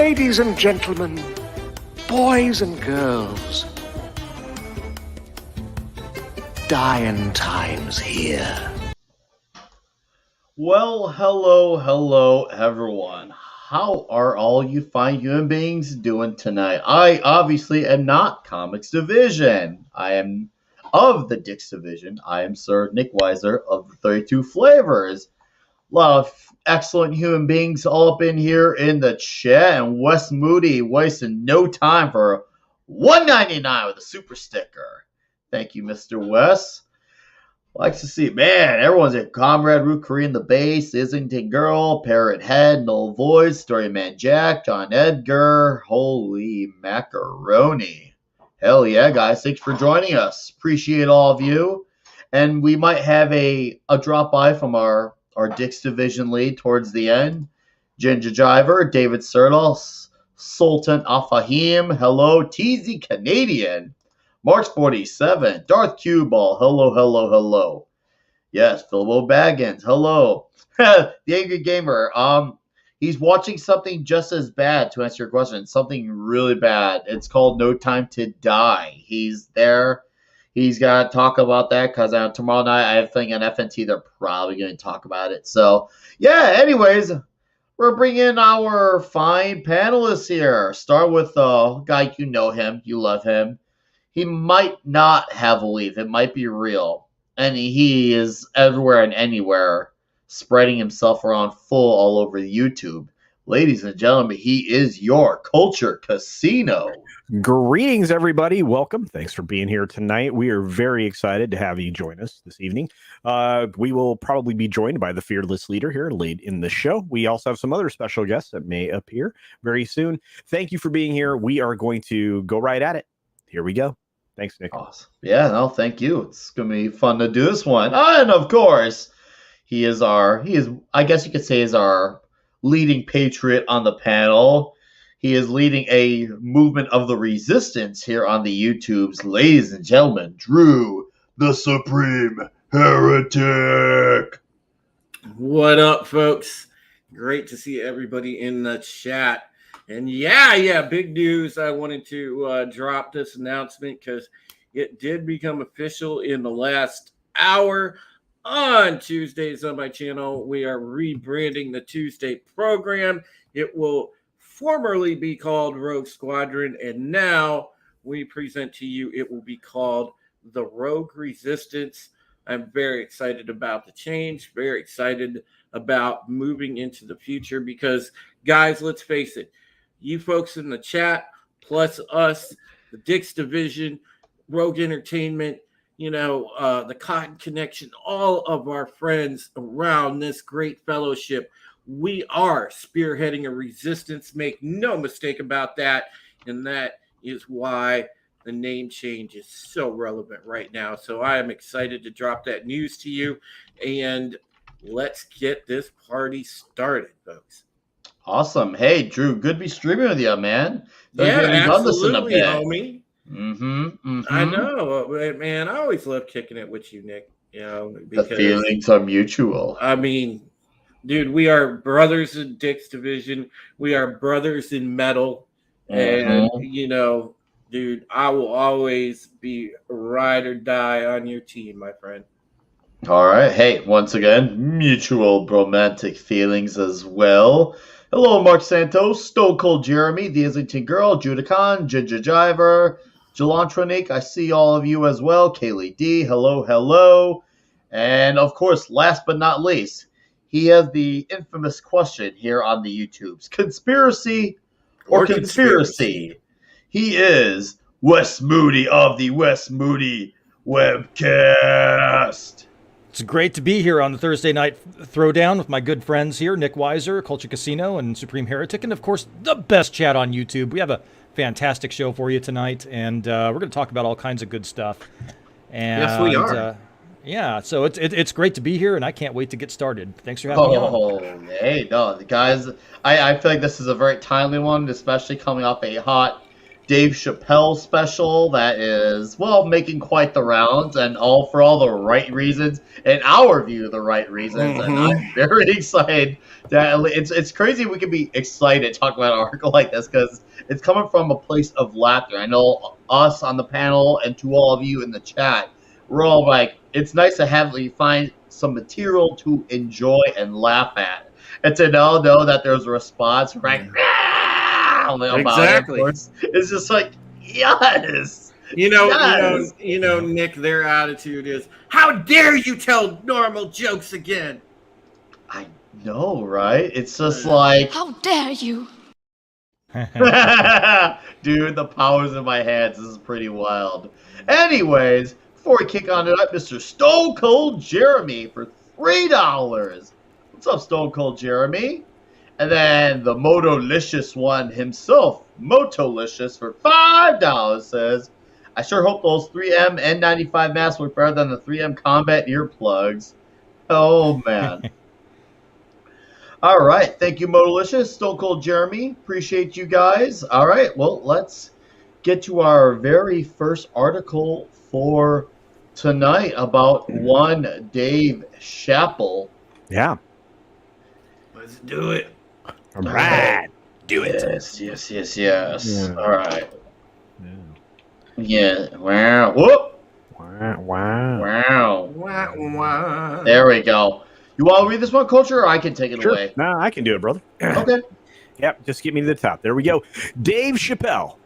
Ladies and gentlemen, boys and girls, dying times here. Well, hello, everyone. How are all you fine human beings doing tonight? I obviously am not Comix Division. I am of the Dixivision. I am Sir Nickwiser of the 32 Flavors. A lot of excellent human beings all up in here in the chat, and Wes Moody wasting no time for $1.99 with a super sticker. Thank you, Mr. Wes. Likes to see, man, everyone's at Comrade Root, Korean the Base, Islington Girl, Parrot Head, Null Void, Storyman Jack, John Edgar. Holy macaroni. Hell yeah, guys. Thanks for joining us. Appreciate all of you. And we might have a drop by from our Dix Division lead towards the end. Ginger Jiver, David Sertal, Sultan Afahim, hello, TZ Canadian, Marks 47, Darth Cue Ball, hello. Yes, Philbo Baggins, hello. The Angry Gamer, he's watching something just as bad, to answer your question, something really bad. It's called No Time to Die. He's there. He's got to talk about that because tomorrow night, I think on FNT, they're probably going to talk about it. So, yeah, anyways, we're bringing our fine panelists here. Start with a guy, you know him, you love him. He might not have a leaf. It might be real. And he is everywhere and anywhere, spreading himself around full all over YouTube. Ladies and gentlemen, he is your Culture Casino. Greetings, everybody. Welcome. Thanks for being here tonight. We are very excited to have you join us this evening. We will probably be joined by the fearless leader here late in the show. We also have some other special guests that may appear very soon. Thank you for being here. We are going to go right at it. Here we go. Thanks, Nick. Awesome. Yeah, no, thank you. It's going to be fun to do this one. And of course, he is, I guess you could say, is our leading patriot on the panel. He is leading a movement of the resistance here on the YouTubes. Ladies and gentlemen, Drew, the Supreme Heretic. What up, folks? Great to see everybody in the chat. And yeah, big news. I wanted to drop this announcement because it did become official in the last hour. On Tuesdays on my channel, we are rebranding the Tuesday program. It will formerly be called Rogue Squadron, and now we present to you it will be called the Rogue Resistance. I'm very excited about the change, very excited about moving into the future because, guys, let's face it, you folks in the chat, plus us, the Dix Division, Rogue Entertainment, the Cotton Connection, all of our friends around this great fellowship, we are spearheading a resistance. Make no mistake about that. And that is why the name change is so relevant right now. So I am excited to drop that news to you. And let's get this party started, folks. Awesome. Hey, Drew, good to be streaming with you, man. Absolutely, homie. I know, man. I always love kicking it with you, Nick. Because the feelings are mutual. I mean, dude, we are brothers in Dix Division. We are brothers in metal. And, dude, I will always be ride or die on your team, my friend. All right. Hey, once again, mutual romantic feelings as well. Hello, Mark Santos, Stone Cold Jeremy, the Islington Girl, Judicon, Ginger Jiver, Jalantronic. I see all of you as well. Kaylee D, hello. And, of course, last but not least, he has the infamous question here on the YouTubes. Conspiracy or conspiracy? He is Wes Moody of the Wes Moody Webcast. It's great to be here on the Thursday night throwdown with my good friends here, Nickwiser, Culture Casino, and Supreme Heretic, and of course, the best chat on YouTube. We have a fantastic show for you tonight, and we're going to talk about all kinds of good stuff. And, yes, we are. Yeah, so it's great to be here, and I can't wait to get started. Thanks for having me on. Hey, no, guys, I feel like this is a very timely one, especially coming off a hot Dave Chappelle special that is, well, making quite the rounds, and all for all the right reasons, in our view, the right reasons. And I'm very excited that it's crazy we can be excited talking about an article like this because it's coming from a place of laughter. I know us on the panel and to all of you in the chat, we're all like, it's nice to have you find some material to enjoy and laugh at, and to know that there's a response, right? Exactly. It, it's just like, yes. You know, Nick, their attitude is, how dare you tell normal jokes again? I know, right? It's just like, how dare you? dude, the power's in my hands. This is pretty wild. Anyways, before we kick on tonight, Mr. Stone Cold Jeremy for $3. What's up, Stone Cold Jeremy? And then the Motolicious one himself, Motolicious, for $5 says, I sure hope those 3M N95 masks work better than the 3M Combat earplugs. Oh, man. All right. Thank you, Motolicious, Stone Cold Jeremy. Appreciate you guys. All right. Well, let's get to our very first article for tonight about one Dave Chappelle. Yeah. Let's do it. All right. Do it. Yes. Yeah. All right. Yeah. Yeah. Wow. Whoop. Wow. Wow. There we go. You want to read this one, Culture, or I can take it away? No, I can do it, brother. Okay. Yep, just get me to the top. There we go. Dave Chappelle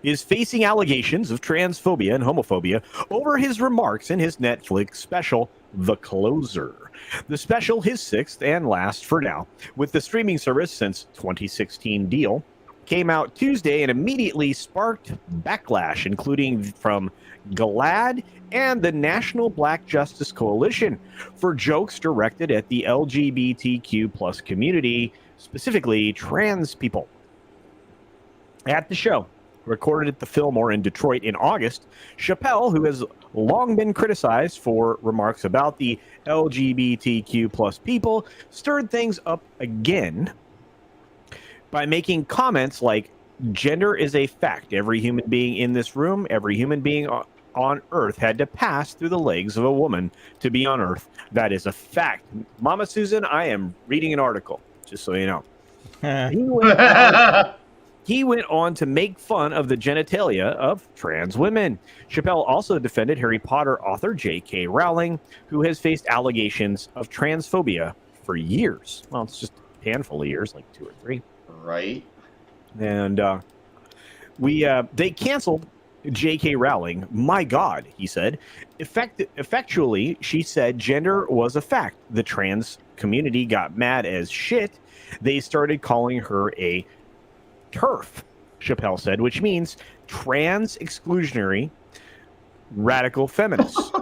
is facing allegations of transphobia and homophobia over his remarks in his Netflix special, The Closer. The special, his sixth and last for now, with the streaming service since 2016 deal, came out Tuesday and immediately sparked backlash, including from GLAAD and the National Black Justice Coalition for jokes directed at the LGBTQ plus community, specifically trans people. At the show, recorded at the Fillmore in Detroit in August, Chappelle, who has long been criticized for remarks about the LGBTQ plus people, stirred things up again by making comments like, gender is a fact. Every human being in this room, every human being on Earth had to pass through the legs of a woman to be on Earth. That is a fact. Mama Susan, I am reading an article, just so you know. He went on to make fun of the genitalia of trans women. Chappelle also defended Harry Potter author J.K. Rowling, who has faced allegations of transphobia for years. Well, it's just a handful of years, like 2 or 3. Right. And they canceled J.K. Rowling. My God, he said. Effectually, she said gender was a fact. The trans community got mad as shit. They started calling her a TERF, Chappelle said, which means trans exclusionary radical feminists,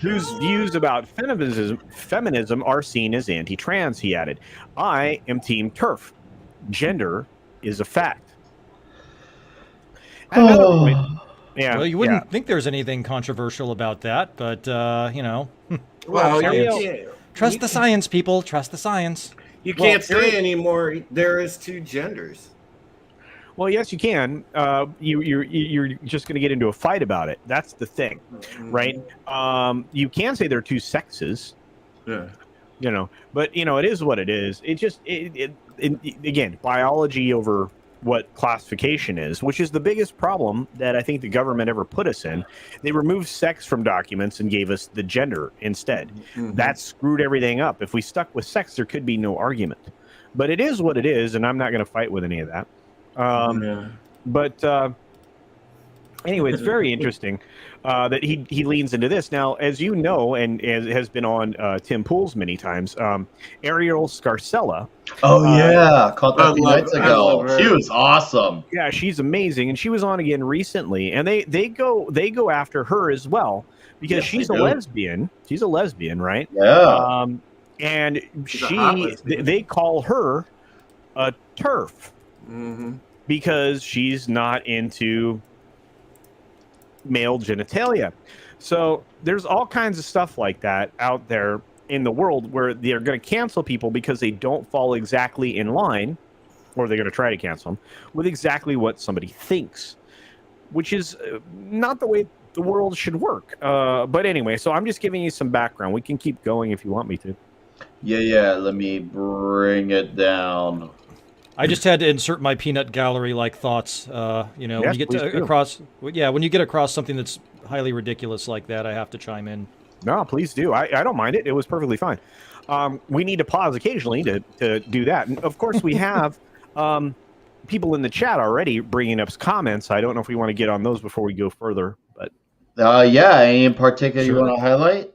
whose views about feminism are seen as anti-trans, he added. I am team TERF. Gender is a fact. At another point, yeah, Well, you wouldn't think there's anything controversial about that, but, you know. Well, Trust the science, people. Trust the science. You can't say anymore. There is 2 genders. Well, yes, you can. You're just going to get into a fight about it. That's the thing, right? You can say there are 2 sexes. Yeah. You know, but you know, it is what it is. It just again, biology over what classification is, which is the biggest problem that I think the government ever put us in. They removed sex from documents and gave us the gender instead. That screwed everything up. If we stuck with sex, there could be no argument. But it is what it is, and I'm not going to fight with any of that. But anyway, it's very interesting that he leans into this. Now, as you know, and as has been on Tim Pool's many times, Ariel Scarcella. Oh, yeah. Caught that a few nights ago. She was awesome. Yeah, she's amazing. And she was on again recently. And they go after her as well because she's a lesbian. She's a lesbian, right? Yeah. And they call her a TERF. Because she's not into male genitalia. So there's all kinds of stuff like that out there in the world where they're going to cancel people because they don't fall exactly in line or they're going to try to cancel them with exactly what somebody thinks, which is not the way the world should work. But anyway, so I'm just giving you some background. We can keep going if you want me to. Yeah. Let me bring it down. I just had to insert my peanut gallery like thoughts. When Yes, you get please do. when you get across something that's highly ridiculous like that, I have to chime in. No, please do. I don't mind it. It was perfectly fine. We need to pause occasionally to do that. And of course, we have people in the chat already bringing up comments. I don't know if we want to get on those before we go further, but Any in particular you want to highlight?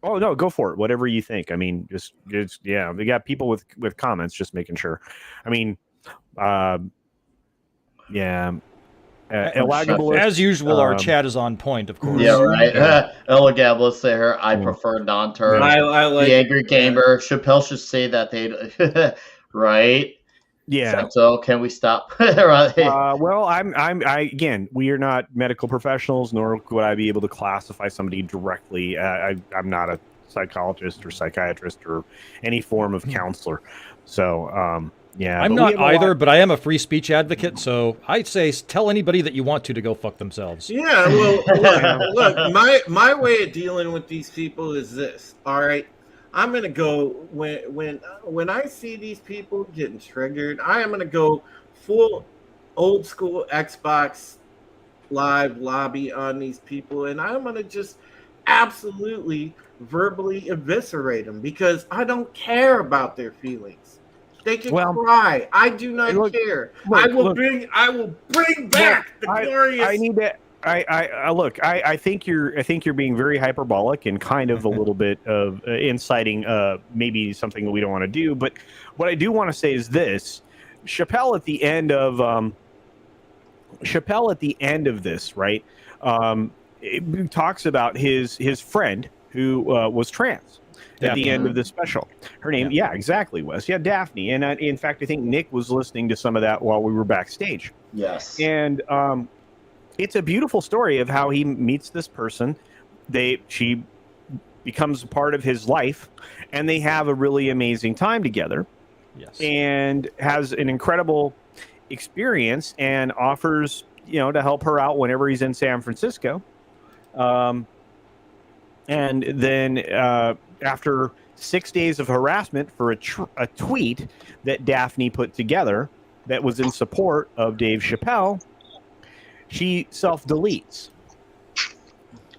oh no, go for it. Whatever you think. I mean, just yeah, we got people with comments. Just making sure. I mean, As usual, our chat is on point, of course. Yeah, right. Ella Gab, let's say her. I prefer non-term. I like the angry gamer. Chappelle should say that they, right? Yeah. So can we stop? Right. Well, I again, we are not medical professionals, nor would I be able to classify somebody directly. I'm not a psychologist or psychiatrist or any form of counselor. So, yeah. I'm not either, but I am a free speech advocate, so I'd say tell anybody that you want to go fuck themselves. Yeah, well, look, my way of dealing with these people is this. All right, I'm gonna go when I see these people getting triggered, I am gonna go full old school Xbox Live lobby on these people, and I'm gonna just absolutely verbally eviscerate them because I don't care about their feelings. They can cry. I do not care. I will bring back the glorious. I need to. I think you're being very hyperbolic and kind of a little bit of inciting maybe something that we don't want to do. But what I do want to say is this: Chappelle at the end of this, right? It talks about his friend who was trans. At the end of the special. Her name, yeah, exactly, Wes. Yeah, Daphne. And in fact, I think Nick was listening to some of that while we were backstage. Yes. And it's a beautiful story of how he meets this person. She becomes a part of his life, and they have a really amazing time together. Yes. And has an incredible experience and offers, to help her out whenever he's in San Francisco. And then after 6 days of harassment for a tweet that Daphne put together that was in support of Dave Chappelle, she self-deletes.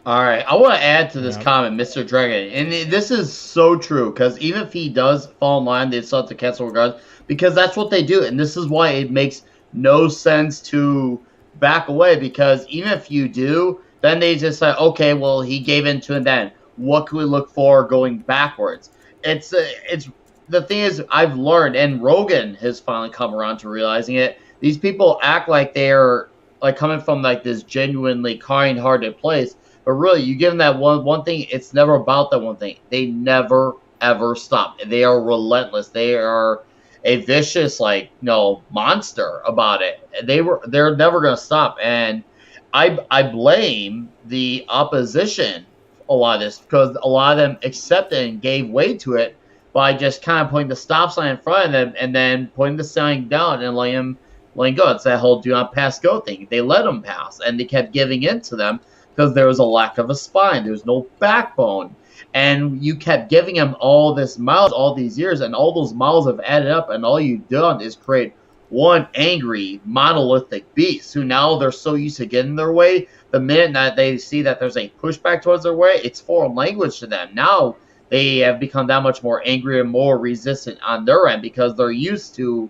All right. I want to add to this comment, Mr. Dragon. And this is so true, because even if he does fall in line, they still have to cancel regardless, because that's what they do. And this is why it makes no sense to back away, because even if you do, then they just say, okay, well, he gave in to it then. What can we look for going backwards? It's the thing is, I've learned, and Rogan has finally come around to realizing it. These people act like they're like coming from like this genuinely kind-hearted place, but really, you give them that one thing. It's never about that one thing. They never ever stop. They are relentless. They are a vicious monster about it. They're never gonna stop. And I blame the opposition a lot of this, because a lot of them accepted and gave way to it by just kind of putting the stop sign in front of them and then putting the sign down and letting go. It's that whole do not pass go thing. They let them pass, and they kept giving in to them because there was a lack of a spine. There was no backbone. And you kept giving them all this miles all these years, and all those miles have added up, and all you've done is create one angry, monolithic beast who now they're so used to getting their way. The minute that they see that there's a pushback towards their way, it's foreign language to them. Now they have become that much more angry and more resistant on their end, because they're used to,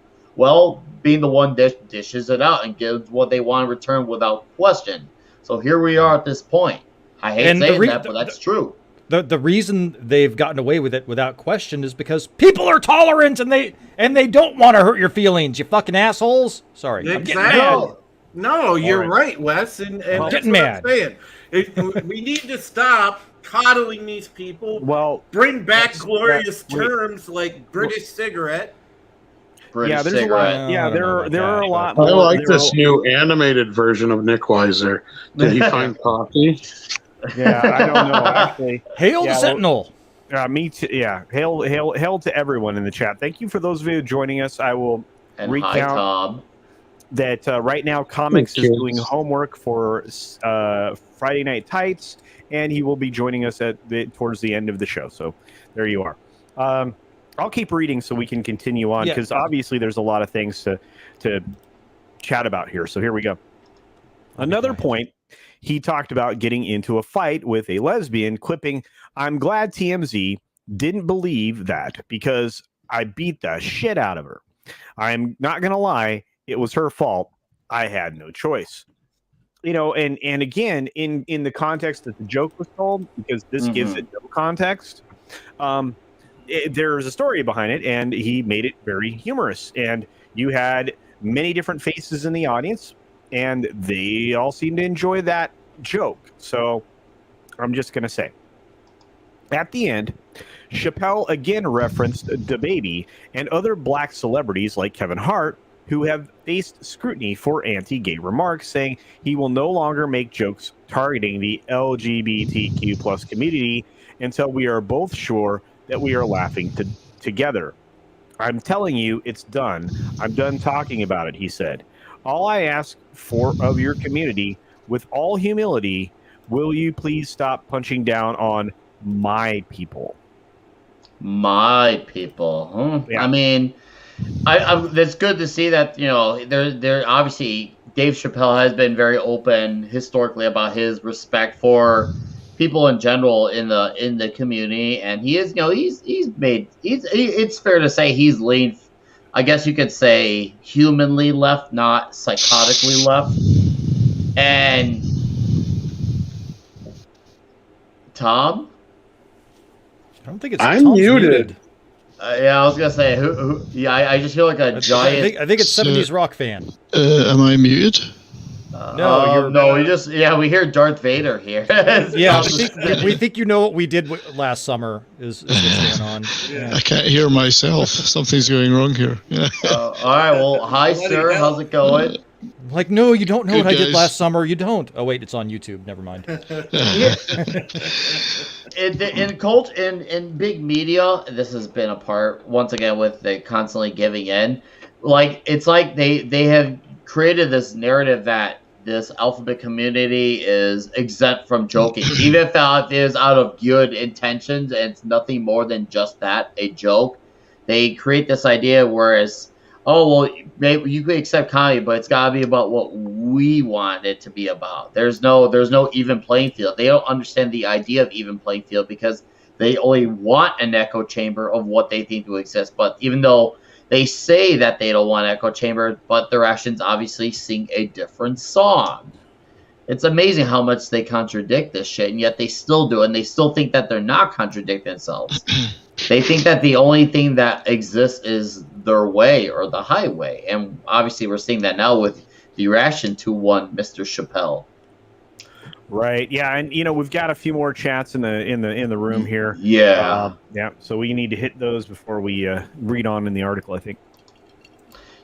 being the one that dishes it out and gives what they want in return without question. So here we are at this point. I hate saying that, but that's true. The reason they've gotten away with it without question is because people are tolerant and they don't want to hurt your feelings, you fucking assholes. Sorry. Exactly. I'm getting mad. No, you're right, Wes. And I'm that's getting what mad. I'm saying. We need to stop coddling these people. Bring back glorious terms like British cigarette. There's a lot. Yeah, there are a lot. I like this new animated version of Nickwiser. Did he find coffee? Yeah, I don't know actually. Hail the Sentinel. Me too. Yeah, hail to everyone in the chat. Thank you for those of you joining us. I will And recount hi, Tom. that right now Comix is kids. doing homework for Friday Night Tights, and he will be joining us towards the end of the show. So there you are. I'll keep reading so we can continue on, because obviously there's a lot of things to chat about here. So here we go. Another point, he talked about getting into a fight with a lesbian, quipping, "I'm glad TMZ didn't believe that because I beat the shit out of her. I'm not going to lie, it was her fault. I had no choice." You know, and again, in the context that the joke was told, because this gives it no context, there's a story behind it, and he made it very humorous. And you had many different faces in the audience, and they all seemed to enjoy that joke. So I'm just going to say, at the end, Chappelle again referenced DaBaby and other black celebrities like Kevin Hart, who have faced scrutiny for anti-gay remarks, saying he will no longer make jokes targeting the LGBTQ plus community until we are both sure that we are laughing together. "I'm telling you, it's done. I'm done talking about it," he said. "All I ask for of your community, with all humility, will you please stop punching down on my people?" My people. Yeah. I mean, it's good to see that, you know, they're obviously Dave Chappelle has been very open historically about his respect for people in general in the community, and he is, you know, it's fair to say he's leaned, I guess you could say, humanly left, not psychotically left. And Tom, I don't think it's. I'm Tom's muted. yeah, I was gonna say who. Yeah, I just feel like a giant. I think it's 70s rock fan. Am I muted? No, we hear Darth Vader here. Yeah, we think you know what we did last summer is what's going on. Yeah. I can't hear myself. Something's going wrong here. Yeah. All right. Well, hi, sir. How's it going? Like, no, you don't know Good what I did guys. last summer. You don't. Oh, wait, it's on YouTube. Never mind. In big media, this has been a part once again with the constantly giving in. Like, it's like they have created this narrative that this alphabet community is exempt from joking, even if it is out of good intentions and it's nothing more than just that, a joke. They create this idea whereas, oh, well, maybe you could accept comedy, but it's got to be about what we want it to be about. There's no even playing field. They don't understand the idea of even playing field because they only want an echo chamber of what they think will exist. But even though they say that they don't want an echo chamber, but their actions obviously sing a different song. It's amazing how much they contradict this shit, and yet they still do it, and they still think that they're not contradicting themselves. They think that the only thing that exists is their way or the highway, and obviously we're seeing that now with the reaction to one Mr. Chappelle. Right. Yeah, and you know we've got a few more chats in the room here. Yeah. Yeah. So we need to hit those before we read on in the article, I think.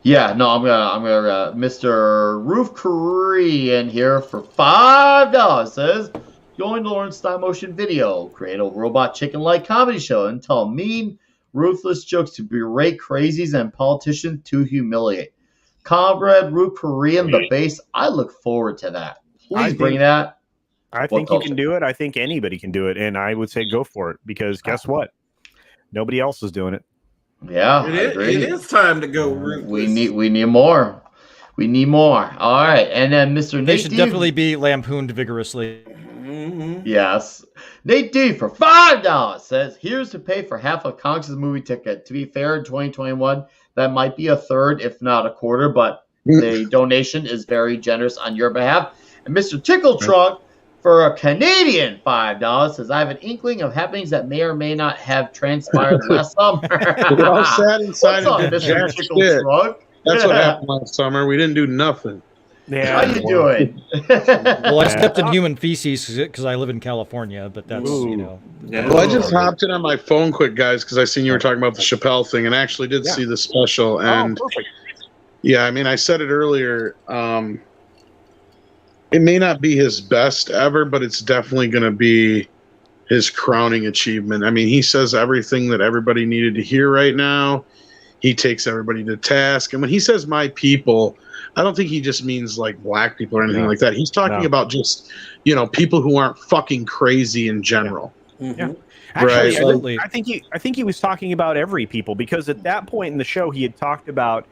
Yeah. No, I'm gonna. Mr. Roof Korean here for $5 says, "Join the Learn Stop Motion video. Create a robot chicken-like comedy show and tell mean, ruthless jokes to berate crazies and politicians to humiliate." Comrade Roof Korean, the base. I look forward to that. Please bring that. I think you can do it. I think anybody can do it, and I would say go for it because guess what? Nobody else is doing it. Yeah, It is time to go ruthless. We need more. We need more. All right, and then Mr. Nate They should D. definitely be lampooned vigorously. Yes, Nate D for $5 says, "Here's to pay for half of Comix's movie ticket. To be fair, in 2021, that might be a third, if not a quarter, but the donation is very generous on your behalf." And Mr. Tickle Trunk for a Canadian $5 says, "I have an inkling of happenings that may or may not have transpired last summer." We all sat inside What's up, and did Mr. jack Tickle shit. Trunk? That's what happened last summer. We didn't do nothing. Yeah. How you doing? Well, I stepped in human feces because I live in California, but that's, you know. Well, I just hopped in on my phone quick, guys, because I seen you were talking about the Chappelle thing, and actually did see the special. And perfect. yeah, I mean, I said it earlier. It may not be his best ever, but it's definitely going to be his crowning achievement. I mean, he says everything that everybody needed to hear right now. he takes everybody to task. And when he says "my people," I don't think he just means like black people or anything like that. He's talking about just, people who aren't fucking crazy in general. Yeah. Right. Actually, Absolutely. I think he was talking about every people, because at that point in the show he had talked about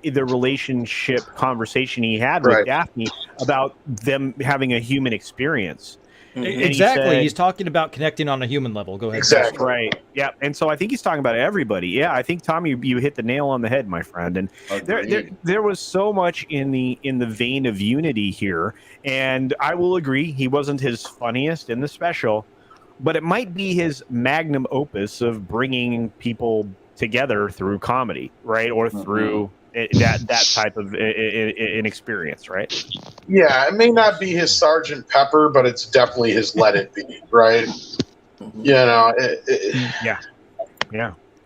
the relationship conversation he had with Daphne about them having a human experience. Exactly. He's talking about connecting on a human level. Go ahead. Exactly. Right. Yeah. And so I think he's talking about everybody. Yeah. I think, Tom, you hit the nail on the head, my friend. And there was so much in the vein of unity here. And I will agree, he wasn't his funniest in the special, but it might be his magnum opus of bringing people together through comedy, right? Or through that type of an experience, right? Yeah, it may not be his Sergeant Pepper, but it's definitely his Let It Be, right? Yeah.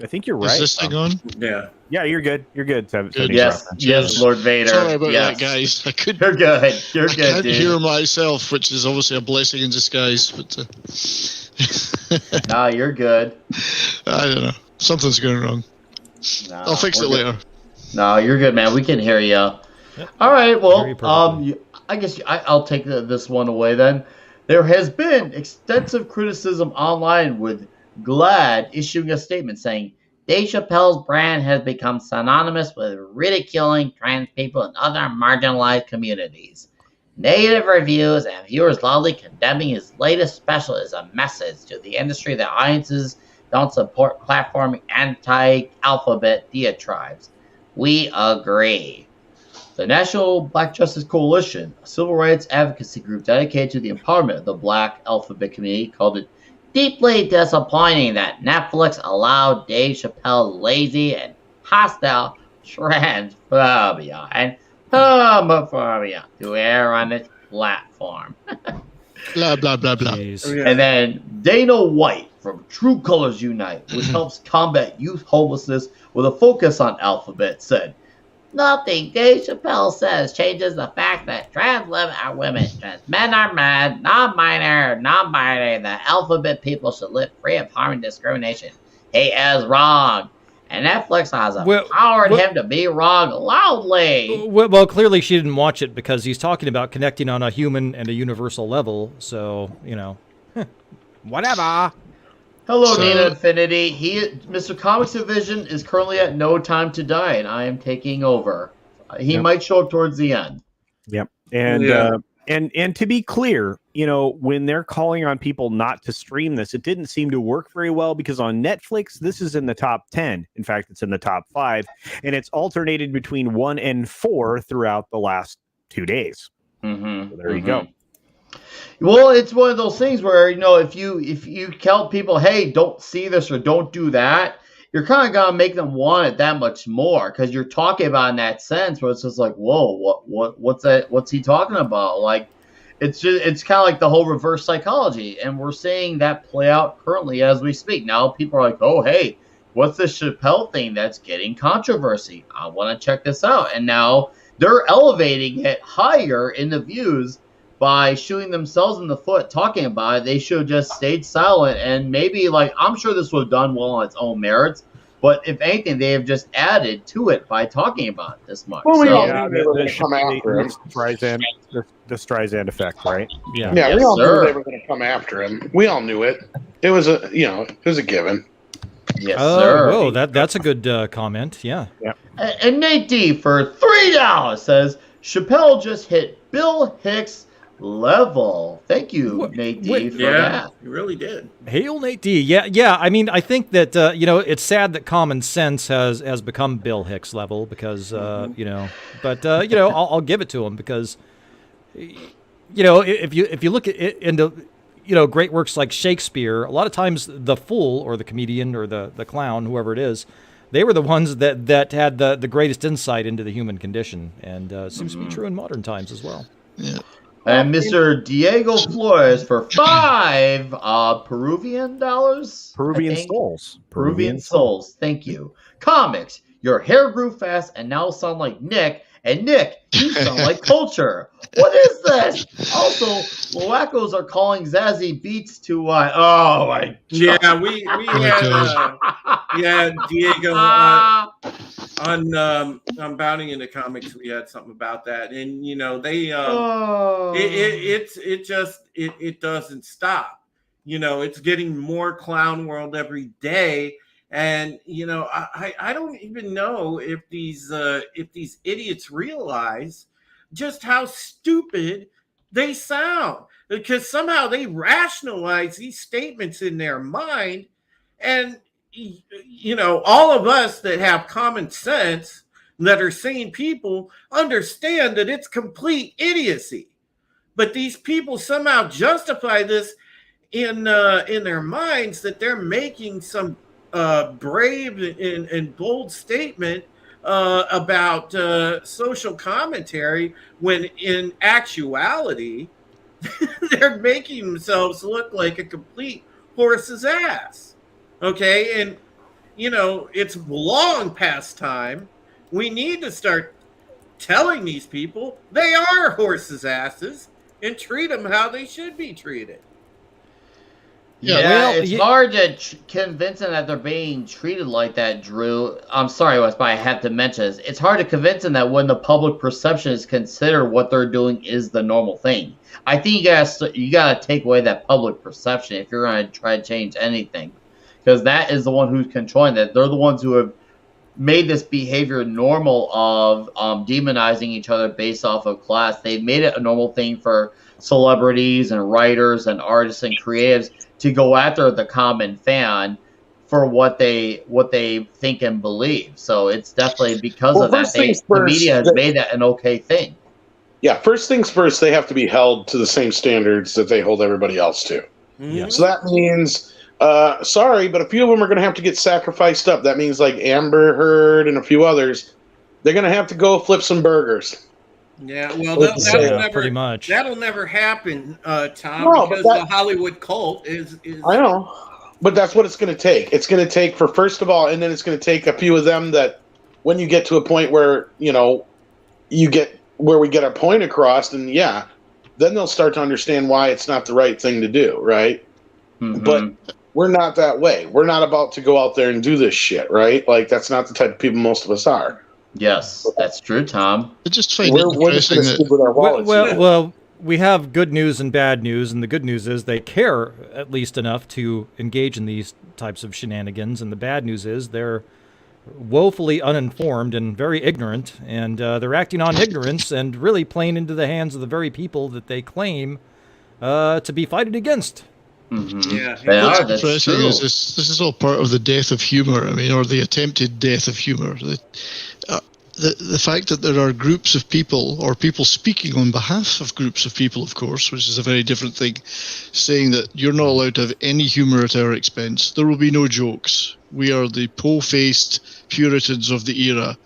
I think you're right. Is this thing on? Yeah. Yeah, you're good. You're good. Yes, Lord Vader. Sorry about yes. that, guys. You're good. You're I good, can't dude. hear myself, which is obviously a blessing in disguise. But Nah, you're good. I don't know. Something's going wrong. Nah, I'll fix it we're good. later. No, you're good, man. We can hear you. Yep. All right. Well, Hear you perfectly. I guess I'll take this one away then. There has been extensive criticism online, with GLAAD issuing a statement saying Dave Chappelle's brand has become synonymous with ridiculing trans people and other marginalized communities. Negative reviews and viewers loudly condemning his latest special is a message to the industry that audiences don't support platforming anti-alphabet diatribes. We agree. The National Black Justice Coalition, a civil rights advocacy group dedicated to the empowerment of the Black alphabet community, called it deeply disappointing that Netflix allowed Dave Chappelle's lazy and hostile transphobia and homophobia to air on its platform. Blah, blah, blah, blah. Jeez. And then Dana White from True Colors Unite, which helps combat youth homelessness with a focus on alphabet, said, "Nothing Dave Chappelle says changes the fact that trans women are women, trans men are men, non-binary, that alphabet people should live free of harm and discrimination. He is wrong. And Netflix has empowered him to be wrong loudly." Well, clearly she didn't watch it, because he's talking about connecting on a human and a universal level. So, whatever. Hello, So- Nina Infinity. Mr. Comix Division is currently at No Time to Die, and I am taking over. He might show up towards the end. Yep. And and to be clear, when they're calling on people not to stream this, it didn't seem to work very well, because on Netflix, this is in the top 10. In fact, it's in the top 5, and it's alternated between 1 and 4 throughout the last 2 days. So there you go. Well, it's one of those things where, if you tell people, hey, don't see this or don't do that, you're kind of gonna make them want it that much more, because you're talking about in that sense where it's just like, whoa, what's that? What's he talking about? Like, it's kind of like the whole reverse psychology, and we're seeing that play out currently as we speak. Now people are like, oh, hey, what's this Chappelle thing that's getting controversy? I want to check this out, and now they're elevating it higher in the views by shooting themselves in the foot talking about it. They should have just stayed silent, and maybe, I'm sure this would have done well on its own merits, but if anything, they have just added to it by talking about it this much. Well, we all Yeah, knew they were going to come after him. the Streisand effect, right? Yeah. Yeah, Yes, we all sir. knew they were going to come after him. We all knew it. It was a given. Yes, Oh, sir. whoa, that's a good comment. Yeah. And Nate D for $3 says, Chappelle just hit Bill Hicks level. Thank you, Nate D, for that. You really did. Hail Nate D. Yeah. I mean, I think that it's sad that common sense has become Bill Hicks level, because but I'll give it to him, because if you look at it into great works like Shakespeare, a lot of times the fool or the comedian or the clown, whoever it is, they were the ones that had the greatest insight into the human condition, and it seems to be true in modern times as well. Yeah. And Mr. Diego Flores for $5 Peruvian dollars? Peruvian I think. souls. Peruvian souls. Thank you. Comics, your hair grew fast and now sound like Nick. And Nick, you sound like Culture. What is this? I'll Wackos are calling Zazie Beats to what? Oh my God. Yeah, we had Diego on Bounding into Comics. We had something about that, and they it doesn't stop. It's getting more clown world every day. And I don't even know if these idiots realize just how stupid they sound, because somehow they rationalize these statements in their mind. And all of us that have common sense, that are sane people, understand that it's complete idiocy. But these people somehow justify this in their minds, that they're making some brave and bold statement about social commentary, when in actuality they're making themselves look like a complete horse's ass. Okay, and it's long past time. We need to start telling these people they are horses' asses and treat them how they should be treated. Yeah, it's hard to convince them that they're being treated like that, Drew. I'm sorry, Wes, but I have to mention this. It's hard to convince them that when the public perception is considered, what they're doing is the normal thing. I think you gotta take away that public perception if you're gonna try to change anything, because that is the one who's controlling that. They're the ones who have made this behavior normal of demonizing each other based off of class. They've made it a normal thing for celebrities and writers and artists and creatives to go after the common fan for what they think and believe. So it's definitely because of that. The media has made that an okay thing. Yeah, first things first, they have to be held to the same standards that they hold everybody else to. Yeah. So that means, sorry, but a few of them are going to have to get sacrificed up. That means like Amber Heard and a few others, they're going to have to go flip some burgers. Yeah, well, that'll never, pretty much. That'll never happen, Tom, No, because the Hollywood cult is. I know, but that's what it's going to take. It's going to take first of all, and then it's going to take a few of them that, when you get to a point where we get our point across, and then they'll start to understand why it's not the right thing to do, right? Mm-hmm. But we're not that way. We're not about to go out there and do this shit, right? Like, that's not the type of people most of us are. Yes, that's true, Tom. I just find it interesting that... with our wallets. Well, we have good news and bad news, and the good news is they care at least enough to engage in these types of shenanigans, and the bad news is they're woefully uninformed and very ignorant, and they're acting on ignorance and really playing into the hands of the very people that they claim to be fighted against. Mm-hmm. Yeah, what's interesting is this is all part of the death of humor. I mean, or the attempted death of humor. The fact that there are groups of people, or people speaking on behalf of groups of people, of course, which is a very different thing, saying that you're not allowed to have any humor at our expense. There will be no jokes. We are the po-faced Puritans of the era.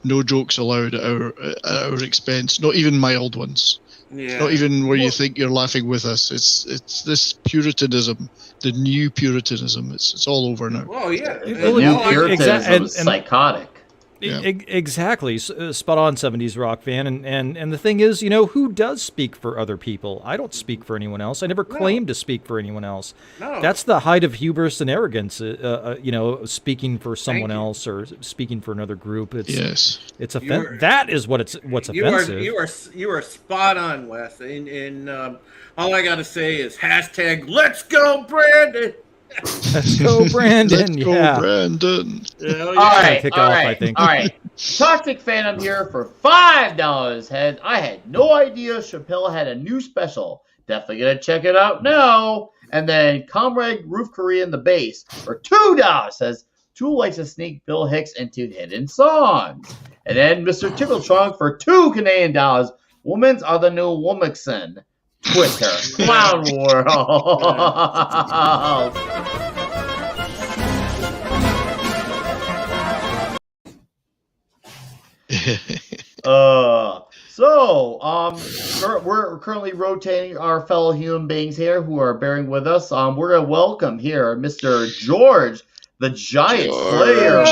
No jokes allowed at our expense. Not even mild ones. Yeah. Not even where you think you're laughing with us. It's this Puritanism, the new Puritanism. It's all over now. Well, yeah. The new Puritanism is psychotic. Yeah. Exactly. Spot on, 70s rock fan. And the thing is, who does speak for other people? I don't speak for anyone else. I never claim to speak for anyone else. No. That's the height of hubris and arrogance, speaking for someone else or speaking for another group. It's that is what's offensive. You are spot on, Wes. And all I got to say is hashtag Let's Go Brandon. Let's go, Brandon. Let's go, Brandon. All right. All right. Toxic Fandom here for $5. I had no idea Chappelle had a new special. Definitely gonna check it out now. And then Comrade Roof Korean the Bass for $2 says Tool likes to sneak Bill Hicks into hidden songs. And then Mr. Tickletrunk for $2 Canadian. Women's are the new Womackson. Twitter, Clown World. We're currently rotating our fellow human beings here who are bearing with us. We're gonna welcome here Mr. George, the Giant Slayer.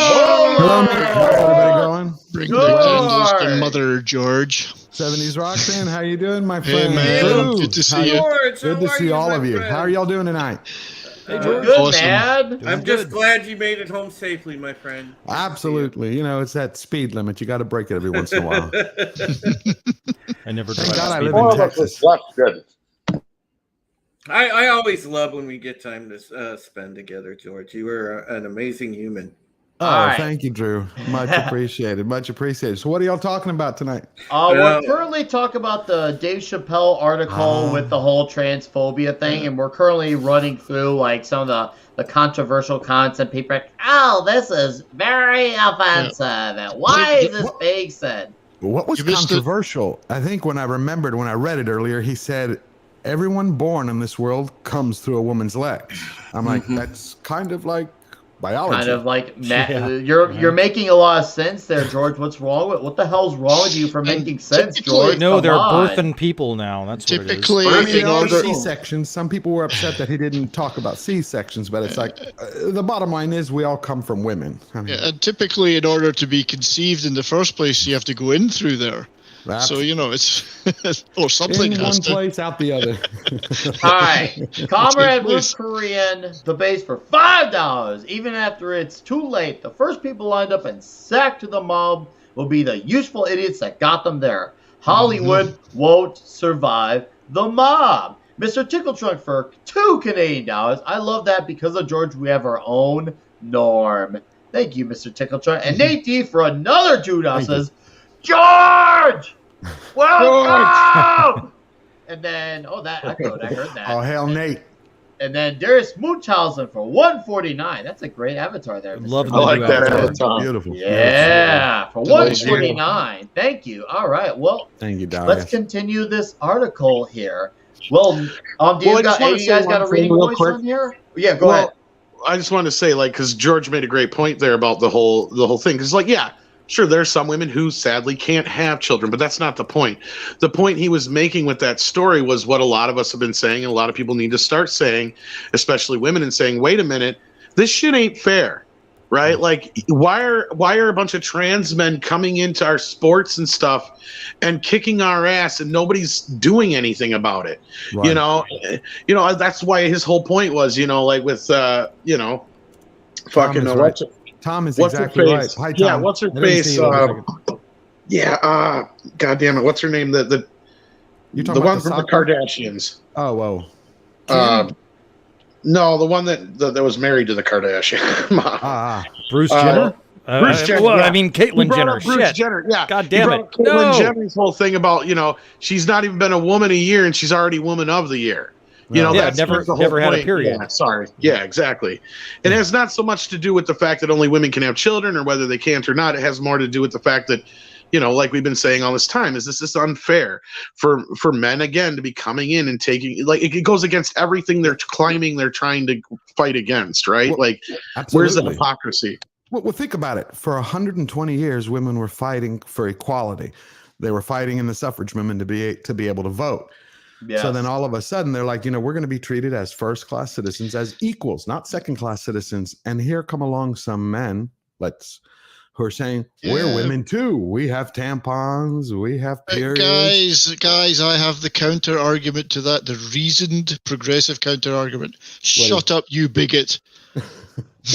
Hello, Nick. How's everybody going? Bring the candles to Mother George. 70s Rock fan, how you doing, my Hey, friend? man. Drew, Good to see you. George, Good how to are see you, all my of you. friend? How are y'all doing tonight? Hey, Good, Awesome. man. I'm just glad you made it home safely, my friend. Absolutely. You know, it's that speed limit. You got to break it every once in a while. I never Thank God I drive. live All in of us Texas. was left good. I always love when we get time to spend together, George. You are an amazing human. Oh, All right. thank you, Drew. Much appreciated. Much appreciated. So what are y'all talking about tonight? We're currently talking about the Dave Chappelle article with the whole transphobia thing, and we're currently running through like some of the controversial content. People are like, oh, this is very offensive. And why is this being said? What was You missed it. controversial? I think when I read it earlier, he said, everyone born in this world comes through a woman's legs. I'm like, that's kind of like biology. Kind of like you're making a lot of sense there, George. What's wrong with what the hell's wrong with you for making sense, George? No, Come they're on. birthing people now. That's Typically, what it is. I mean, in there are order, C-sections. Some people were upset that he didn't talk about C-sections, but it's like the bottom line is we all come from women. I mean, yeah, and typically, in order to be conceived in the first place, you have to go in through there. So you know it's or something in has one to. place, out the other. All right, Comrade Blue Korean debates for $5. Even after it's too late, the first people lined up and sacked to the mob will be the useful idiots that got them there. Hollywood won't survive the mob. Mr. Tickle Trunk for $2 Canadian. I love that because of George. We have our own norm. Thank you, Mr. Tickle Trunk. And Nate D for another $2 says, George, welcome. And then, that echoed. I heard that. Oh, hell, Nate. And then Darius Munchausen for $149. That's a great avatar there. Mr. Love I like that avatar. Beautiful. Yeah, for Delicious. $149. Thank you. All right. Well, Thank you, Darius. let's continue this article here. Well, do you guys got a reading real voice quick. on here? Yeah, go ahead. I just wanted to say, like, because George made a great point there about the whole thing. Because, like, yeah, sure, there's some women who sadly can't have children, but that's not the point. The point he was making with that story was what a lot of us have been saying, and a lot of people need to start saying, especially women, and saying, wait a minute, this shit ain't fair, right? Like, why are a bunch of trans men coming into our sports and stuff and kicking our ass, and nobody's doing anything about it? Right. You know, that's why his whole point was, like with, fucking is what's right. Tom is what's her exactly right. face? Hi, Tom. Yeah, what's her I didn't see face? you in a second. God damn it, what's her name? The You talking one about from the soccer? Kardashians. Oh, whoa. No, the one that was married to the Kardashian. Bruce Jenner? Bruce Jenner. Well, yeah. I mean, He Caitlyn brought Jenner. up Bruce Shit. Jenner. Yeah. God He damn brought it. up Caitlyn No. Jenner's whole thing about, she's not even been a woman a year and she's already woman of the year. Yeah, That's never the whole had a point. period. Yeah, sorry. Yeah, exactly. It has not so much to do with the fact that only women can have children or whether they can't or not. It has more to do with the fact that, like we've been saying all this time, is this is unfair for men, again, to be coming in and taking, like, it goes against everything they're trying to fight against, right? Well, like, where's the absolutely. hypocrisy? Well, think about it. For 120 years, women were fighting for equality. They were fighting in the suffrage movement to be able to vote. Yes. So then all of a sudden they're like, we're going to be treated as first-class citizens, as equals, not second-class citizens. And here come along some men, who are saying, we're women too. We have tampons. We have periods. Guys, I have the counter argument to that. The reasoned progressive counter argument. Shut up, you bigot.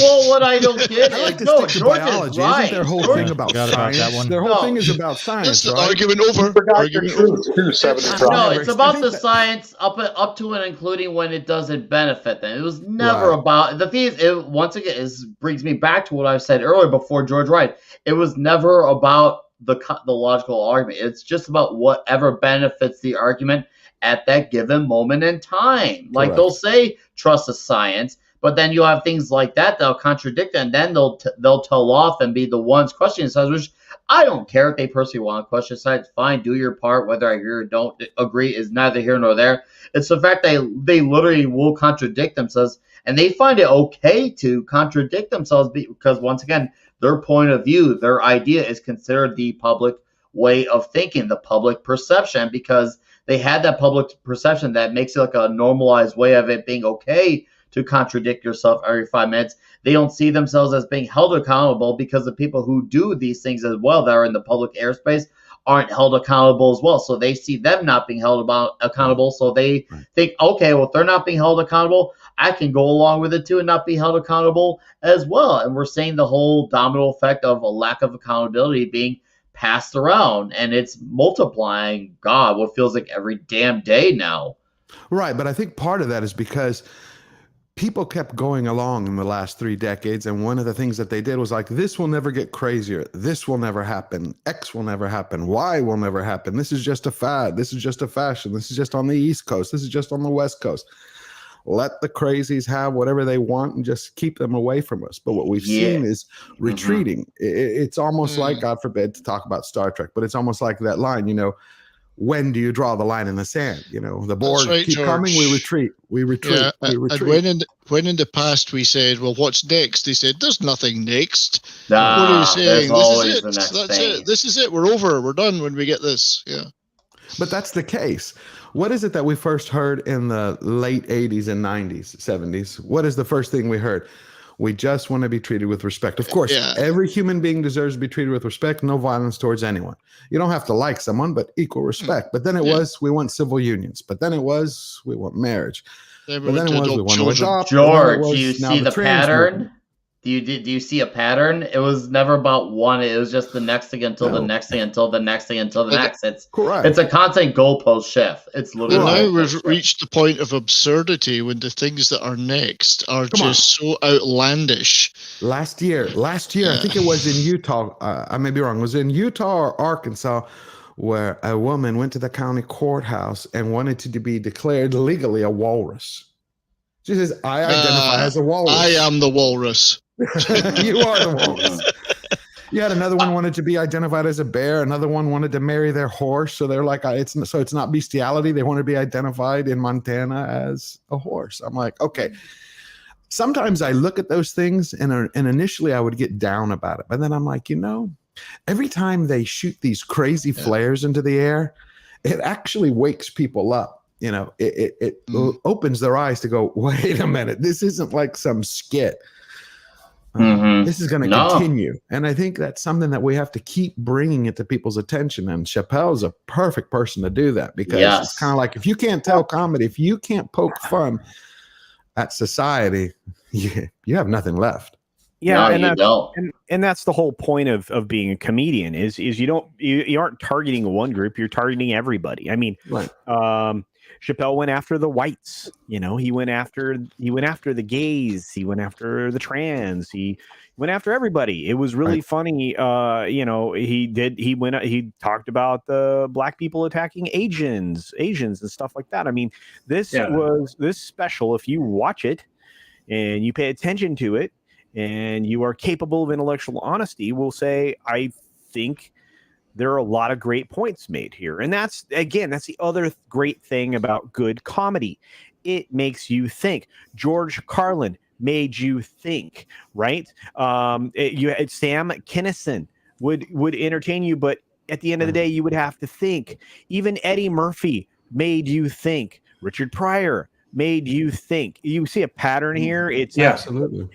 Well, what I don't get I like is, to stick to George biology. is right. Isn't their whole George- thing about Forgot about science? that one. Their whole No. thing is about science, That's the right? argument over. Argument over. No, it's about I the think science up to and including when it doesn't benefit them. It was never Right. about the thing. Once again, brings me back to what I said earlier before George Wright. It was never about the logical argument. It's just about whatever benefits the argument at that given moment in time. Like Correct. they'll say trust the science, but then you have things like that that'll contradict it, and then they'll tell off and be the ones questioning science, which I don't care if they personally want to question science. Fine, do your part. Whether I agree or don't agree is neither here nor there. It's the fact they literally will contradict themselves, and they find it okay to contradict themselves because, once again, their point of view, their idea is considered the public way of thinking, the public perception, because they had that public perception that makes it like a normalized way of it being okay to contradict yourself every 5 minutes. They don't see themselves as being held accountable because the people who do these things as well that are in the public airspace aren't held accountable as well. So they see them not being held accountable. So they think, okay, well, if they're not being held accountable, I can go along with it too and not be held accountable as well. And we're seeing the whole domino effect of a lack of accountability being passed around, and it's multiplying, God, what feels like every damn day now. Right, but I think part of that is because people kept going along in the last 3 decades, and one of the things that they did was like, this will never get crazier. This will never happen. X will never happen. Y will never happen. This is just a fad. This is just a fashion. This is just on the East Coast. This is just on the West Coast. Let the crazies have whatever they want and just keep them away from us. But what we've seen is retreating. It's almost like, God forbid to talk about Star Trek, but it's almost like that line, you know, when do you draw the line in the sand? You know, the Borg keep coming, we retreat, we retreat, yeah, we retreat. And when in the past we said, well, what's next? They said, there's nothing next. Nah, what are you saying? This is it. That's it. This is it. We're over. We're done when we get this. Yeah. But that's the case. What is it that we first heard in the late 80s and 90s, 70s? What is the first thing we heard? We just want to be treated with respect. Of course, every human being deserves to be treated with respect, no violence towards anyone. You don't have to like someone, but equal respect. But then it was, we want civil unions. But then it was, we want marriage. But then it was, we want to adopt. George, do you see the pattern? Do you see a pattern? It was never about one. It was just the next thing until the next thing until the next thing until the next. It's correct. It's a constant goalpost shift. It's literally. Now we've reached the point of absurdity when the things that are next are so outlandish. Last year, I think it was in Utah. I may be wrong. It was in Utah or Arkansas, where a woman went to the county courthouse and wanted to be declared legally a walrus. She says, "I identify as a walrus. I am the walrus." You are the walrus. You had another one wanted to be identified as a bear. Another one wanted to marry their horse. So they're like, it's not bestiality. They want to be identified in Montana as a horse. I'm like, okay. Sometimes I look at those things and initially I would get down about it. But then I'm like, you know, every time they shoot these crazy flares into the air, it actually wakes people up. You know, it opens their eyes to go, wait a minute, this isn't like some skit. This is going to continue. And I think that's something that we have to keep bringing it to people's attention. And Chappelle is a perfect person to do that because it's kind of like, if you can't tell comedy, if you can't poke fun at society, you have nothing left. Yeah, and that's the whole point of being a comedian is you aren't targeting one group, you're targeting everybody. I mean, Chappelle went after the whites, you know, he went after the gays, he went after the trans, he went after everybody. It was really funny. You know, he talked about the black people attacking Asians and stuff like that. I mean, this special, if you watch it and you pay attention to it and you are capable of intellectual honesty, will say, I think there are a lot of great points made here. And that's the other great thing about good comedy. It makes you think. George Carlin made you think, right? Sam Kinison would entertain you, but at the end of the day, you would have to think. Even Eddie Murphy made you think. Richard Pryor made you think. You see a pattern here. It's absolutely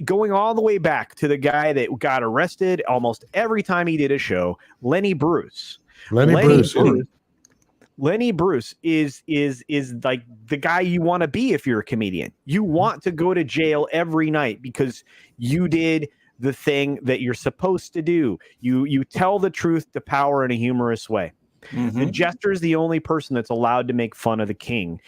going all the way back to the guy that got arrested almost every time he did a show, Lenny Bruce. Lenny Bruce is like the guy you want to be if you're a comedian. You want to go to jail every night because you did the thing that you're supposed to do. You tell the truth to power in a humorous way. The jester is the only person that's allowed to make fun of the king.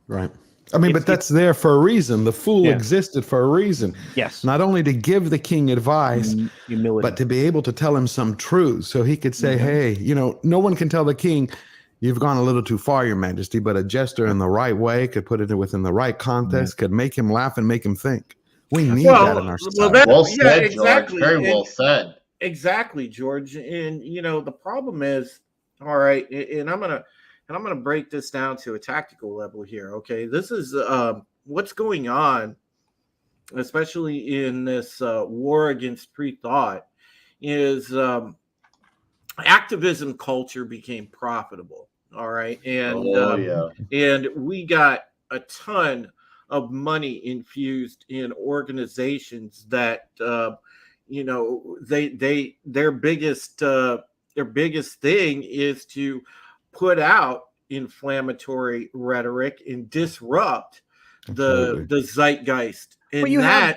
Right. I mean, but that's there for a reason. The fool existed for a reason. Yes. Not only to give the king advice, humility, but to be able to tell him some truth. So he could say, hey, you know, no one can tell the king, you've gone a little too far, your majesty, but a jester in the right way could put it within the right context, could make him laugh and make him think. We need that in our society. Well said, exactly. George. Very well said. Exactly, George. And, you know, the problem is, all right, and I'm going to break this down to a tactical level here. Okay, this is what's going on, especially in this war against pre-thought, is activism culture became profitable. All right, and and we got a ton of money infused in organizations that their biggest thing is to put out inflammatory rhetoric and disrupt the zeitgeist. And but you have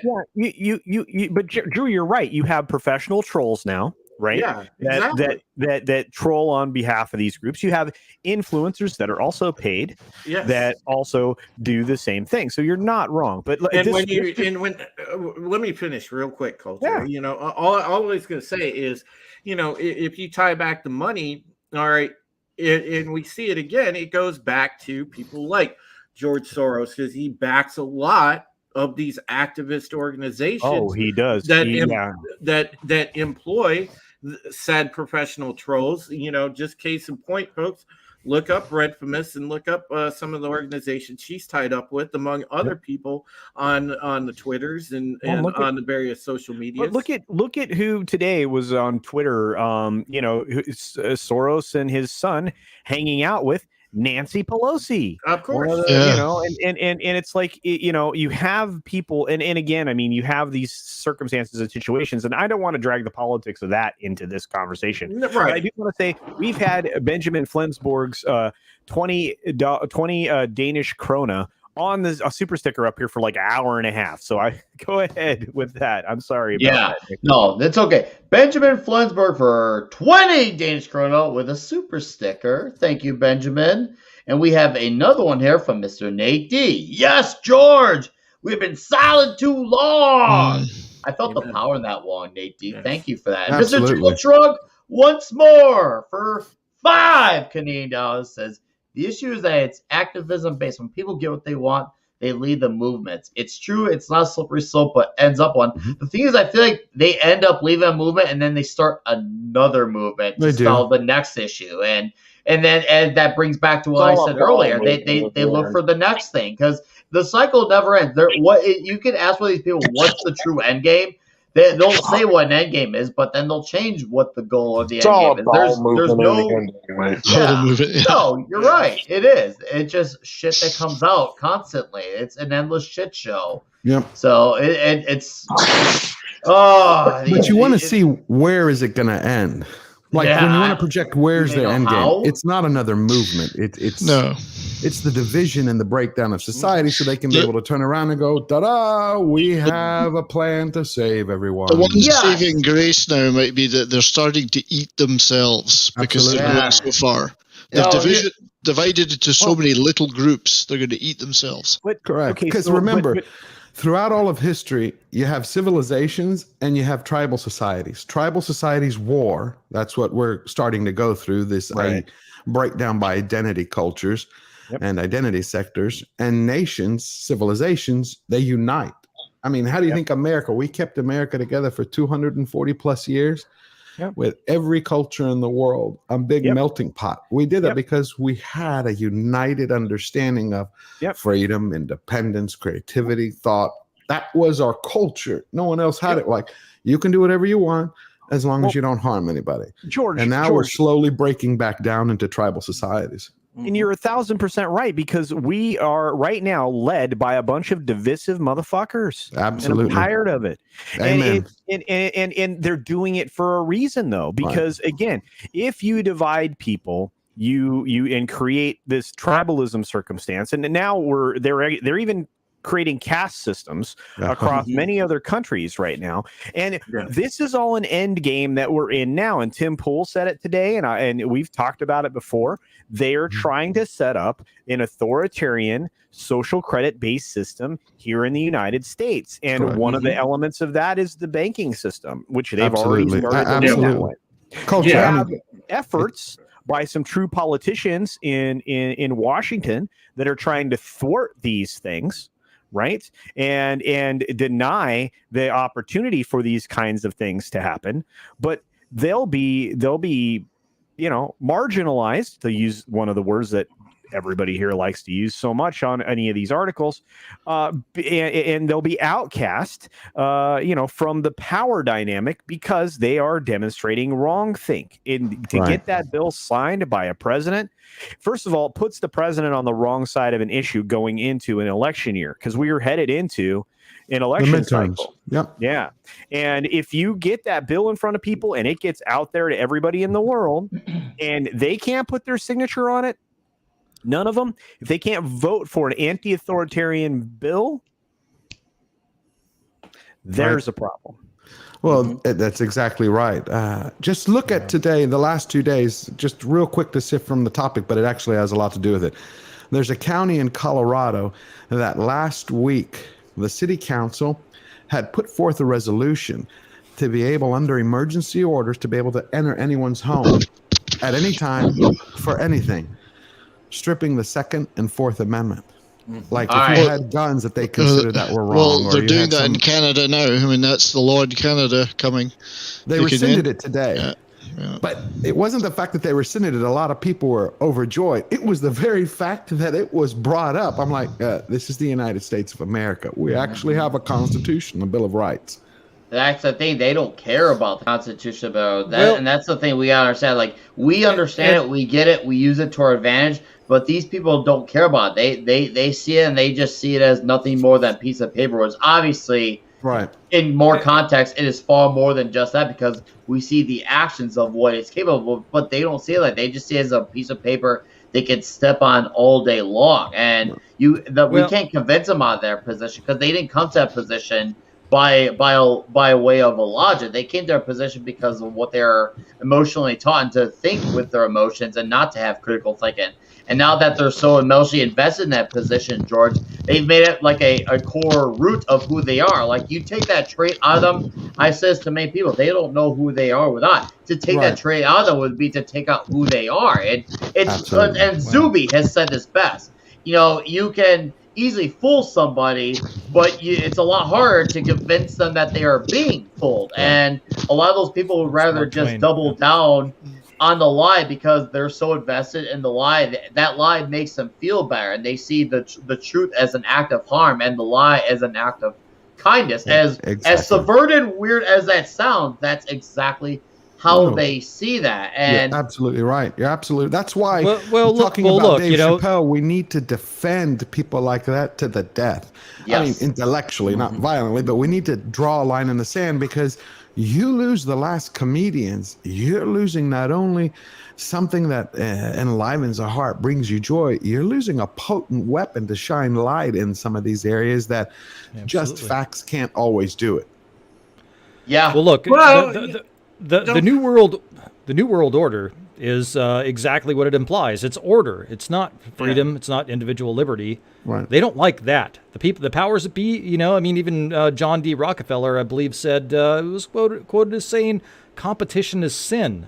but Drew, you're right. You have professional trolls now, right? Yeah, exactly. That troll on behalf of these groups. You have influencers that are also paid, that also do the same thing. So you're not wrong. But let me finish real quick, Culture. Yeah. All I was going to say is, if you tie back the money, all right, and we see it again, it goes back to people like George Soros, because he backs a lot of these activist organizations. Oh, he does. That employ said professional trolls. Just case in point, folks. Look up Redfamous and look up some of the organizations she's tied up with, among other people on the Twitters and on the various social media. Look at who today was on Twitter. Soros and his son hanging out with Nancy Pelosi, of course. And it's like, you have people, and again, I mean, you have these circumstances and situations, and I don't want to drag the politics of that into this conversation. Right. But I do want to say we've had Benjamin Flensborg's 20 Danish krona on a super sticker up here for like an hour and a half. So I go ahead with that. I'm sorry about that. No, that's okay. Benjamin Flensborg for 20 Danish krona with a super sticker. Thank you, Benjamin. And we have another one here from Mr. Nate D. Yes, George, we've been silent too long. I felt the power in that one, Nate D. Yes. Thank you for that. Absolutely. Mr. Triple Shrug once more for $5 Canadian says, the issue is that it's activism based. When people get what they want, they lead the movements. It's true. It's not a slippery slope, but ends up one. Mm-hmm. The thing is, I feel like they end up leaving a movement and then they start another movement to solve the next issue. And that brings back to what I said earlier. They look for the next thing because the cycle never ends. You can ask one of these people, what's the true end game? They'll say what an end game is, but then they'll change what the goal of the end game is. There's no, you're right. It is. It's just shit that comes out constantly. It's an endless shit show. Yep. So it's but you want to see where is it going to end. Like when you want to project where's the end game, it's not another movement. It's the division and the breakdown of society, so they can be able to turn around and go, "Ta-da! We have a plan to save everyone." The one saving grace now might be that they're starting to eat themselves because they're going so far. They've divided into so many little groups. They're going to eat themselves. Correct. Because remember. Throughout all of history, you have civilizations and you have tribal societies. Tribal societies war. That's what we're starting to go through, this breakdown by identity cultures and identity sectors. And nations, civilizations, they unite. I mean, how do you think America, we kept America together for 240 plus years with every culture in the world, a big melting pot. We did that because we had a united understanding of freedom, independence, creativity, thought. That was our culture. No one else had it. Like, you can do whatever you want as long as you don't harm anybody. And now we're slowly breaking back down into tribal societies. And you're 1,000% right, because we are right now led by a bunch of divisive motherfuckers. Absolutely. And I'm tired of it. Amen. And they're doing it for a reason, though, because again, if you divide people, you and create this tribalism circumstance, and now they're even creating caste systems across many other countries right now. And this is all an end game that we're in now. And Tim Pool said it today, and we've talked about it before. They are trying to set up an authoritarian social credit-based system here in the United States. And one of the elements of that is the banking system, which they've already started to do that way. Culture. You have efforts by some true politicians in Washington that are trying to thwart these things, right? And deny the opportunity for these kinds of things to happen. But they'll be marginalized, to use one of the words that everybody here likes to use so much on any of these articles, and they'll be outcast, from the power dynamic because they are demonstrating wrongthink. To get that bill signed by a president, first of all, it puts the president on the wrong side of an issue going into an election year, because we are headed into an election cycle. Yep. Yeah. And if you get that bill in front of people and it gets out there to everybody in the world and they can't put their signature on it, none of them, if they can't vote for an anti-authoritarian bill, there's a problem. Well, that's exactly right. Just look at today, the last 2 days, just real quick to sift from the topic, but it actually has a lot to do with it. There's a county in Colorado that last week, the city council had put forth a resolution to be able, under emergency orders, to be able to enter anyone's home at any time for anything, stripping the Second and Fourth Amendment. Like if you had guns that they considered that were wrong. Well, they're doing that in Canada now. I mean, that's the law in Canada coming. They rescinded it today. Yeah. But it wasn't the fact that they rescinded it. A lot of people were overjoyed. It was the very fact that it was brought up. I'm like, this is the United States of America. We actually have a Constitution, a Bill of Rights. That's the thing. They don't care about the Constitution, about that, and that's the thing we gotta understand. Like, we understand it, we get it, we use it to our advantage, but these people don't care about it. They see it, and they just see it as nothing more than a piece of paper, which obviously, in more context, it is far more than just that, because we see the actions of what it's capable of, but they don't see it like they just see it as a piece of paper they can step on all day long. And we can't convince them out of their position, because they didn't come to that position by way of a logic. They came to their position because of what they're emotionally taught, and to think with their emotions and not to have critical thinking. And now that they're so emotionally invested in that position, George, they've made it like a core root of who they are. Like, you take that trait out of them, I says to many people, they don't know who they are without. To take that trait out of them would be to take out who they are. And Zuby has said this best. You can easily fool somebody, but it's a lot harder to convince them that they are being fooled. And a lot of those people would rather just double down on the lie because they're so invested in the lie. That lie makes them feel better, and they see the truth as an act of harm and the lie as an act of kindness. As subverted, weird as that sounds, that's exactly how they see that. And you're absolutely right. You're absolutely. That's why talking about Dave Chappelle, we need to defend people like that to the death. Yes. I mean, intellectually, not violently, but we need to draw a line in the sand, because you lose the last comedians, you're losing not only something that enlivens a heart, brings you joy, you're losing a potent weapon to shine light in some of these areas that just facts can't always do it. Yeah. Well, look, the new world order is exactly what it implies. It's order. It's not freedom. It's not individual liberty. Right. They don't like that. The powers that be, even John D. Rockefeller, I believe, said, it was quoted as saying, competition is sin.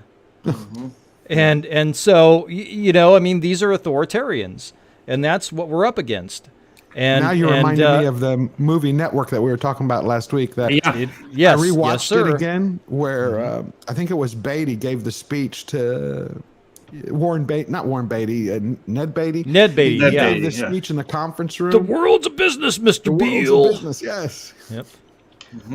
And so, these are authoritarians, and that's what we're up against. And now you reminded me of the movie Network that we were talking about last week. That I rewatched it again, where I think it was Beatty gave the speech to Ned Beatty. Ned Beatty, he gave the speech in the conference room. The world's a business, Mr. Beale. Business, yes. Yep.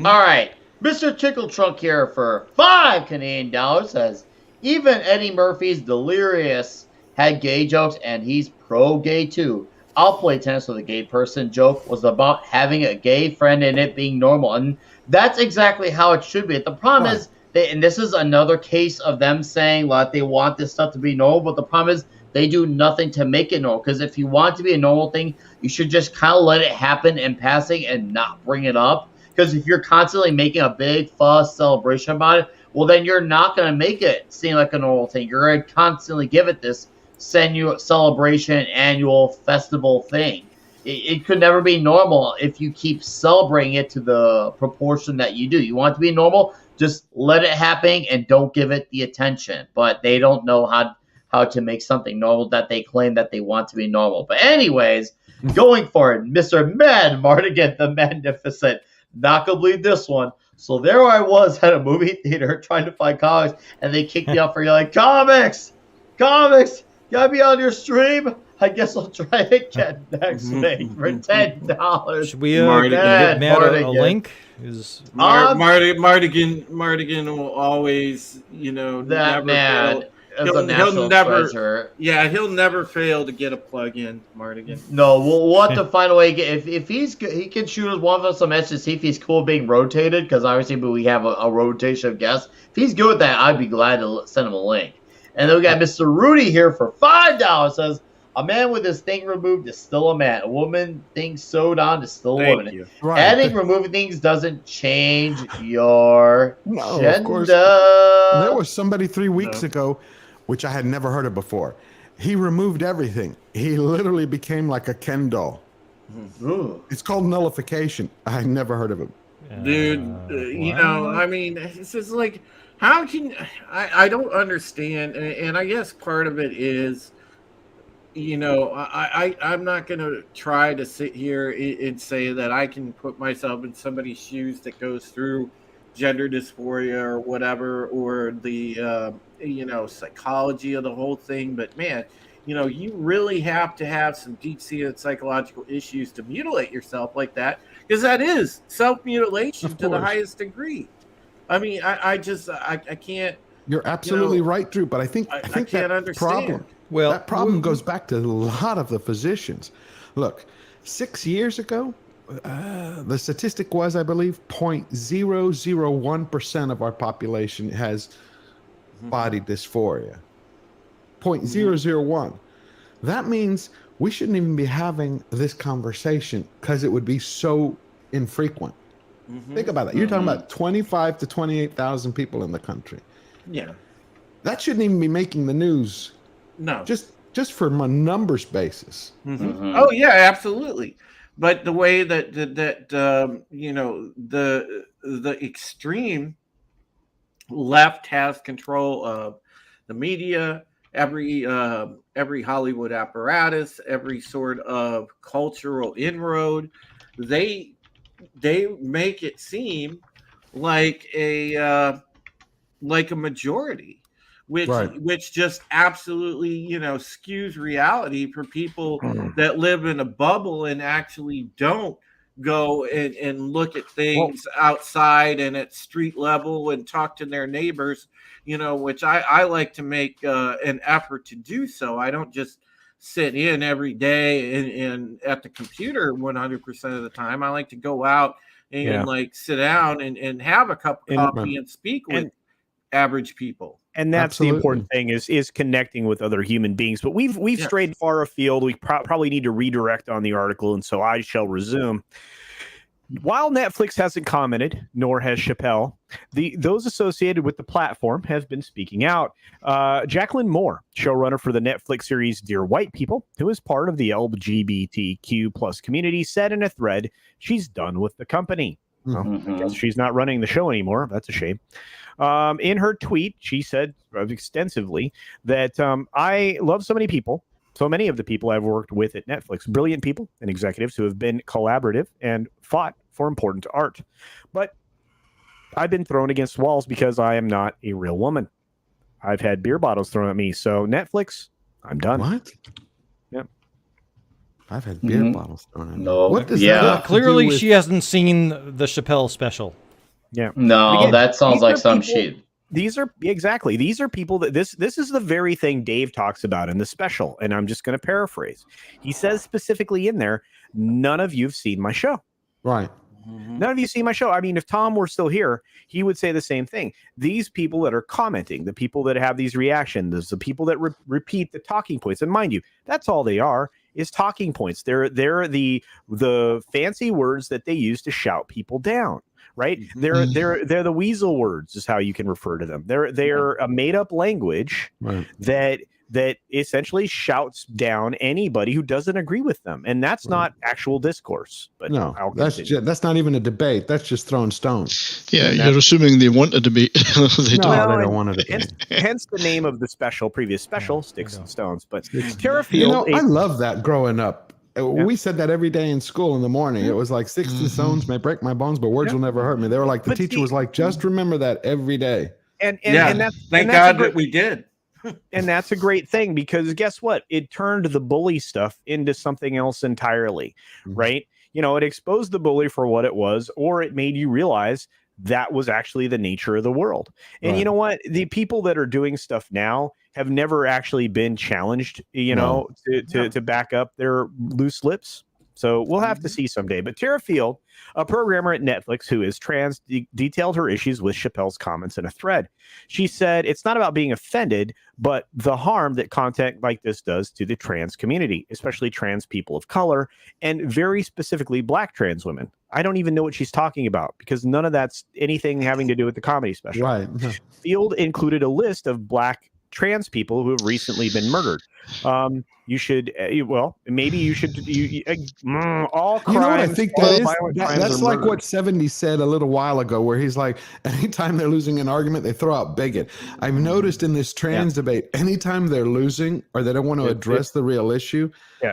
All right. Mr. Tickle Trunk here for $5 Canadian says, even Eddie Murphy's Delirious had gay jokes, and he's pro-gay too. I'll play tennis with a gay person joke was about having a gay friend and it being normal. And that's exactly how it should be. The problem is, and this is another case of them saying like they want this stuff to be normal, but the problem is they do nothing to make it normal. Because if you want it to be a normal thing, you should just kind of let it happen in passing and not bring it up. Because if you're constantly making a big fuss celebration about it, well, then you're not going to make it seem like a normal thing. You're going to constantly give it this celebration, annual festival thing. It could never be normal if you keep celebrating it to the proportion that you do. You want it to be normal, just let it happen and don't give it the attention. But they don't know how to make something normal that they claim that they want to be normal. But anyways, going for it, Mr. Mad Mardigan the Magnificent. Not gonna believe this one. So there I was at a movie theater trying to find comics, and they kicked me out for yelling, comics! Gotta be on your stream. I guess I'll try it again next week for $10. Should we Mardigan. give Matt a Mardigan. link? Is Mardigan will always, that never man fail. is a national treasure. Yeah, he'll never fail to get a plug-in, Mardigan. No, we'll have to find a way. If he's good, he can shoot us one of us a message to see if he's cool being rotated, because obviously we have a rotation of guests. If he's good with that, I'd be glad to send him a link. And then we got Mr. Rudy here for $5. Says, a man with his thing removed is still a man. A woman thing sewed on is still a woman. Right. Adding, removing things doesn't change your No, gender. of course. There was somebody 3 weeks ago, which I had never heard of before. He removed everything. He literally became like a Ken doll. Ooh. It's called nullification. I never heard of it. Dude, I mean, it's just like, how can I don't understand, and I guess part of it is, I'm not going to try to sit here and say that I can put myself in somebody's shoes that goes through gender dysphoria or whatever, or the, psychology of the whole thing. But man, you really have to have some deep-seated psychological issues to mutilate yourself like that, because that is self-mutilation to the highest degree. I mean, I can't. You're absolutely right, Drew. But I think can't that understand. that problem goes back to a lot of the physicians. Look, 6 years ago, the statistic was, I believe, 0.001% of our population has body dysphoria. 0.001. That means we shouldn't even be having this conversation, because it would be so infrequent. Think about that. You're talking about 25 to 28,000 people in the country. Yeah. That shouldn't even be making the news. No. Just from a numbers basis. Oh yeah, absolutely. But the way that the extreme left has control of the media, every Hollywood apparatus, every sort of cultural inroad, they make it seem like a majority, which just absolutely skews reality for people that live in a bubble and actually don't go and look at things outside and at street level and talk to their neighbors, which I like to make an effort to do so. I don't just sit in every day and at the computer 100% of the time. I like to go out and sit down and have a cup of coffee and speak with average people. And that's the important thing is connecting with other human beings. But we've strayed far afield. We probably need to redirect on the article, and so I shall resume. While Netflix hasn't commented, nor has Chappelle, those associated with the platform have been speaking out. Jacqueline Moore, showrunner for the Netflix series Dear White People, who is part of the LGBTQ plus community, said in a thread she's done with the company. Well, I guess she's not running the show anymore. That's a shame. In her tweet, she said extensively that I love so many people. So many of the people I've worked with at Netflix, brilliant people and executives who have been collaborative and fought for important art. But I've been thrown against walls because I am not a real woman. I've had beer bottles thrown at me. So Netflix, I'm done. What? Yep. I've had beer bottles thrown at me. No. What does that have to Clearly, do with... she hasn't seen the Chappelle special. Yeah. No, Again, that sounds like some people, shit. These are people that this is the very thing Dave talks about in the special, and I'm just going to paraphrase. He says specifically in there, none of you've seen my show. Right. None of you see my show. I mean, if Tom were still here, he would say the same thing. These people that are commenting, the people that have these reactions, the people that repeat the talking points, and mind you, that's all they are, is talking points. They're the fancy words that they use to shout people down. Right? They're the weasel words is how you can refer to them. They're a made up language that essentially shouts down anybody who doesn't agree with them, and that's not actual discourse. But no, that's not even a debate. That's just throwing stones. Yeah, you're assuming they want a debate. They don't want a debate. Hence the name of the previous special, Sticks and Stones. But Tara Field, I love that growing up. We said that every day in school in the morning. It was like 60 stones may break my bones, but words will never hurt me. They were like, the teacher was like, just remember that every day. And that's thank God that we did. And that's a great thing, because guess what? It turned the bully stuff into something else entirely, right? You know, it exposed the bully for what it was, or it made you realize that was actually the nature of the world. And you know what? The people that are doing stuff now have never actually been challenged, you know, to back up their loose lips. So we'll have to see someday. But Tara Field, a programmer at Netflix who is trans, detailed her issues with Chappelle's comments in a thread. She said it's not about being offended, but the harm that content like this does to the trans community, especially trans people of color, and very specifically Black trans women. I don't even know what she's talking about, because none of that's anything having to do with the comedy special. Right. Field included a list of Black trans people who have recently been murdered. You should, well, maybe you should, all crimes. You know what I think that is? That's like murder. what 70 said a little while ago, where he's like, anytime they're losing an argument, they throw out bigot. I've noticed in this trans debate, anytime they're losing or they don't want to address the real issue,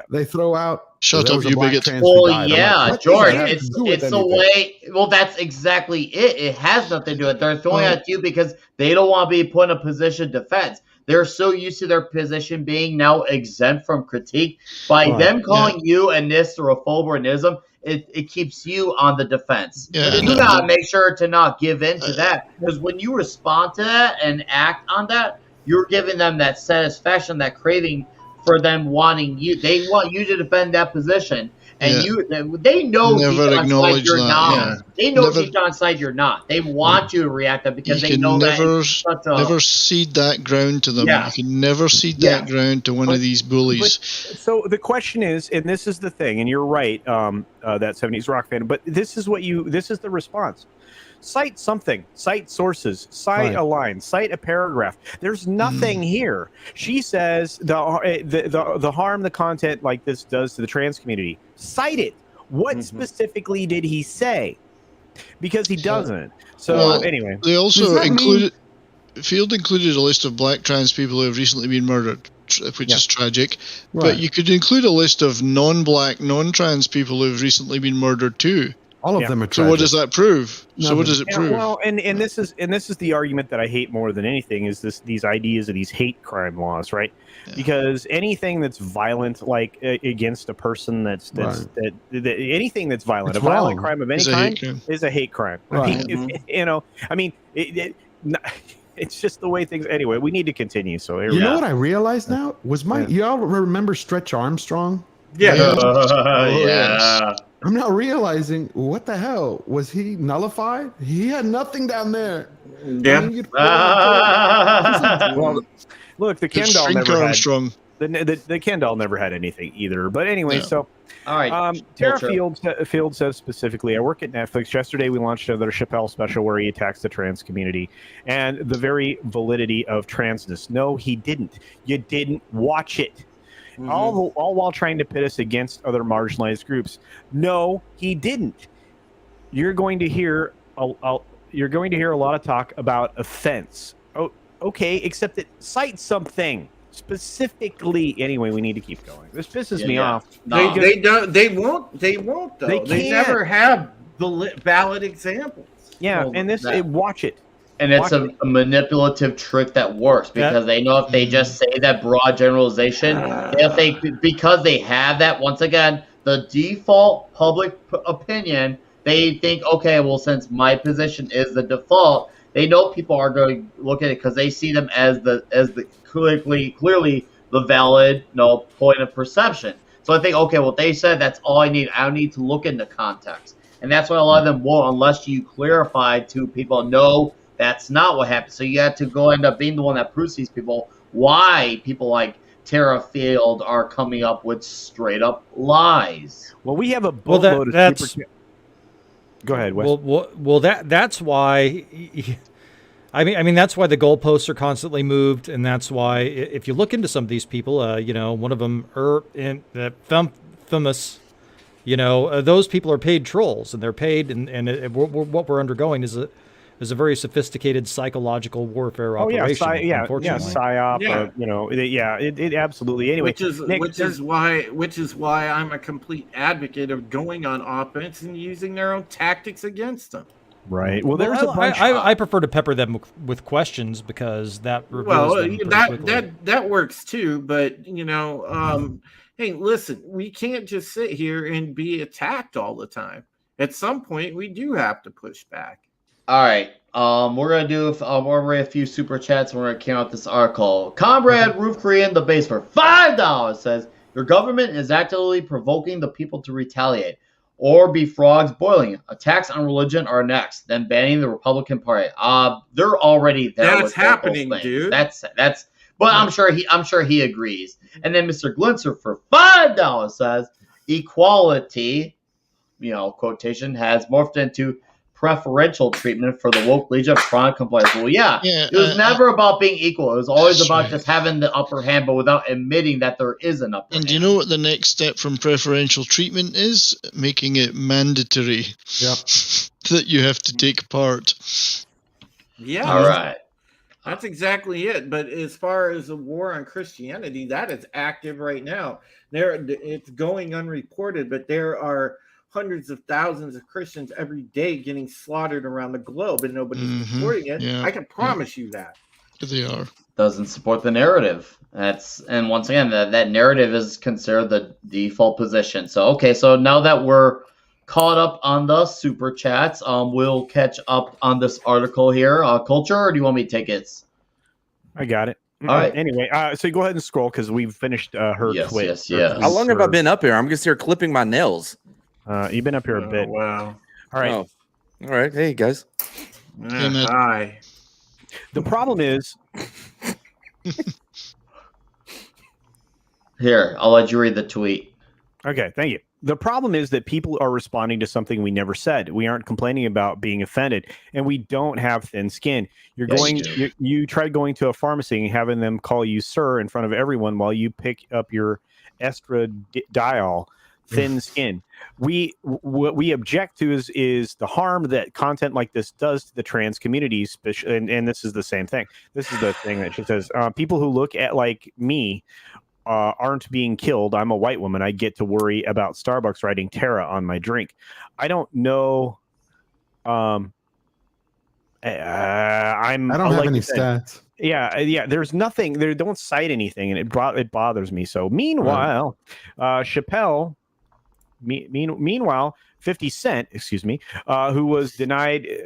they throw out, shut up, you bigot. Well, yeah, George, it's the way. Well, that's exactly it. It has nothing to do with it. They're throwing at you because they don't want to be put in a position of defense. They're so used to their position being now exempt from critique. By them calling you a nist or a phobe or an ism, it keeps you on the defense. You gotta make sure to not give in to that, because when you respond to that and act on that, you're giving them that satisfaction, that craving for them wanting you. They want you to defend that position. And they know deep down inside you're not. They know deep down inside you're not. They want you to react that, because they know never cede that ground to them. You can never cede that ground to one of these bullies. So the question is, and this is the thing, and you're right, that 70s rock fan, but this is the response. Cite something, cite sources, cite a line, cite a paragraph. There's nothing here. She says the harm the content like this does to the trans community. Cite it. What specifically did he say? Because he doesn't. So anyway, they also Field included a list of Black trans people who have recently been murdered, which is tragic. But you could include a list of non-Black, non-trans people who have recently been murdered too. All of them are tragic. So what does that prove? So what does it prove? Well, and this is the argument that I hate more than anything, is these ideas of these hate crime laws, right? Because anything that's violent, like against a person, anything that's violent, a violent crime of any kind is a hate crime. Right. I mean, you know, I mean, it's just the way things. Anyway, we need to continue. So here we go. You know what I realized now was y'all remember Stretch Armstrong? Yeah. I'm now realizing, what the hell? Was he nullified? He had nothing down there. Yeah. I mean, well, look, the Ken doll never had Armstrong. the Ken doll never had anything either. But anyway, so all right. Tara Field says specifically, I work at Netflix. Yesterday we launched another Chappelle special where he attacks the trans community and the very validity of transness. No, he didn't. You didn't watch it. All while trying to pit us against other marginalized groups. No, he didn't. You're going to hear a lot of talk about offense. Oh, okay, except that cite something specifically. Anyway, we need to keep going. This pisses me off. No. They won't though. They never have valid examples. Yeah, and watch it. And it's a manipulative trick that works, because they know if they just say that broad generalization, because they have that, once again, the default public opinion, they think, okay, well, since my position is the default, they know people are going to look at it because they see them as the clearly the valid point of perception. So I think, okay, well, they said that's all I need. I don't need to look into context. And that's why a lot of them won't, unless you clarify to people, no, that's not what happened. So you have to end up being the one that proves to these people why people like Tara Field are coming up with straight up lies. Well, we have a boatload of super. Go ahead, Wes. Well, that's why. I mean, that's why the goalposts are constantly moved, and that's why if you look into some of these people, one of them, famous, those people are paid trolls, and they're paid, and what we're undergoing is a very sophisticated psychological warfare operation. Unfortunately. PSYOP. It absolutely. Anyway, which is why I'm a complete advocate of going on offense and using their own tactics against them. Right. Well, there's a bunch. I prefer to pepper them with questions because that reveals them pretty quickly. that works too. But hey, listen, we can't just sit here and be attacked all the time. At some point, we do have to push back. All right. We're gonna do a few super chats. And we're gonna count this article. Comrade Roof Korean the base for $5 says your government is actively provoking the people to retaliate or be frogs boiling. Attacks on religion are next. Then banning the Republican Party. They're already there. That's happening, dude. That's. But I'm sure he agrees. And then Mr. Glinser for $5 says equality, quotation, has morphed into preferential treatment for the woke legion of chronic compliance. Well, it was never about being equal. It was always about just having the upper hand, but without admitting that there is an upper hand. And do you know what the next step from preferential treatment is? Making it mandatory. Yep. That you have to take part. Yeah. All right. That's exactly it. But as far as the war on Christianity, that is active right now. It's going unreported, but there are hundreds of thousands of Christians every day getting slaughtered around the globe, and nobody's supporting it. Yeah, I can promise you that. They are. Doesn't support the narrative. And once again, that narrative is considered the default position. So now that we're caught up on the super chats, we'll catch up on this article here. Culture, or do you want me to take it? I got it. All right. Anyway, so go ahead and scroll because we've finished her tweet. Yes. How long have I been up here? I'm just here clipping my nails. You've been up here a bit. Wow. All right. Oh. All right. Hey, guys. Hi. The problem is... Here, I'll let you read the tweet. Okay, thank you. The problem is that people are responding to something we never said. We aren't complaining about being offended, and we don't have thin skin. You try going to a pharmacy and having them call you sir in front of everyone while you pick up your estradiol. Thin skin. What we object to is the harm that content like this does to the trans community, and this is the same thing. This is the thing that she says. People who look at like me aren't being killed. I'm a white woman. I get to worry about Starbucks writing Terra on my drink. I don't know. I don't have any stats. Yeah. There's nothing. They don't cite anything, and it bothers me. So meanwhile, Chappelle. Meanwhile, 50 Cent, who has denied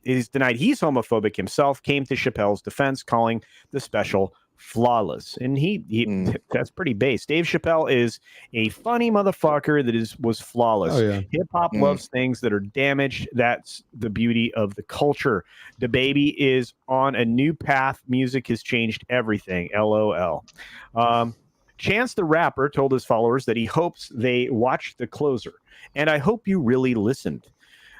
he's homophobic himself, came to Chappelle's defense, calling the special flawless. And he that's pretty base. Dave Chappelle is a funny motherfucker that was flawless. Oh, yeah. Hip hop loves things that are damaged. That's the beauty of the culture. The baby is on a new path. Music has changed everything. LOL. Chance the Rapper told his followers that he hopes they watched The Closer, and I hope you really listened.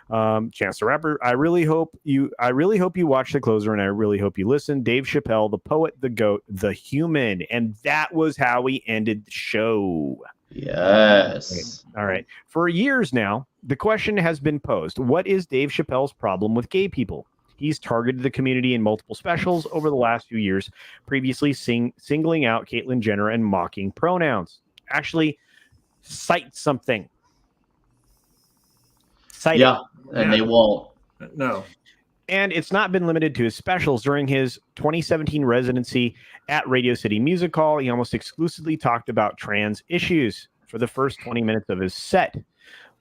Chance the Rapper, I really hope you watch The Closer, and I really hope you listen. Dave Chappelle, the poet, the goat, the human, and that was how we ended the show. Yes. All right. For years now, the question has been posed: what is Dave Chappelle's problem with gay people? He's targeted the community in multiple specials over the last few years, previously singling out Caitlyn Jenner and mocking pronouns. Actually, cite something. Cite it. And they won't. No. And it's not been limited to his specials. During his 2017 residency at Radio City Music Hall, he almost exclusively talked about trans issues for the first 20 minutes of his set.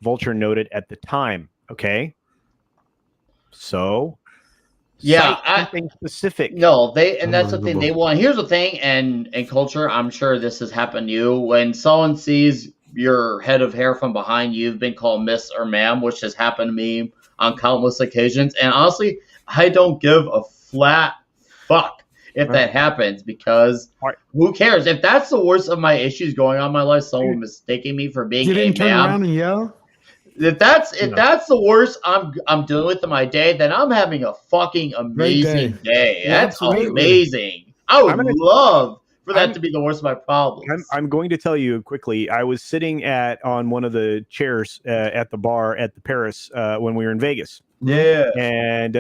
Vulture noted at the time. Okay. So... something specific. No, that's the thing they want. Here's the thing, and culture, I'm sure this has happened to you. When someone sees your head of hair from behind, you've been called miss or ma'am, which has happened to me on countless occasions. And honestly, I don't give a flat fuck if that happens, because who cares? If that's the worst of my issues going on in my life, someone mistaking me for being you didn't turn ma'am, around and yell? If that's the worst I'm dealing with in my day, then I'm having a fucking amazing day. Yeah, that's amazing. I would love for that to be the worst of my problems. I'm going to tell you quickly. I was sitting on one of the chairs at the bar at the Paris when we were in Vegas. Yeah, and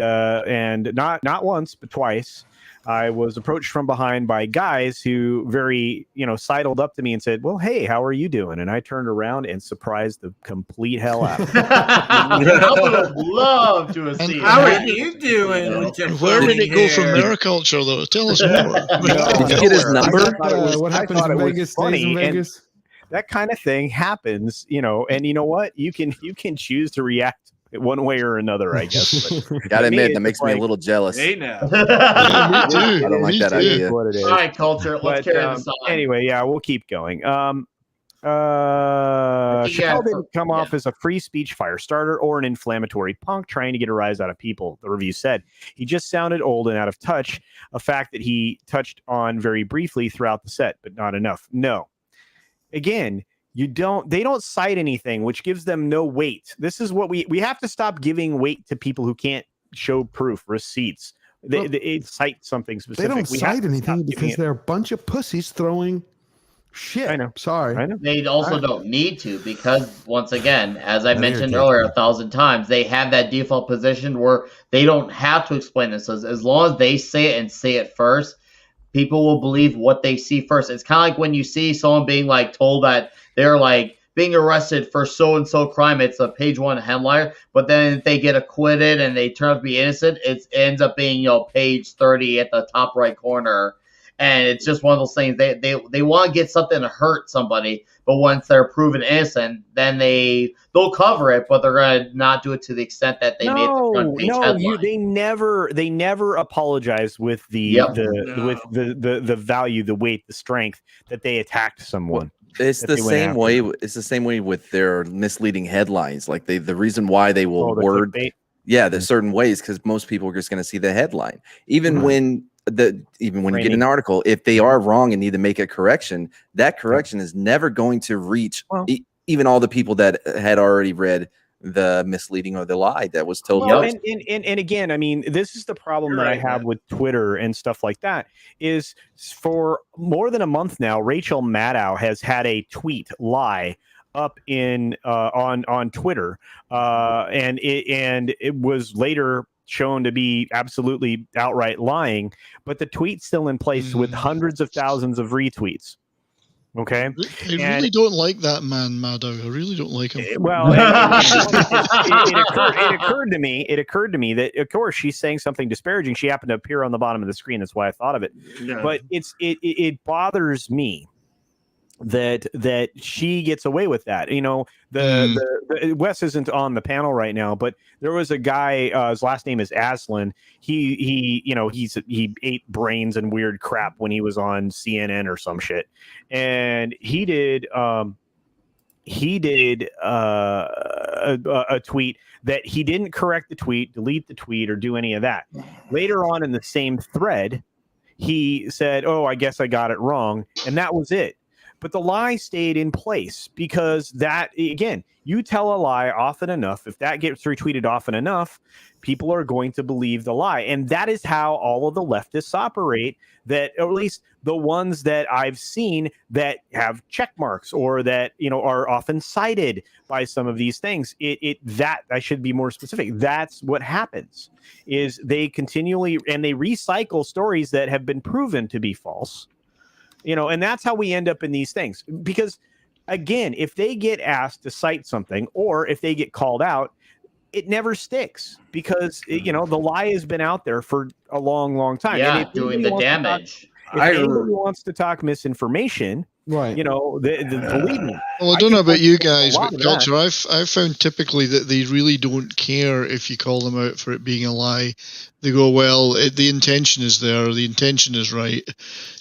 not once but twice. I was approached from behind by guys who very, sidled up to me and said, "Well, hey, how are you doing?" And I turned around and surprised the complete hell out of them. I would have loved to have seen How that. are you doing? Where did it go from mariculture, though? Tell us more. Did you get his number? What happens in Vegas stays in Vegas. That kind of thing happens, and you know what? You can choose to react one way or another, I guess. Gotta admit, that makes me a little jealous. Hey now. I don't like that idea. What it is. All right, culture. Let's carry this on. Anyway, yeah, we'll keep going. Chappelle didn't come off as a free speech fire starter or an inflammatory punk trying to get a rise out of people, the review said. He just sounded old and out of touch, a fact that he touched on very briefly throughout the set, but not enough. No. Again, they don't cite anything, which gives them no weight. This is what we have to stop giving weight to people who can't show proof, receipts. They cite something specific. They don't cite anything because they're a bunch of pussies throwing shit. I know. Sorry. I know. They also don't need to because, once again, as I mentioned earlier 1,000 times, they have that default position where they don't have to explain this. As long as they say it and say it first, people will believe what they see first. It's kind of like when you see someone being told that they're being arrested for so-and-so crime. It's a page one headline, but then if they get acquitted and they turn out to be innocent, it ends up being, page 30 at the top right corner. And it's just one of those things. They want to get something to hurt somebody, but once they're proven innocent, then they'll cover it, but they're going to not do it to the extent that they made the front page headline. They never apologize with the value, the weight, the strength that they attacked someone. It's the same way. It's the same way with their misleading headlines. Like the reason why they will word, there's certain ways because most people are just going to see the headline. Even when you get an article, if they are wrong and need to make a correction, that correction is never going to reach even all the people that had already read the misleading or the lie that was told. And again, I mean, this is the problem I have with Twitter and stuff like that is for more than a month now, Rachel Maddow has had a tweet lie up in on Twitter, and it was later shown to be absolutely outright lying, but the tweet's still in place with hundreds of thousands of retweets. Okay, I really don't like that man, Maddow. I really don't like him. Well, it occurred to me. It occurred to me that, of course, she's saying something disparaging. She happened to appear on the bottom of the screen. That's why I thought of it. Yeah. But it bothers me that she gets away with that. The Wes isn't on the panel right now, but there was a guy. His last name is Aslan. He ate brains and weird crap when he was on CNN or some shit, and he did a tweet that he didn't correct the tweet, delete the tweet, or do any of that. Later on in the same thread, he said, "Oh, I guess I got it wrong," and that was it. But the lie stayed in place because that, again, you tell a lie often enough. If that gets retweeted often enough, people are going to believe the lie. And that is how all of the leftists operate, that, or at least the ones that I've seen that have check marks or that, are often cited by some of these things. That I should be more specific. That's what happens is they continually, and they recycle stories that have been proven to be false. And that's how we end up in these things. Because, again, if they get asked to cite something or if they get called out, it never sticks because, the lie has been out there for a long, long time. Yeah, and doing the damage. If anybody wants to talk misinformation, right? Believe me. Well, I don't know about you guys, but culture, I've found typically that they really don't care if you call them out for it being a lie. They go, well, the intention is there, the intention is right,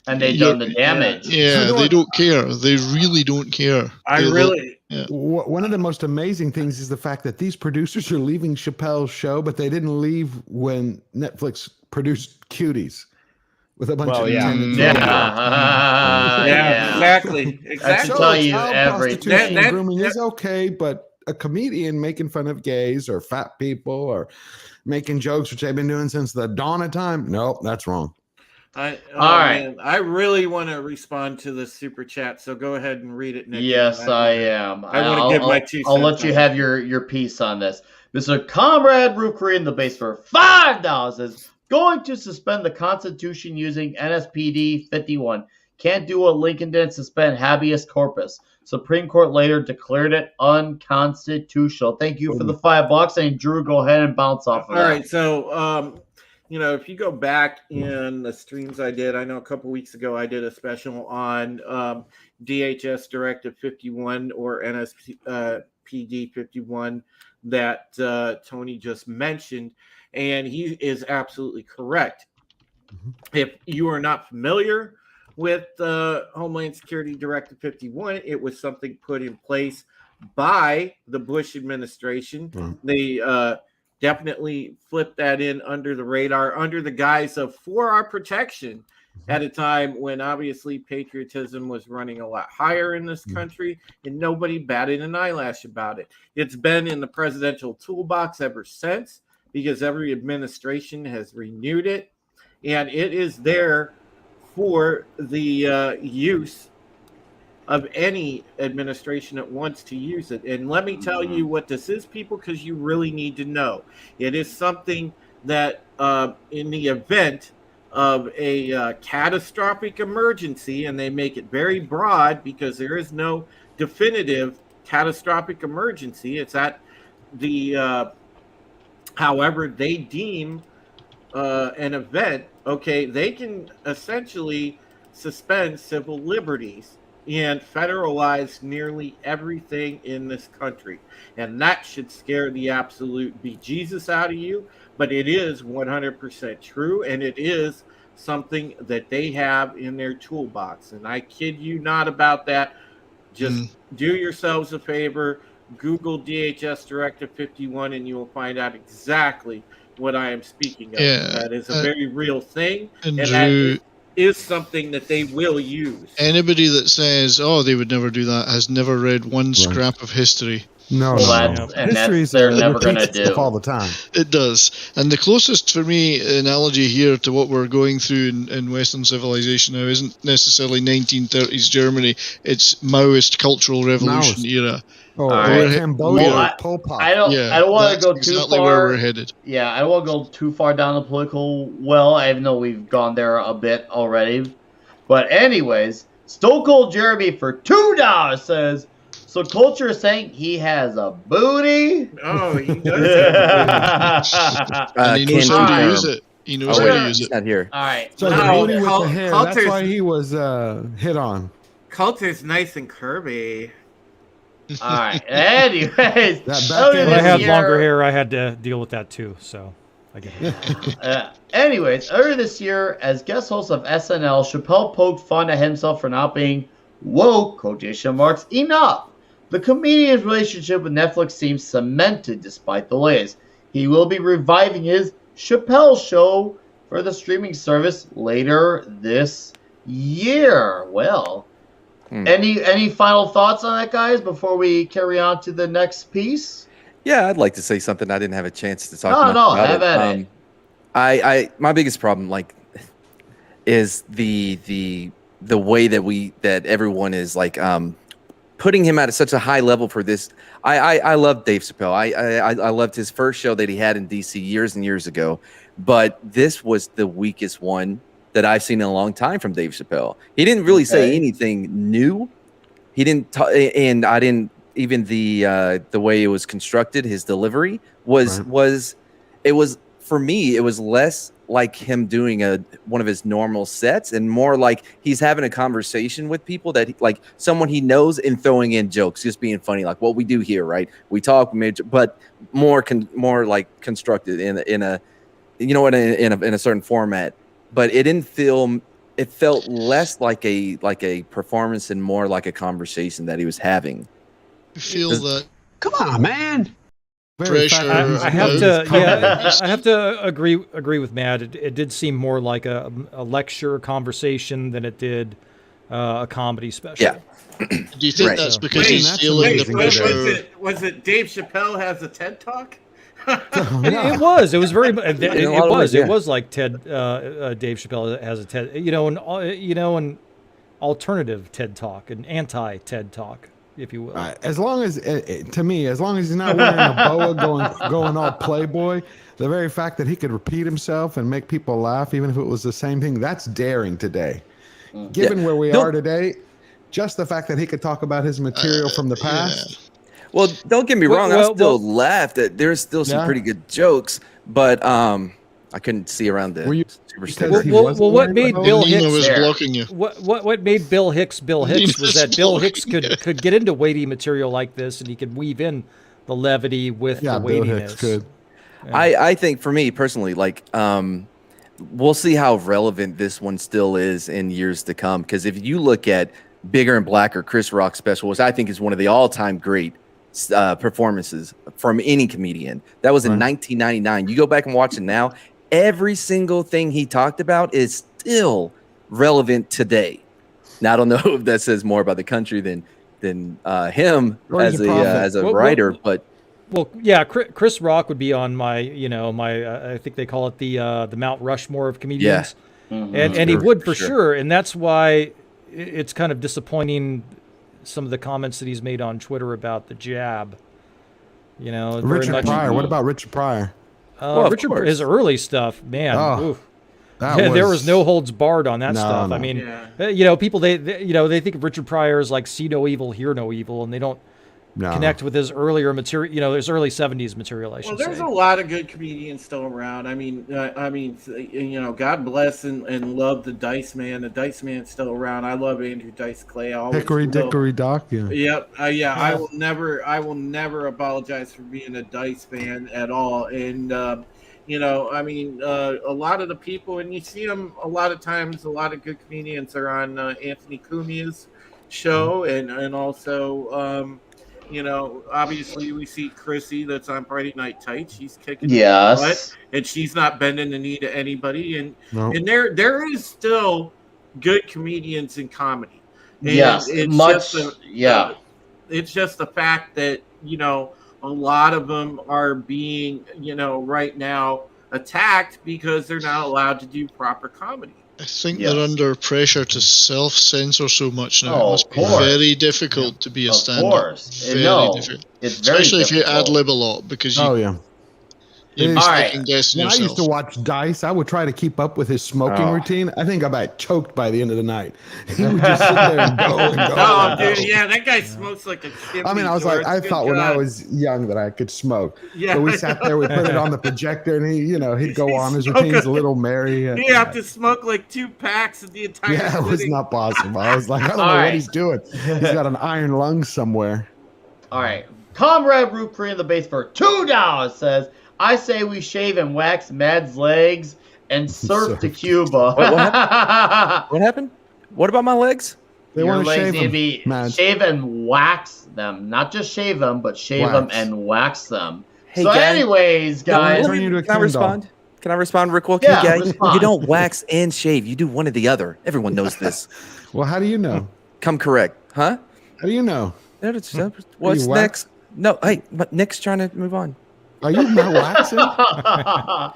and they've done the damage. Yeah, they don't care. They really don't care. One of the most amazing things is the fact that these producers are leaving Chappelle's show, but they didn't leave when Netflix produced Cuties. With a bunch of exactly. I should tell you everything. Grooming is okay, but a comedian making fun of gays or fat people or making jokes, which they've been doing since the dawn of time, nope, that's wrong. All right. Man, I really want to respond to the super chat, so go ahead and read it, Nick. Yes, I am. I want to give my 2 cents. I'll let you have your piece on this. Mr. Comrade Rookery in the base for $5 says, going to suspend the Constitution using NSPD 51. Can't do what Lincoln did, suspend habeas corpus. Supreme Court later declared it unconstitutional. Thank you for the $5. And Drew, go ahead and bounce off of that. All right, so if you go back in the streams I did, I know a couple weeks ago I did a special on DHS Directive 51 or NSPD 51 that Tony just mentioned, and he is absolutely correct. If you are not familiar with Homeland Security Directive 51, it was something put in place by the Bush administration. They definitely flipped that in under the radar, under the guise of for our protection, at a time when obviously patriotism was running a lot higher in this country, and nobody batted an eyelash about it. It's been in the presidential toolbox ever since, because every administration has renewed it, and it is there for the use of any administration that wants to use it. And let me tell you what this is, people, because you really need to know. It is something that in the event of a catastrophic emergency, and they make it very broad because there is no definitive catastrophic emergency. It's at the however they deem an event, okay, they can essentially suspend civil liberties and federalize nearly everything in this country. And that should scare the absolute bejesus out of you, but it is 100% true, and it is something that they have in their toolbox. And I kid you not about that. Just do yourselves a favor, Google DHS Directive 51, and you will find out exactly what I am speaking of. Yeah, that is a very real thing, and that is something that they will use. Anybody that says, "Oh, they would never do that," has never read one scrap of history. No, they're never going to do all the time. It does. And the closest for me analogy here to what we're going through in Western civilization now isn't necessarily 1930s Germany. It's Maoist cultural revolution era. Oh, Cambodia, Pol Pot. I don't want to go too far. Where we're headed. Yeah, I don't want to go too far down the political well. I know we've gone there a bit already. But anyways, Stone Cold Jeremy for $2 says, so Culture is saying he has a booty? Oh, he does. And he knows how to use it. He knows how to use it. Not here. All right. So the booty with the hair, that's why he was hit on. Culture's nice and curvy. All right. Anyways, when I had longer hair, I had to deal with that too. So I get it. Anyways, earlier this year, as guest host of SNL, Chappelle poked fun at himself for not being woke, quotation marks, enough. The comedian's relationship with Netflix seems cemented despite delays. He will be reviving his Chappelle show for the streaming service later this year. Well, any final thoughts on that, guys, before we carry on to the next piece? Yeah, I'd like to say something. I didn't have a chance to talk about have it. At it. I my biggest problem, is the way that everyone is putting him at such a high level for this. I love Dave Chappelle. I loved his first show that he had in DC years and years ago, but this was the weakest one that I've seen in a long time from Dave Chappelle. He didn't really say anything new. He didn't, and I didn't even the way it was constructed. His delivery was for me. It was less like him doing one of his normal sets, and more like he's having a conversation with people that someone he knows, and throwing in jokes, just being funny, like what we do here, right? We talk, but more constructed in a certain format. But it didn't feel. It felt less like a performance and more like a conversation that he was having. I feel that. Come on, man. Pressure. I have to. Yeah, I have to agree with Matt. It did seem more like a lecture conversation than it did a comedy special. Yeah. Do you think that's because he's feeling the pressure? Was it Dave Chappelle has a TED Talk? It was. It was very. It was like Dave Chappelle has a TED. An alternative TED Talk, an anti-TED Talk. if you will. As long as, to me, as long as he's not wearing a boa going all Playboy, the very fact that he could repeat himself and make people laugh, even if it was the same thing, that's daring today. Given where we are today, just the fact that he could talk about his material from the past. Well, don't get me wrong. I still laughed at. There's still some pretty good jokes, but I couldn't see around the. What made Bill Hicks was blocking you? What made Bill Hicks was that Bill Hicks could get into weighty material like this, and he could weave in the levity with the weightiness. Bill Hicks could. Yeah. I think for me personally, like we'll see how relevant this one still is in years to come. Because if you look at Bigger and Blacker Chris Rock special, which I think is one of the all-time great performances from any comedian, that was in 1999. You go back and watch it now, every single thing he talked about is still relevant today. Now I don't know if that says more about the country than him as a writer, but. Well, yeah, Chris Rock would be on my, I think they call it the Mount Rushmore of comedians, and he would for sure, and that's why it's kind of disappointing some of the comments that he's made on Twitter about the jab. Richard Pryor. What about Richard Pryor? Richard, his early stuff, man. There was no holds barred on that stuff. No. I mean, people they think of Richard Pryor as like see no evil, hear no evil, and they don't. Connect with his earlier material, his early 70s material, I should say. There's a lot of good comedians still around. I mean, God bless and love the Dice Man. The Dice Man's still around. I love Andrew Dice Clay. Hickory Dickory Dock. Yep. I will never apologize for being a Dice fan at all. And a lot of the people, and you see them a lot of times. A lot of good comedians are on Anthony Cumia's show, and also. Obviously we see Chrissy that's on Friday Night Tights. She's kicking butt, and she's not bending the knee to anybody. And there is still good comedians in comedy. And it's just the fact that a lot of them are being right now attacked because they're not allowed to do proper comedy. I think they're under pressure to self-censor so much now. It must be very difficult to be a stand-up. Very difficult. Especially if you ad-lib a lot, because you're second guessing yourself. I used to watch Dice. I would try to keep up with his smoking routine. I think I about choked by the end of the night. He would just sit there and go and go. That guy smokes like a chimney. I mean, I was like, I thought when I was young that I could smoke. Yeah. So we sat there, we put it on the projector, and he'd go on his routines a little merry. He have to smoke like 2 packs of the entire Yeah, it was not possible. I was like, I don't know what he's doing. He's got an iron lung somewhere. All right. Comrade Root Free in the base for $2 says, I say we shave and wax Mad's legs and surf to Cuba. What happened? What about my legs? They want to shave them. Shave and wax them. Not just shave them, but shave them and wax them. Hey, anyways, guys. Can I respond? Can I respond real quick? Yeah, you don't wax and shave. You do one or the other. Everyone knows this. Well, how do you know? Come correct. Huh? How do you know? What's next? No, hey, but Nick's trying to move on. Are you not waxing?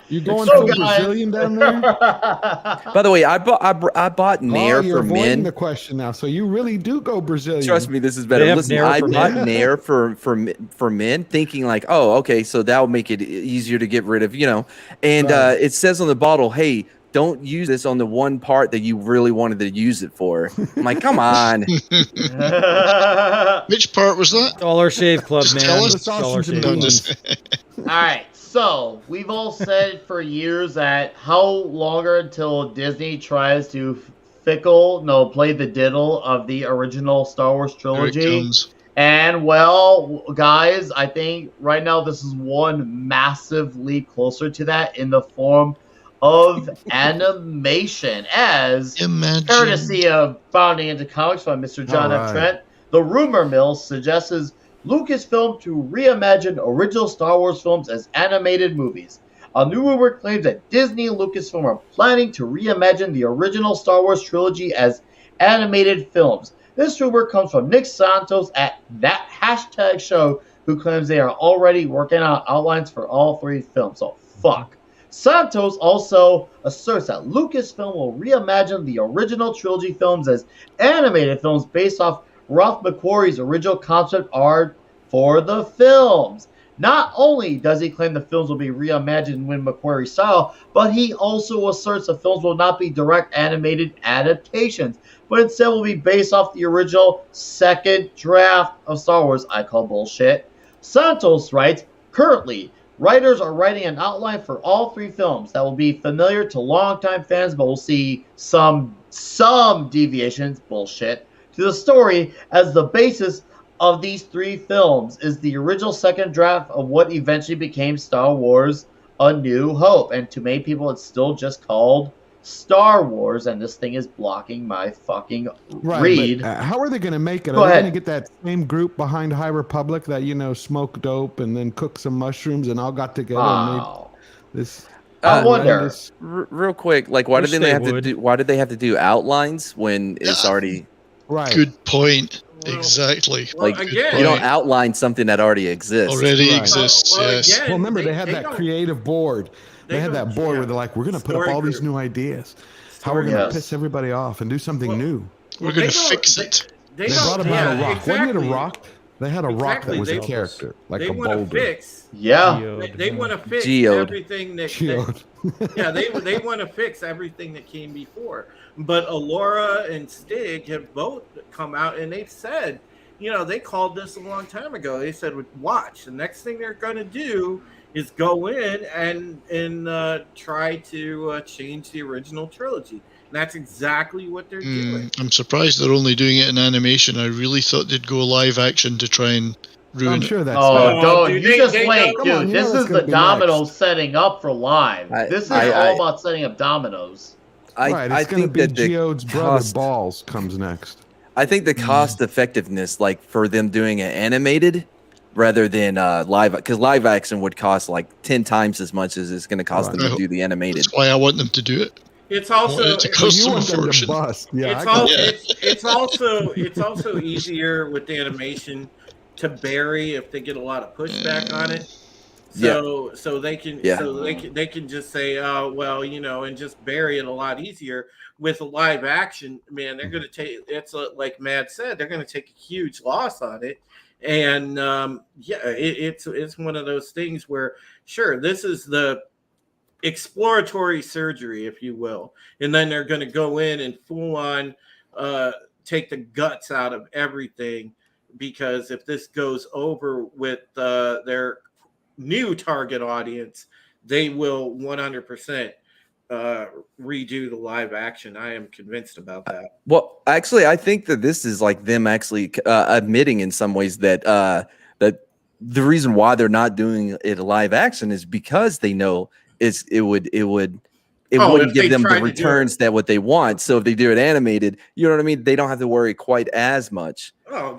You going full Brazilian down there? By the way, I bought Nair for men. The question now, so you really do go Brazilian? Trust me, this is better. Listen, I bought Nair for men, thinking like, oh, okay, so that'll make it easier to get rid of, And it says on the bottle, hey, don't use this on the one part that you really wanted to use it for. I'm like, come on. Which part was that? Dollar Shave Club, man. Tell us. Dollar Shave Club. All right, so we've all said for years that how longer until Disney tries to play the diddle of the original Star Wars trilogy. And well, guys, I think right now this is one massive leap closer to that in the form of animation, as courtesy of Bounding into Comics by Mr. John F. Trent, the rumor mill suggests Lucasfilm to reimagine original Star Wars films as animated movies. A new rumor claims that Disney and Lucasfilm are planning to reimagine the original Star Wars trilogy as animated films. This rumor comes from Nick Santos at That Hashtag Show, who claims they are already working on outlines for all 3 films. So fuck. Santos also asserts that Lucasfilm will reimagine the original trilogy films as animated films based off Ralph McQuarrie's original concept art for the films. Not only does he claim the films will be reimagined in McQuarrie style, but he also asserts the films will not be direct animated adaptations, but instead will be based off the original second draft of Star Wars. I call bullshit. Santos writes, currently, writers are writing an outline for all 3 films that will be familiar to longtime fans, but will see some deviations, bullshit, to the story as the basis of these 3 films is the original second draft of what eventually became Star Wars A New Hope. And to many people, it's still just called Star Wars, and this thing is blocking my fucking read. How are they going to make it? Go are ahead. they going to get that same group behind High Republic that, smoke dope and then cook some mushrooms and all got together and made this? I wonder. Real quick, like, why did they have to do outlines when it's already right? Good point. Exactly. Like, you don't outline something that already exists. Exists. Yes. Well, remember they had that creative board. They had that board where they're like, we're going to put up all these new ideas. How we're going to piss everybody off and do something new. We're going to fix it. They brought about a rock. Wasn't it a rock? They had a rock that was a character, like a boulder. They want to fix everything that. They want to fix everything that came before. But Alora and Stig have both come out and they've said, they called this a long time ago. They said, watch, the next thing they're going to do is go in and try to change the original trilogy. And that's exactly what they're doing. I'm surprised they're only doing it in animation. I really thought they'd go live action to try and ruin I'm sure it. that's dude, you just wait, dude. This is the dominoes setting up for live. This is all about setting up dominoes. I think that Geode's brother Balls comes next. I think the cost effectiveness, like for them doing it animated rather than live, because live action would cost like 10 times as much as it's going to cost them to do the animated. That's why I want them to do it. It's also it's also easier with the animation to bury if they get a lot of pushback on it. So they can just say, oh well, and just bury it a lot easier. With a live action, man, they're gonna take like Matt said, they're gonna take a huge loss on it. And it's one of those things where sure, this is the exploratory surgery, if you will, and then they're going to go in and full on take the guts out of everything, because if this goes over with their new target audience, they will 100% redo the live action. I am convinced about that. Well, actually, I think that this is like them actually admitting in some ways that that the reason why they're not doing it live action is because they know it wouldn't give them the returns that what they want. So if they do it animated, you know what I mean? They don't have to worry quite as much about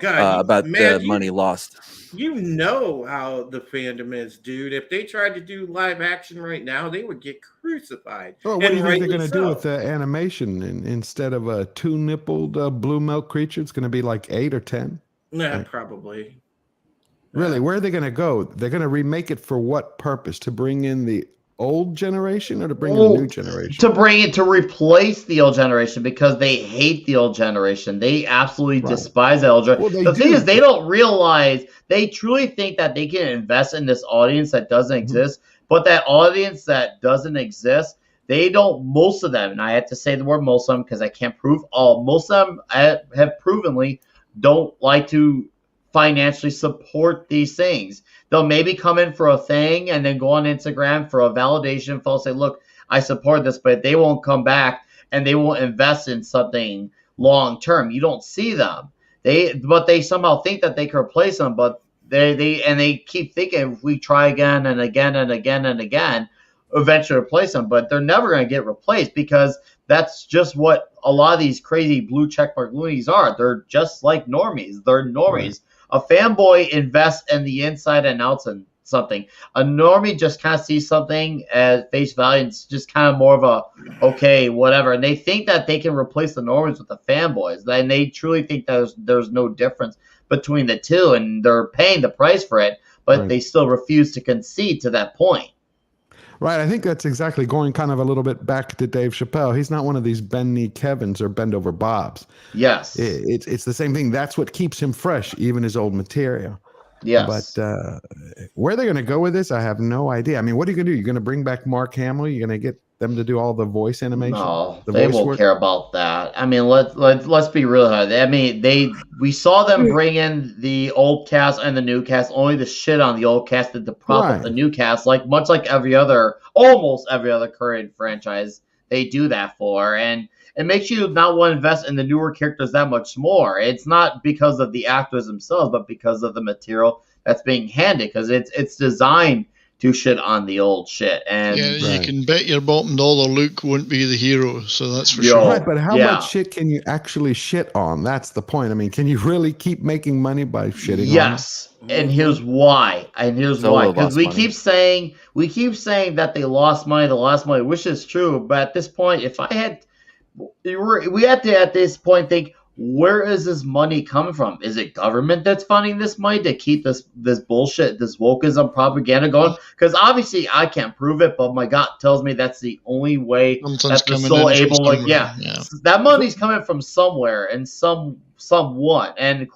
the money lost. You know how the fandom is, dude. If they tried to do live action right now, they would get crucified. Well, what do you think they're going to do with the animation? Instead of a 2-nippled blue milk creature, it's going to be like 8 or 10? Yeah, probably. Really, where are they going to go? They're going to remake it for what purpose? To bring in the old generation or to bring in a new generation? To bring it to replace the old generation, because they hate the old generation. They absolutely despise the old generation. The thing is, they don't realize, they truly think that they can invest in this audience that doesn't exist, but that audience that doesn't exist, they don't, most of them, and I have to say the word most of them because I can't prove all, most of them have provenly don't like to financially support these things. They'll maybe come in for a thing and then go on Instagram for a validation. Folks say, look, I support this, but they won't come back and they won't invest in something long term. You don't see them. But they somehow think that they can replace them, but they keep thinking if we try again and again and again and again, eventually replace them. But they're never going to get replaced, because that's just what a lot of these crazy blue checkmark loonies are. They're just like normies. They're normies. Right. A fanboy invests in the inside and outs and something. A normie just kind of sees something at face value and it's just kind of more of a, okay, whatever. And they think that they can replace the normies with the fanboys. And they truly think that there's no difference between the two, and they're paying the price for it, but they still refuse to concede to that point. Right. I think that's exactly going kind of a little bit back to Dave Chappelle. He's not one of these bend knee Kevins or bend over Bobs. Yes. It's the same thing. That's what keeps him fresh, even his old material. Yes. But where they're going to go with this, I have no idea. I mean, what are you going to do? You're going to bring back Mark Hamill? You're going to get them to do all the voice animation? No, they won't care about that. I mean, let's be real. I mean, we saw them bring in the old cast and the new cast only to shit on the old cast and to prop up the new cast, much like almost every other current franchise they do that for, and it makes you not want to invest in the newer characters that much more. It's not because of the actors themselves, but because of the material that's being handed, because it's designed to shit on the old shit. And you can bet your bottom dollar Luke won't be the hero, so that's for sure. Right, but how much shit can you actually shit on? That's the point. I mean, can you really keep making money by shitting on? Yes, and here's why. Because we keep saying that they lost money, which is true. But at this point, we have to at this point think, where is this money coming from? Is it government that's funding this money to keep this bullshit, this wokeism propaganda going? Because obviously I can't prove it, but my gut tells me that's the only way that they're still able. That money's coming from somewhere and someone, and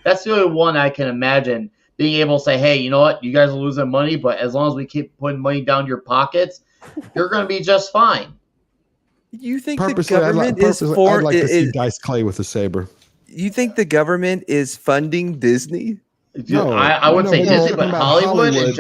that's the only one I can imagine being able to say, hey, you know what, you guys are losing money, but as long as we keep putting money down your pockets, you're going to be just fine. You think the government is for? I'd like to see Dice Clay with a saber. You think the government is funding Disney? No, I wouldn't say Disney, but Hollywood in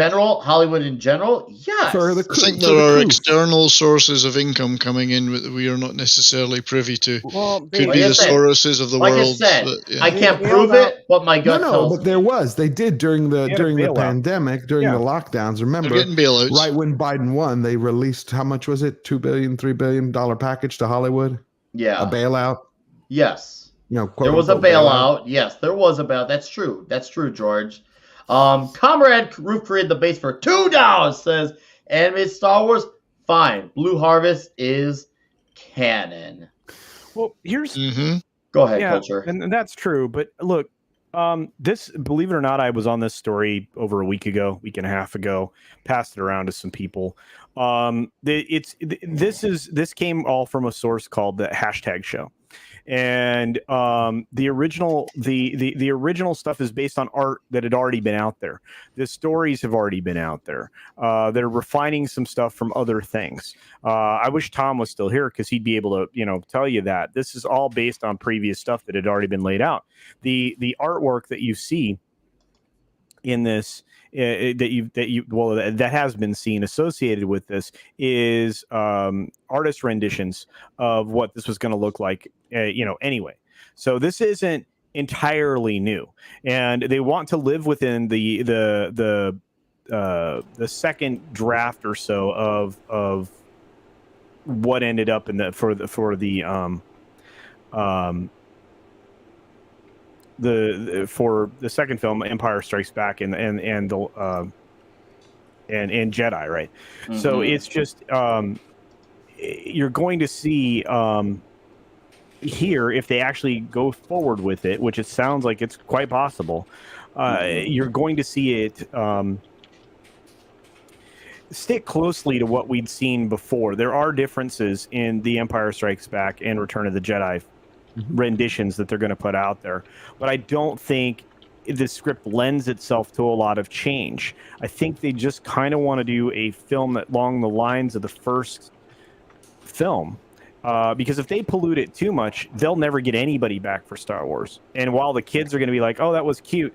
general, yes. I think there are external sources of income coming in that we are not necessarily privy to. Well, could be the Soroses of the world. I said, I can't prove it, but my gut tells me. But there was. They did during the pandemic, during the lockdowns. Remember, they're getting bailouts. Right when Biden won, they released, how much was it? $2 billion, $3 billion package to Hollywood? Yeah. A bailout? Yes. There was a bailout. Yes, there was a bailout. That's true. That's true, George. Comrade Roof created the base for $2. Says animated Star Wars. Fine. Blue Harvest is canon. Well, here's. Go ahead, Culture. And that's true. But look, this, believe it or not, I was on this story over a week and a half ago. Passed it around to some people. This came all from a source called the Hashtag Show. And the original stuff is based on art that had already been out there. The stories have already been out there. They're refining some stuff from other things. I wish Tom was still here because he'd be able to, tell you that this is all based on previous stuff that had already been laid out. The artwork that you see in this that has been seen associated with this is artist renditions of what this was going to look like, anyway. So this isn't entirely new, and they want to live within the second draft or so of what ended up in for the second film, Empire Strikes Back, and Jedi, right? Mm-hmm. So it's just you're going to see here, if they actually go forward with it, which it sounds like it's quite possible, you're going to see it stick closely to what we'd seen before. There are differences in The Empire Strikes Back and Return of the Jedi renditions that they're going to put out there, but I don't think the script lends itself to a lot of change. I think they just kind of want to do a film that along the lines of the first film, because if they pollute it too much, they'll never get anybody back for Star Wars. And while the kids are going to be like, oh, that was cute,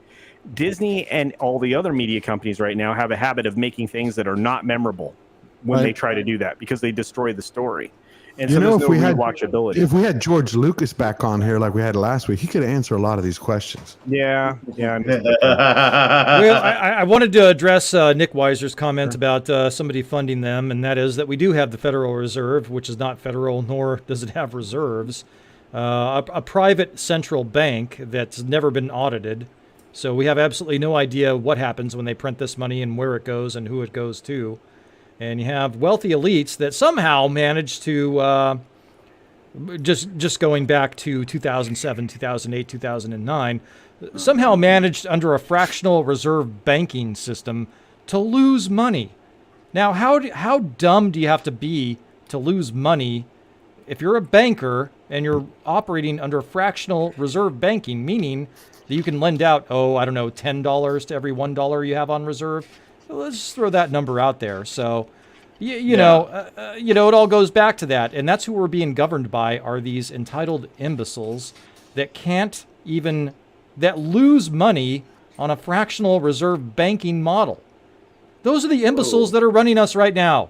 Disney and all the other media companies right now have a habit of making things that are not memorable when they try to do that, because they destroy the story. And so there's no rewatchability. If we had George Lucas back on here like we had last week, he could answer a lot of these questions. Yeah. Well, I wanted to address Nickwiser's comment about somebody funding them, and that is that we do have the Federal Reserve, which is not federal, nor does it have reserves. A private central bank that's never been audited. So we have absolutely no idea what happens when they print this money and where it goes and who it goes to. And you have wealthy elites that somehow managed to, just going back to 2007, 2008, 2009, somehow managed under a fractional reserve banking system to lose money. Now, how dumb do you have to be to lose money if you're a banker and you're operating under fractional reserve banking, meaning that you can lend out, $10 to every $1 you have on reserve? So let's just throw that number out there. So, you know, it all goes back to that. And that's who we're being governed by, are these entitled imbeciles that that lose money on a fractional reserve banking model. Those are the imbeciles that are running us right now.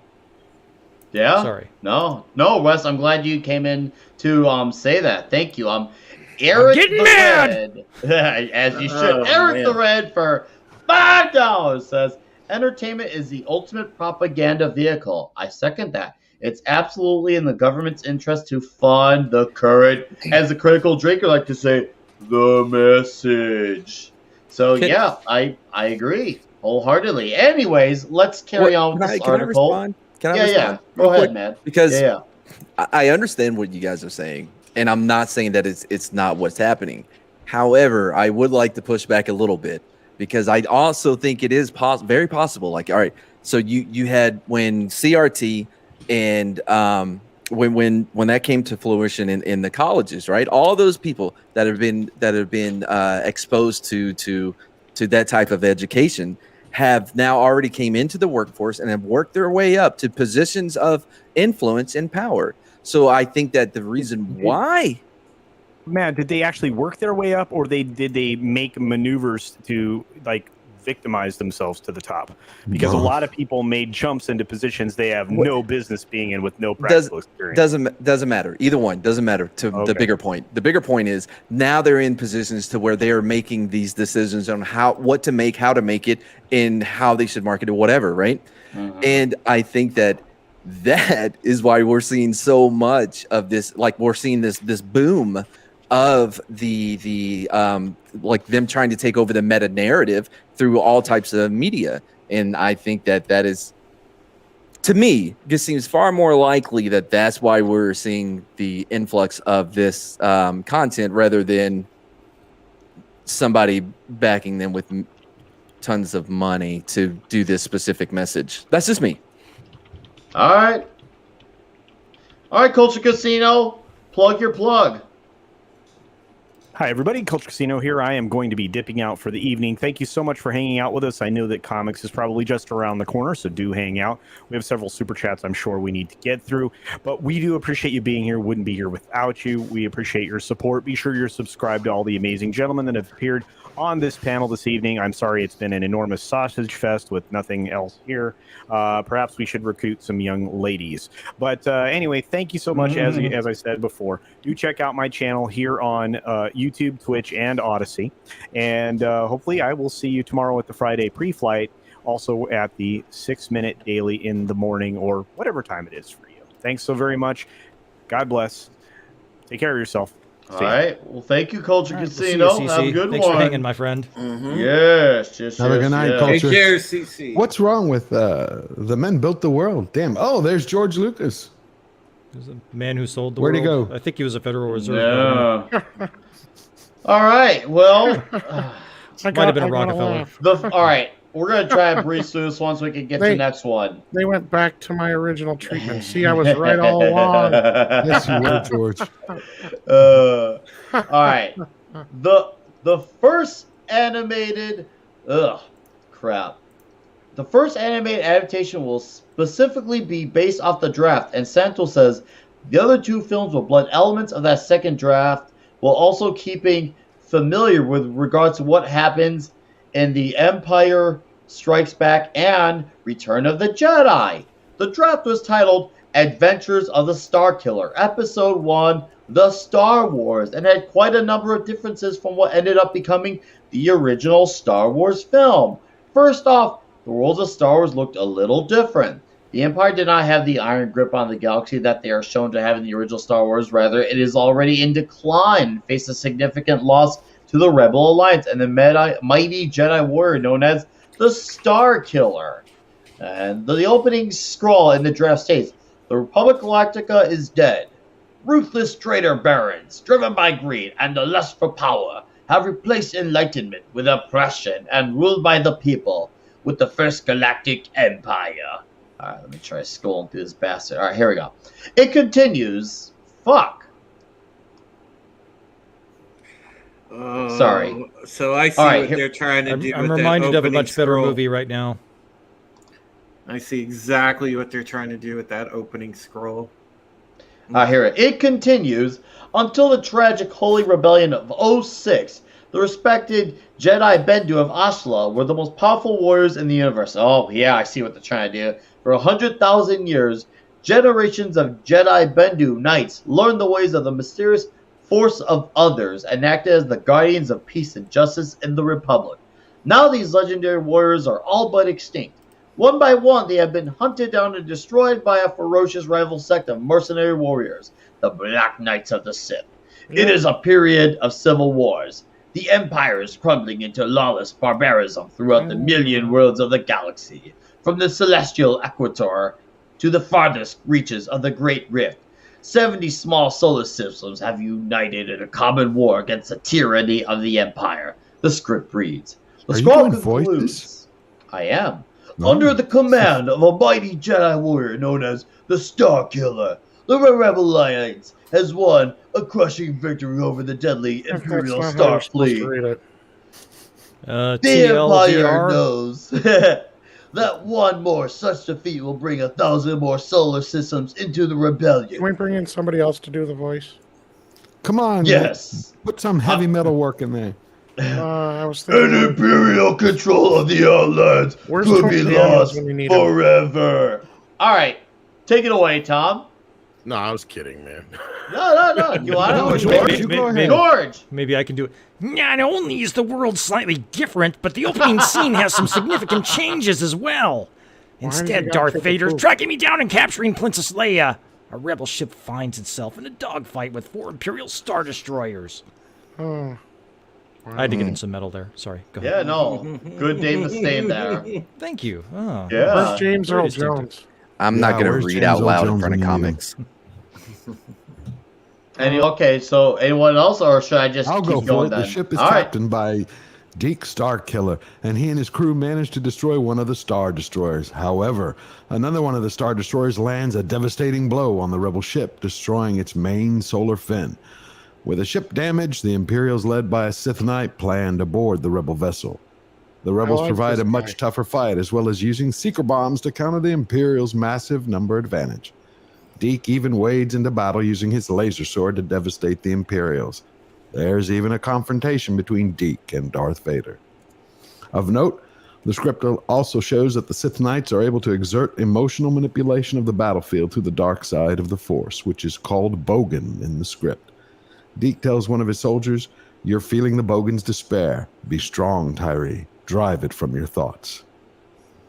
Yeah. Sorry. No, Wes. I'm glad you came in to say that. Thank you. Eric getting the mad! Red, as you should. Eric the Red for $5 says, "Entertainment is the ultimate propaganda vehicle." I second that. It's absolutely in the government's interest to fund the current, as the critical drinker like to say, the message. So yeah, I agree wholeheartedly. Anyways, let's carry on with this article. Can I respond? Yeah. Go ahead, man. Because I understand what you guys are saying, and I'm not saying that it's not what's happening. However, I would like to push back a little bit, because I also think it is very possible. Like, all right, so you had when CRT and when that came to fruition in the colleges, right? All those people that have been exposed to that type of education have now already came into the workforce and have worked their way up to positions of influence and power. So I think that the reason why, Matt, did they actually work their way up, or did they make maneuvers to like victimize themselves to the top? Because a lot of people made jumps into positions they have no business being in with no practical experience. Doesn't matter. Either one doesn't matter to the bigger point. The bigger point is now they're in positions to where they are making these decisions on what to make, how to make it, and how they should market it, whatever, right? And I think that is why we're seeing so much of this. Like, we're seeing this boom of the like them trying to take over the meta narrative through all types of media. And I think that is, to me, just seems far more likely that that's why we're seeing the influx of this content rather than somebody backing them with tons of money to do this specific message. That's just me. All right, Culture Casino, plug your plug. Hi, everybody. Culture Casino here. I am going to be dipping out for the evening. Thank you so much for hanging out with us. I know that comics is probably just around the corner, so do hang out. We have several super chats I'm sure we need to get through, but we do appreciate you being here. Wouldn't be here without you. We appreciate your support. Be sure you're subscribed to all the amazing gentlemen that have appeared on this panel this evening. I'm sorry it's been an enormous sausage fest with nothing else here. Perhaps we should recruit some young ladies. But anyway, thank you so much. As I said before, do check out my channel here on YouTube, Twitch, and Odyssey. And hopefully I will see you tomorrow at the Friday pre-flight, also at the 6-minute daily in the morning or whatever time it is for you. Thanks so very much. God bless. Take care of yourself. All right. Well, thank you, Culture Casino. We'll have a good Thanks one. for hanging, my friend. Yes. Have a good night, Culture. Take care, CC. What's wrong with the men built the world? Damn. Oh, there's George Lucas. There's a man who sold the Where'd world. he go? I think he was a Federal Reserve. Yeah. All right. Well, Might have been a Rockefeller. all right. We're going to try and breeze through this one so we can get to the next one. They went back to my original treatment. See, I was right all along. Yes, you were, George. All right. The first animated the first animated adaptation will specifically be based off the draft, and Santo says the other two films will blend elements of that second draft while also keeping familiar with regards to what happens in The Empire Strikes Back and Return of the Jedi. The draft was titled Adventures of the Star Killer, Episode 1, The Star Wars, and had quite a number of differences from what ended up becoming the original Star Wars film. First off, the worlds of Star Wars looked a little different. The Empire did not have the iron grip on the galaxy that they are shown to have in the original Star Wars. Rather, it is already in decline and faced a significant loss to the Rebel Alliance and the mighty Jedi warrior known as the Star Killer. And the opening scroll in the draft states, "The Republic Galactica is dead. Ruthless traitor barons, driven by greed and the lust for power, have replaced enlightenment with oppression and ruled by the people with the First Galactic Empire." All right, let me try scrolling through this bastard. All right, here we go. It continues. Fuck. Sorry. So I see what they're trying to do. I'm reminded of a much better movie right now. I see exactly what they're trying to do with that opening scroll. Here it continues until the tragic Holy Rebellion of 06. The respected Jedi Bendu of Ashla were the most powerful warriors in the universe. Oh, yeah, I see what they're trying to do. For 100,000 years, generations of Jedi Bendu knights learned the ways of the mysterious force of others and acted as the guardians of peace and justice in the Republic. Now these legendary warriors are all but extinct. One by one, they have been hunted down and destroyed by a ferocious rival sect of mercenary warriors, the Black Knights of the Sith. It is a period of civil wars. The Empire is crumbling into lawless barbarism throughout the million worlds of the galaxy, from the celestial equator to the farthest reaches of the Great Rift. 70 small solar systems have united in a common war against the tyranny of the Empire. The script reads. The scroll concludes. I am. Under the command of a mighty Jedi warrior known as the Star Killer, the Rebel Alliance has won a crushing victory over the deadly Imperial Star Fleet. The Empire knows that one more such defeat will bring 1,000 more solar systems into the rebellion. Can we bring in somebody else to do the voice? Come on. Yes. Put some heavy metal work in there. I was thinking. An Imperial control of the Outlands could be lost forever. All right. Take it away, Tom. No, I was kidding, man. No. You want to? George. Maybe I can do it. Not only is the world slightly different, but the opening scene has some significant changes as well. Instead, Darth Vader's tracking me down and capturing Princess Leia. A rebel ship finds itself in a dogfight with 4 Imperial Star Destroyers. Oh. I had to get in some metal there. Sorry. Go ahead. Yeah, no. Good name to stay there. Thank you. Oh. Yeah. Where's James Earl Jones? I'm not going to read out loud in front of comics. Okay, so anyone else, or should I just I'll keep go going for it. then? The ship is All right. captained by Deke Star Killer, and he and his crew managed to destroy one of the Star Destroyers. However, another one of the Star Destroyers lands a devastating blow on the rebel ship, destroying its main solar fin. With the ship damaged, the Imperials, led by a Sith Knight, plan to board the rebel vessel. The rebels provide a much tougher fight, as well as using seeker bombs to counter the Imperials' massive number advantage. Deke even wades into battle using his laser sword to devastate the Imperials. There's even a confrontation between Deke and Darth Vader. Of note, the script also shows that the Sith Knights are able to exert emotional manipulation of the battlefield to the dark side of the Force, which is called Bogan in the script. Deke tells one of his soldiers, "You're feeling the Bogan's despair. Be strong, Tyree. Drive it from your thoughts."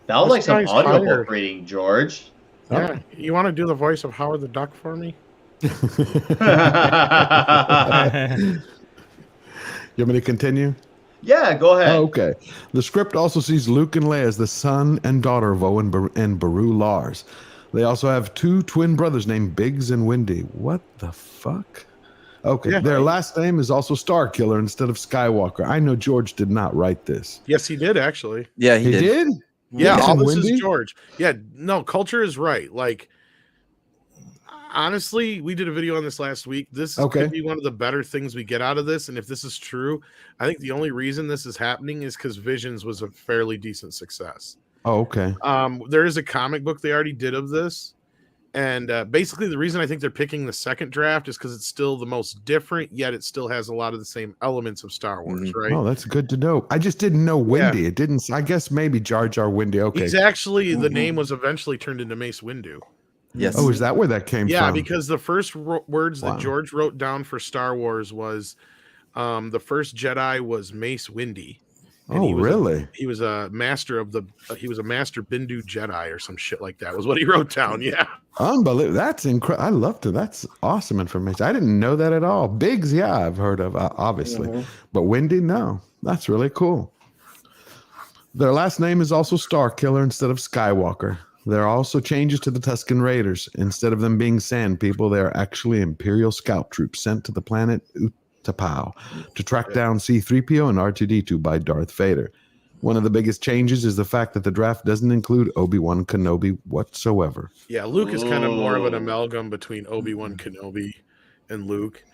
That was like some audiobook reading, George. Yeah, you want to do the voice of Howard the Duck for me? You want me to continue? Yeah, go ahead. Okay. The script also sees Luke and Leia as the son and daughter of Owen and Beru Lars. They also have 2 twin brothers named Biggs and Windy. What the fuck? Okay, yeah. Their last name is also Star Killer instead of Skywalker. I know George did not write this. Yes, he did, actually. Yeah, he did? Yeah, all this is George. Yeah, no, Culture is right. Like, honestly, we did a video on this last week. This could be one of the better things we get out of this. And if this is true, I think the only reason this is happening is because Visions was a fairly decent success. Oh, okay. There is a comic book they already did of this. And basically, the reason I think they're picking the second draft is because it's still the most different, yet it still has a lot of the same elements of Star Wars, right? Oh, that's good to know. I just didn't know Windy. Yeah. It didn't. I guess maybe Jar Jar Windy. Okay. He's actually the name was eventually turned into Mace Windu. Yes. Oh, is that where that came from? Yeah, because the first words that George wrote down for Star Wars was the first Jedi was Mace Windy. Oh, really? He was a master of he was a master Bindu Jedi or some shit like that was what he wrote down. Yeah. Unbelievable. That's incredible. I love it. That's awesome information. I didn't know that at all. Biggs, yeah, I've heard of, obviously. But Windy, no. That's really cool. Their last name is also Star Killer instead of Skywalker. There are also changes to the Tusken Raiders. Instead of them being sand people, they are actually Imperial scout troops sent to the planet Utapau to track down C-3PO and R2-D2 by Darth Vader. One of the biggest changes is the fact that the draft doesn't include Obi-Wan Kenobi whatsoever. Yeah, Luke is kind of more of an amalgam between Obi-Wan Kenobi and Luke.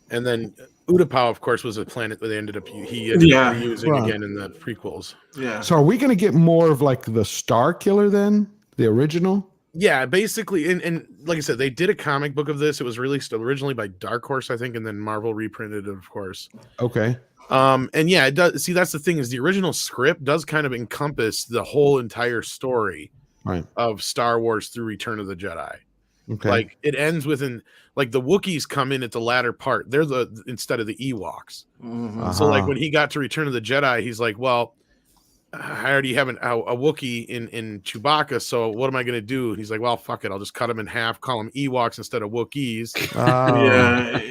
And then Utapau, of course, was a planet that they ended up using again in the prequels. Yeah. So are we going to get more of like the Star Killer then? The original? Yeah, basically. And like I said, they did a comic book of this. It was released originally by Dark Horse, I think, and then Marvel reprinted it, of course. Okay. And yeah, it does. See, that's the thing is the original script does kind of encompass the whole entire story of Star Wars through Return of the Jedi. Okay. Like it ends within like the Wookiees come in at the latter part. They're instead of the Ewoks. Mm-hmm. So like when he got to Return of the Jedi, he's like, well, I already have a Wookiee in Chewbacca, so what am I going to do? And he's like, well, fuck it. I'll just cut them in half, call them Ewoks instead of Wookiees.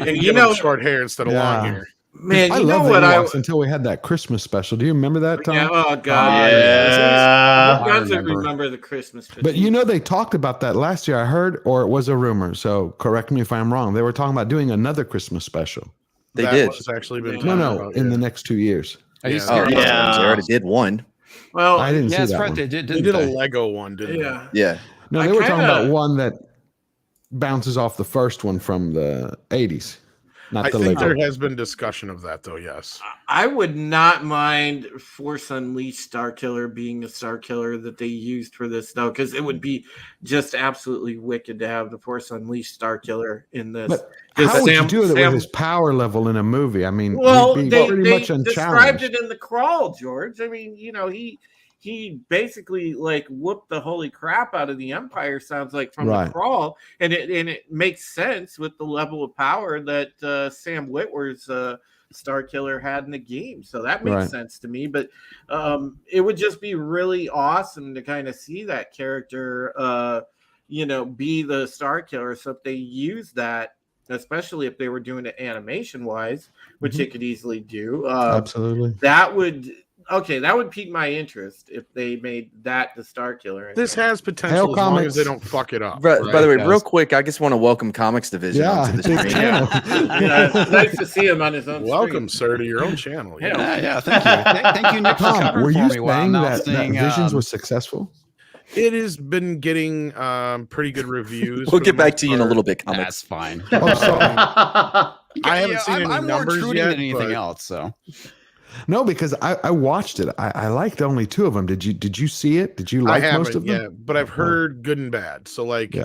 And give them short hair instead of long hair. Man, I love the Ewoks until we had that Christmas special. Do you remember that, Tom? Yeah, oh god, yeah. Who doesn't remember the Christmas special? But you know, they talked about that last year, I heard, or it was a rumor. So correct me if I'm wrong. They were talking about doing another Christmas special. They did. Was actually been in the next 2 years. They already did one. Well, I didn't see that's that right. one. They did. They did a Lego one, didn't they? Yeah. No, they were talking about one that bounces off the first one from the 80s. I think there has been discussion of that, though. Yes, I would not mind Force Unleashed Star Killer being a Star Killer that they used for this, though, because it would be just absolutely wicked to have the Force Unleashed Star Killer in this. But how would you do it with his power level in a movie? I mean, well, he'd be they pretty much described it in the crawl, George. I mean, you know, he basically like whooped the holy crap out of the Empire, sounds like, from the crawl, and it makes sense with the level of power that Sam Witwer's Star Killer had in the game, so that makes sense to me. But it would just be really awesome to kind of see that character be the Star Killer. So if they use that, especially if they were doing it animation wise, which they could easily do, absolutely, that would pique my interest if they made that the Star Killer. This has potential as long as they don't fuck it up. By the way, real quick, I just want to welcome Comix Division onto the stream. It's nice to see him on his own. Welcome, sir, to your own channel. Yeah, thank you. Thank you, Nick. Tom, were you saying that Visions was successhavel? It has been getting pretty good reviews. We'll get back to you in a little bit, Comix. That's fine. I haven't seen any I'm more numbers intruding yet, than anything else. So. No, because I watched it. I liked only two of them. Did you see it? Did you like most of them? Yeah, but I've heard good and bad. So like,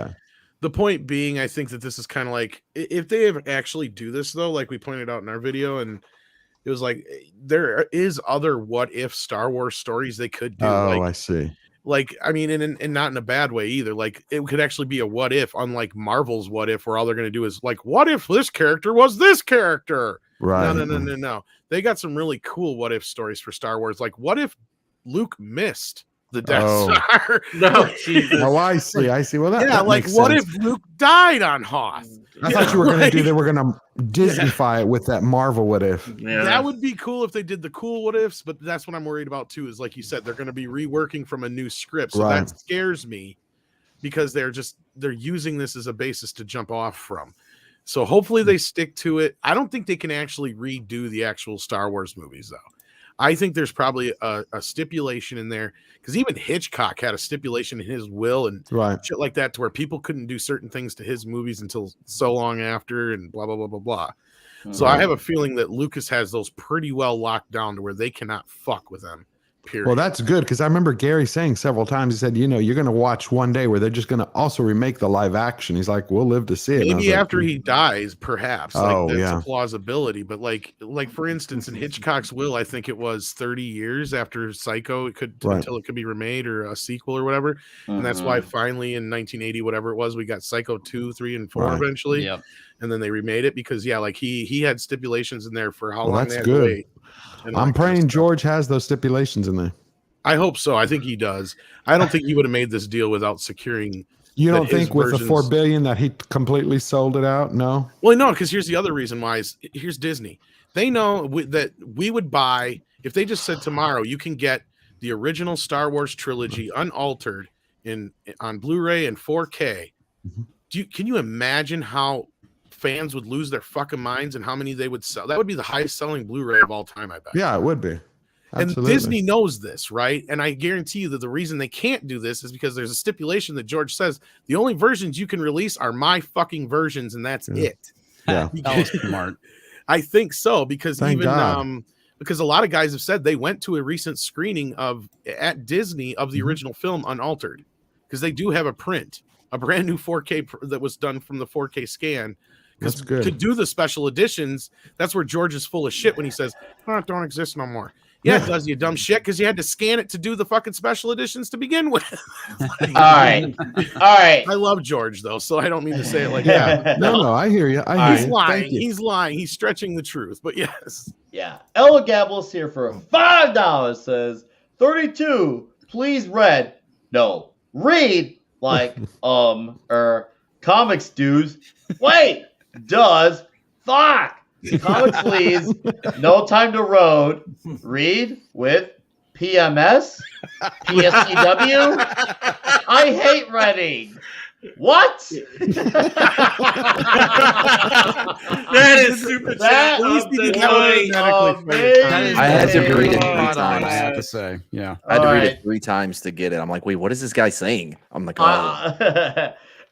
the point being, I think that this is kind of like if they ever actually do this though, like we pointed out in our video, and it was like there is other what if Star Wars stories they could do. Oh, like, I see. Like, I mean, and not in a bad way either. Like, it could actually be a what if, unlike Marvel's what if, where all they're going to do is like, what if this character was this character? Right. No. They got some really cool what if stories for Star Wars. Like, what if Luke missed the Death Star? No, Jesus. Oh, I see. Well, that like, makes what sense. if Luke died on Hoth? I thought you were going to do. They were going to Disneyfy it with that Marvel what if. Yeah. That would be cool if they did the cool what ifs, but that's what I'm worried about too. Is like you said, they're going to be reworking from a new script, so that scares me because they're using this as a basis to jump off from. So hopefully they stick to it. I don't think they can actually redo the actual Star Wars movies though. I think there's probably a stipulation in there because even Hitchcock had a stipulation in his will and shit like that to where people couldn't do certain things to his movies until so long after and blah, blah, blah, blah, blah. So I have a feeling that Lucas has those pretty well locked down to where they cannot fuck with them. Period. Well, that's good because I remember Gary saying several times, he said, you're going to watch one day where they're just going to also remake the live action. He's like, we'll live to see it. Maybe after he dies, perhaps. Oh, like, that's a plausibility. But like for instance, in Hitchcock's will, I think it was 30 years after Psycho, until it could be remade or a sequel or whatever. And that's why finally in 1980, whatever it was, we got Psycho 2, 3, and 4 eventually. Yep. And then they remade it because like he had stipulations in there for how long they had to wait. And I'm praying George has those stipulations in there. I hope so. I think he does. I don't think he would have made this deal without securing. You don't think with the $4 billion that he completely sold it out? No. Well, no, because here's the other reason why. Here's Disney. They know that we would buy if they just said tomorrow you can get the original Star Wars trilogy unaltered on Blu-ray and 4K. Can you imagine how fans would lose their fucking minds and how many they would sell? That would be the highest selling Blu-ray of all time, I bet. Yeah, it would be. And Disney knows this, right? And I guarantee you that the reason they can't do this is because there's a stipulation that George says the only versions you can release are my fucking versions, and that's it. Yeah, that was smart. I think so, because Thank God. Because a lot of guys have said they went to a recent screening at Disney of the original film unaltered, because they do have a brand new 4K that was done from the 4K scan. Because to do the special editions, that's where George is full of shit when he says, "Oh, it don't exist no more." Yeah, it does, you dumb shit, because you had to scan it to do the fucking special editions to begin with. All right. I love George, though, so I don't mean to say it like that. No, I hear you. He's lying. He's lying. He's stretching the truth, but yes. Yeah. Ella Gabble's here for $5. Says 32. Please read. No, read like comics dudes. Wait, does fuck. Comics please. No time to road. Read with PMS. PSCW. I hate reading. What? That is super chat of the night. I had to read it 3 times. I have to say, yeah. I had to read it 3 times to get it. I'm like, wait, what is this guy saying? I'm like, oh.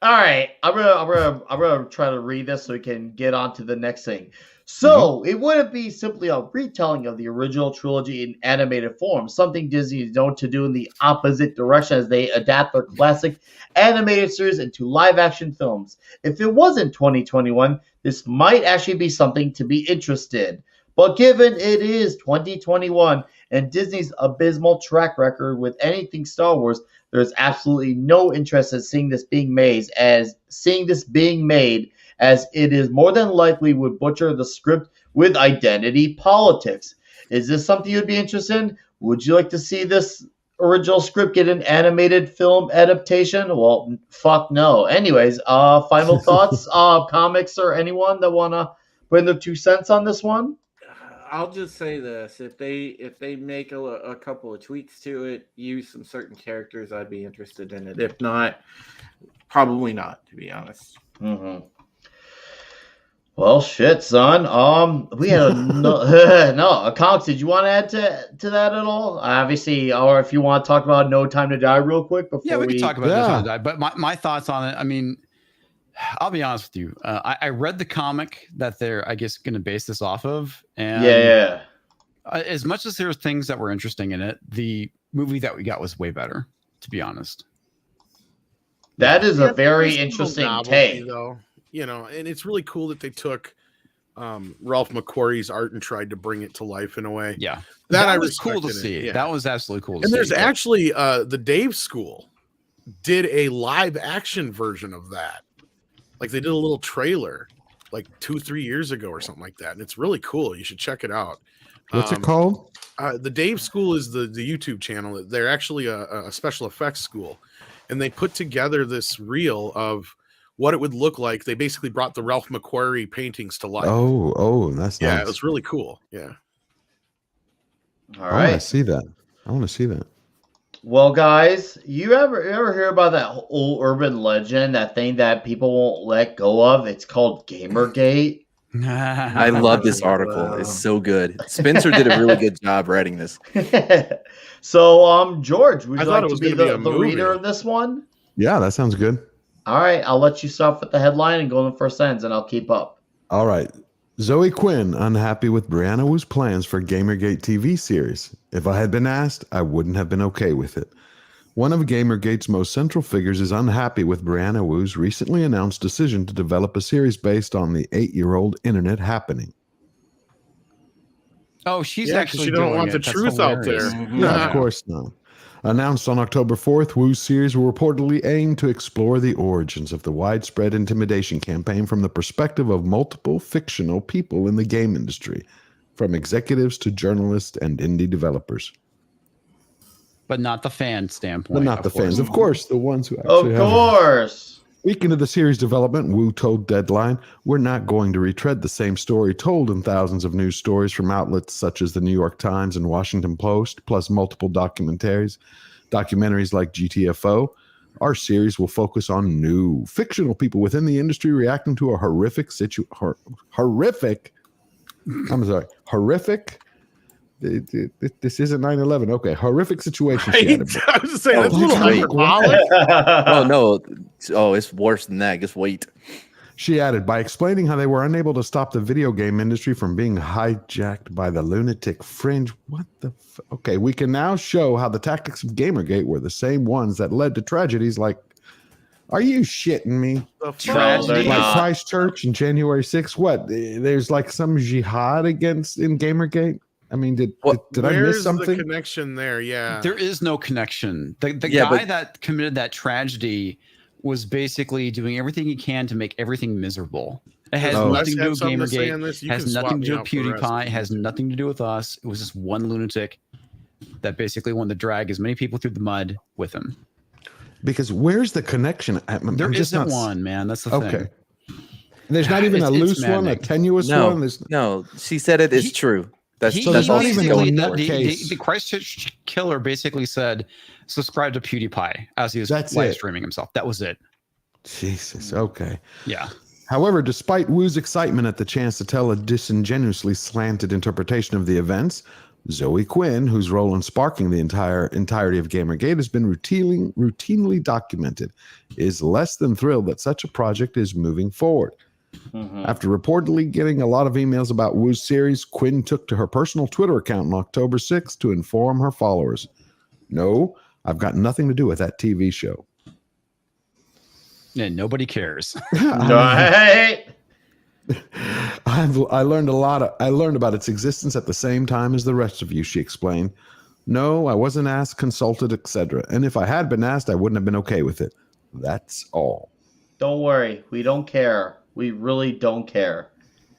All right, I'm gonna try to read this so we can get on to the next thing. So it wouldn't be simply a retelling of the original trilogy in animated form, something Disney is known to do in the opposite direction as they adapt their classic animated series into live-action films. If it wasn't 2021, this might actually be something to be interested. But given it is 2021 and Disney's abysmal track record with anything Star Wars, there's absolutely no interest in seeing this being made, as it is more than likely would butcher the script with identity politics. Is this something you'd be interested in? Would you like to see this original script get an animated film adaptation? Well, fuck no. Anyways, final thoughts, comics or anyone that want to put in their 2 cents on this one? I'll just say this: if they make a couple of tweaks to it, use some certain characters, I'd be interested in it. If not, probably not, to be honest. Mm-hmm. Well, shit, son. We had no Comics. Did you want to add to that at all? Obviously, or if you want to talk about No Time to Die real quick before we can talk about No Time to Die. But my thoughts on it. I mean, I'll be honest with you. I read the comic that they're, I guess, going to base this off of, and as much as there were things that were interesting in it, the movie that we got was way better. To be honest, that is a very interesting take, though. You know, and it's really cool that they took Ralph McQuarrie's art and tried to bring it to life in a way. Yeah, that was cool to see. Yeah. That was absolutely cool to see. And there's actually the Dave School did a live action version of that. Like they did a little trailer like 2-3 years ago or something like that. And it's really cool. You should check it out. What's it called? The Dave School is the YouTube channel. They're actually a special effects school. And they put together this reel of what it would look like. They basically brought the Ralph McQuarrie paintings to life. Oh, that's nice. Nice. It was really cool. Yeah. All right. I want to see that. Well, guys, you ever hear about that old urban legend, that thing that people won't let go of? It's called GamerGate. I love this article. It's so good. Spencer did a really good job writing this. So, George, would you like to be the reader of this one? Yeah, that sounds good. All right, I'll let you start with the headline and go in the first sentence, and I'll keep up. All right. Zoe Quinn unhappy with Brianna Wu's plans for GamerGate TV series. If I had been asked, I wouldn't have been okay with it. One of GamerGate's most central figures is unhappy with Brianna Wu's recently announced decision to develop a series based on the 8-year-old internet happening. Oh, she's actually she don't want the truth out there. Yeah, of course not. Announced on October 4th, Wu's series will reportedly aim to explore the origins of the widespread intimidation campaign from the perspective of multiple fictional people in the game industry, from executives to journalists and indie developers. But not the fan standpoint. But not the fans, of course, the ones who actually have. Of course. Speaking of the series development, Wu told Deadline, "We're not going to retread the same story told in thousands of news stories from outlets such as the New York Times and Washington Post, plus multiple documentaries like J.A.F.O. Our series will focus on new, fictional people within the industry reacting to a horrific This isn't 9/11. Okay, horrific situation. Right? She added. I was just saying that's a little wait. hyperbolic. Oh no! Oh, it's worse than that. Just wait. She added, by explaining how they were unable to stop the video game industry from being hijacked by the lunatic fringe. What the okay, we can now show how the tactics of Gamergate were the same ones that led to tragedies like, are you shitting me? Tragedy. Like Christchurch in January 6th? What? There's like some jihad in Gamergate? I mean, did I miss something? Where's the connection there? Yeah. There is no connection. The guy that committed that tragedy was basically doing everything he can to make everything miserable. It has nothing to do with Gamergate. It has nothing to do with PewDiePie. It has nothing to do with us. It was just one lunatic that basically wanted to drag as many people through the mud with him. Because where's the connection? There isn't one, man. That's the thing. There's not even a loose one, a tenuous one. No, she said it is true. That's all she's going for. The Christchurch killer basically said, subscribe to PewDiePie as he was live streaming himself. That was it. Jesus. Okay. Yeah. However, despite Wu's excitement at the chance to tell a disingenuously slanted interpretation of the events, Zoe Quinn, whose role in sparking the entirety of Gamergate has been routinely documented, is less than thrilled that such a project is moving forward. Mm-hmm. After reportedly getting a lot of emails about Wu's series, Quinn took to her personal Twitter account on October 6th to inform her followers, "No, I've got nothing to do with that TV show." Yeah, nobody cares. Right. I learned about its existence at the same time as the rest of you, she explained. "No, I wasn't asked, consulted, etc. And if I had been asked, I wouldn't have been okay with it. That's all." Don't worry. We don't care. We really don't care.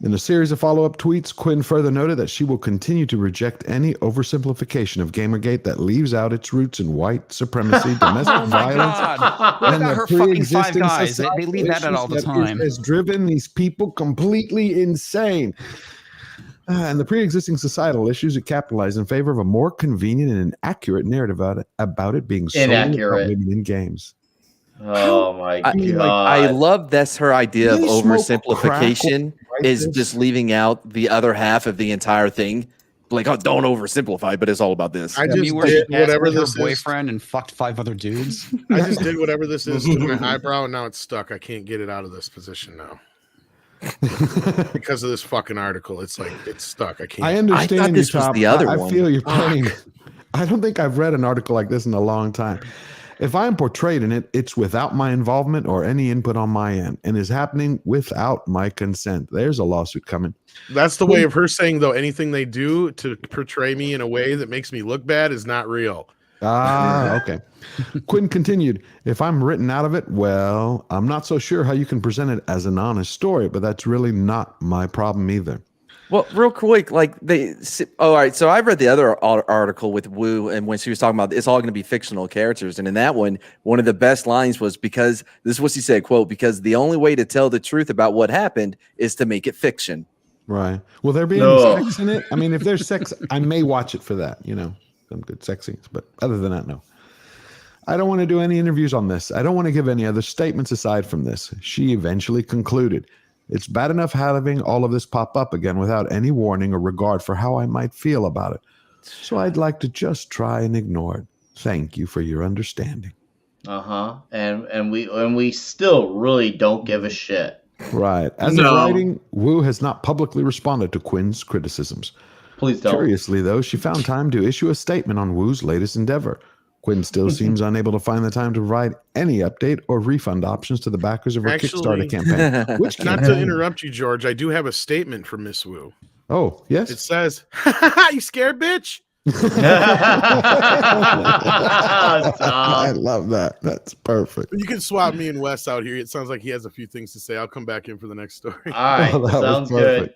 In a series of follow-up tweets, Quinn further noted that she will continue to reject any oversimplification of Gamergate that leaves out its roots in white supremacy, domestic violence, and the pre-existing they leave that out all the time. Has driven these people completely insane. And the pre-existing societal issues it capitalize in favor of a more convenient and accurate narrative about it being solely about women in games. Oh my god! I love that's her idea of oversimplification is just leaving out the other half of the entire thing. Like, oh, don't oversimplify, but it's all about this. I just did whatever this boyfriend and fucked 5 other dudes. I just did whatever this is to my eyebrow, and now it's stuck. I can't get it out of this position now. Because of this fucking article, it's like it's stuck. I can't. I understand. I thought this was the other one. I feel your pain. I don't think I've read an article like this in a long time. If I am portrayed in it, it's without my involvement or any input on my end, and is happening without my consent. There's a lawsuit coming. That's the way of her saying, though, anything they do to portray me in a way that makes me look bad is not real. Okay. Quinn continued, "If I'm written out of it, well, I'm not so sure how you can present it as an honest story, but that's really not my problem either." Well, real quick, like all right. So I read the other article with Wu, and when she was talking about it's all going to be fictional characters, and in that one of the best lines was because this is what she said, quote, "Because the only way to tell the truth about what happened is to make it fiction." Right. Will there be any sex in it? I mean, if there's sex, I may watch it for that. Some good sex scenes, but other than that, no. "I don't want to do any interviews on this. I don't want to give any other statements aside from this." She eventually concluded, "It's bad enough having all of this pop up again without any warning or regard for how I might feel about it. So I'd like to just try and ignore it. Thank you for your understanding." And we still really don't give a shit. Right. As of writing, Wu has not publicly responded to Quinn's criticisms. Please don't. Curiously, though, she found time to issue a statement on Wu's latest endeavor. Quinn still seems unable to find the time to provide any update or refund options to the backers of her Kickstarter campaign. Not to interrupt you, George, I do have a statement from Miss Wu. Oh, yes? It says, "You scared, bitch?" I love that. That's perfect. You can swap me and Wes out here. It sounds like he has a few things to say. I'll come back in for the next story. All right, sounds good.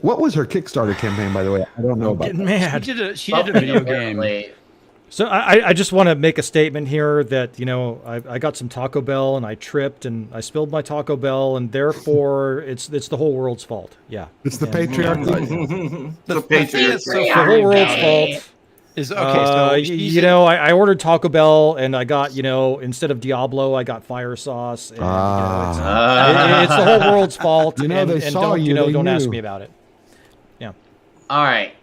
What was her Kickstarter campaign, by the way? I don't know about getting mad. She did a video game. So I just want to make a statement here that, I got some Taco Bell and I tripped and I spilled my Taco Bell, and therefore it's the whole world's fault. Yeah. It's the patriarchy. The patriarchy. So the whole world's fault. Is okay. So I ordered Taco Bell and I got, instead of Diablo, I got fire sauce. And, it's the whole world's fault. They saw you. Don't ask me about it. Yeah. All right.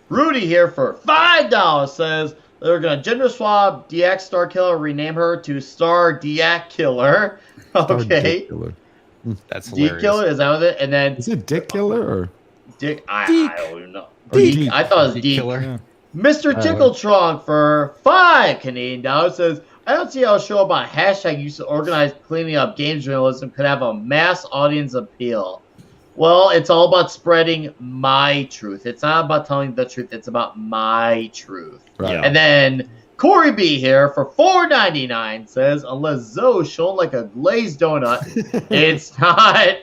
Rudy here for $5 says they're going to gender swap DX Star Killer, rename her to Star DX Killer. Okay. That's hilarious. D Killer, is that what it? And then is it Dick Killer or Dick? I don't even know. Deke. I thought it was Deke. Killer. Yeah. Mr. Tickletron for $5 Canadian says, I don't see how a show about hashtag use to organize cleaning up games journalism could have a mass audience appeal. Well, it's all about spreading my truth. It's not about telling the truth. It's about my truth. Right. And then Corey B here for $4.99 says, unless Zoe's shown like a glazed donut, it's not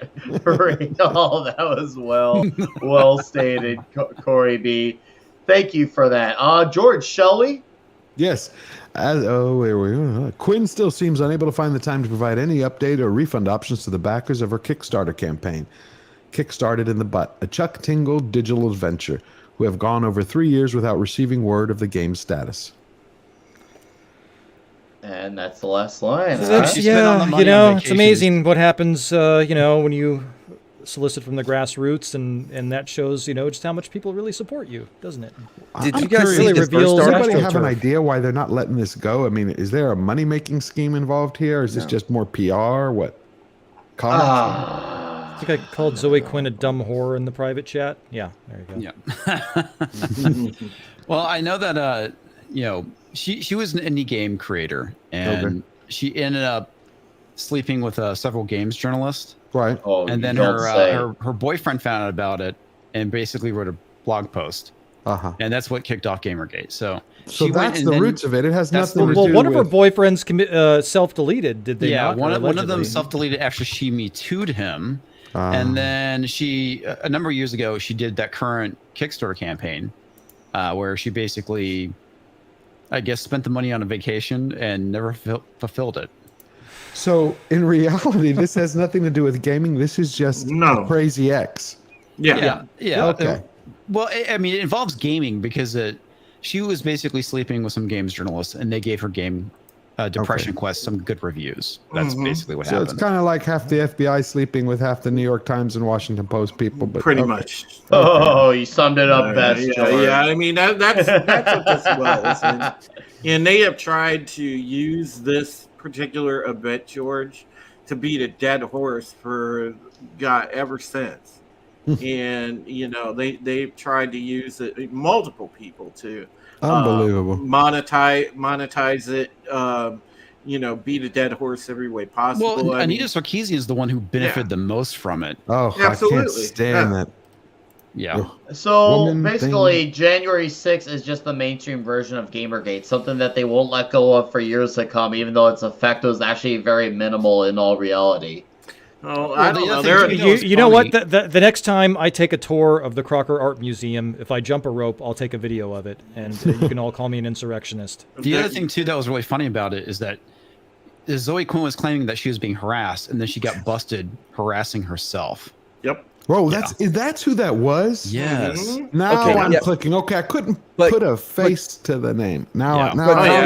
real. That was well stated, Corey B. Thank you for that. George Shelley? Yes. Quinn still seems unable to find the time to provide any update or refund options to the backers of her Kickstarter campaign. Kickstarted in the butt, a Chuck Tingle digital adventure, who have gone over 3 years without receiving word of the game's status. And that's the last line. It's amazing what happens, when you solicit from the grassroots, and that shows, just how much people really support you, doesn't it? Did you guys really reveal? Does anybody have an idea why they're not letting this go? I mean, is there a money-making scheme involved here? Or is this just more PR? What? I think I called Zoe Quinn a dumb whore in the private chat. Yeah, there you go. Yeah. Well, I know that she was an indie game creator, and she ended up sleeping with several games journalists. Right. Oh, and then her boyfriend found out about it and basically wrote a blog post. And that's what kicked off GamerGate. So that's the roots of it. It has nothing to do with... Well, one of her boyfriends self-deleted, did they not? Yeah, one of them self-deleted after she Me Too'd him. And then she, a number of years ago, she did that current Kickstarter campaign where she basically, I guess, spent the money on a vacation and never fulfilled it. So in reality, this has nothing to do with gaming. This is just Crazy X. Yeah. Okay. Well, I mean, it involves gaming because she was basically sleeping with some games journalists, and they gave her game Depression Quest some good reviews. That's basically what happened. So it's kind of like half the FBI sleeping with half the New York Times and Washington Post people. But pretty much. Oh, you summed it up best. Yeah. I mean, that's what this was. And they have tried to use this particular event, George, to beat a dead horse for ever since. And they've tried to use it, multiple people to unbelievable monetize it, beat a dead horse every way possible. Well, Anita Sarkeesian is the one who benefited the most from it. Oh, absolutely. I can't stand that. Yeah. So basically, January 6th is just the mainstream version of GamerGate, something that they won't let go of for years to come, even though its effect was actually very minimal in all reality. Oh, I don't know. You know what? The next time I take a tour of the Crocker Art Museum, if I jump a rope, I'll take a video of it, and you can all call me an insurrectionist. The other thing, too, that was really funny about it is that Zoe Quinn was claiming that she was being harassed, and then she got busted harassing herself. Yep. Whoa, that's who that was? Yes. Now I'm clicking. Okay, I couldn't put a face to the name. Now I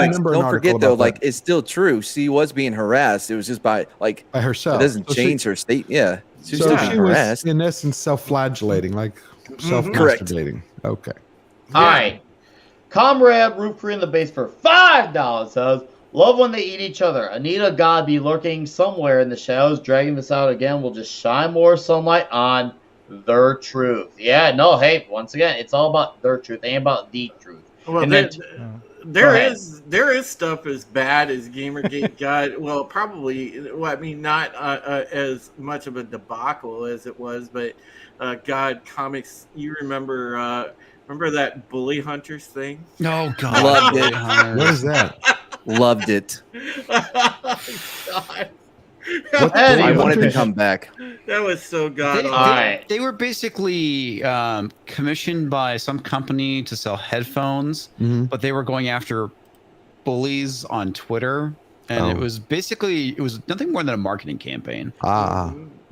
remember. Don't forget though, it's still true. She was being harassed. It was just by herself. It doesn't change her state. Yeah. She was in essence self-flagellating, self-masturbating. Okay. All right. Comrade Root Free in the base for $5 says, love when they eat each other. Anita God be lurking somewhere in the shadows. Dragging this out again will just shine more sunlight on their truth. Yeah, no, hey, once again, it's all about their truth. It ain't about the truth. Well, there is stuff as bad as GamerGate got. Well, probably. Well, I mean, not as much of a debacle as it was, but Comix. You remember that Bully Hunters thing? Oh God, loved it. What is that? Loved it. God. I wanted to come back. That was so god. They were basically commissioned by some company to sell headphones, but they were going after bullies on Twitter, and it was nothing more than a marketing campaign.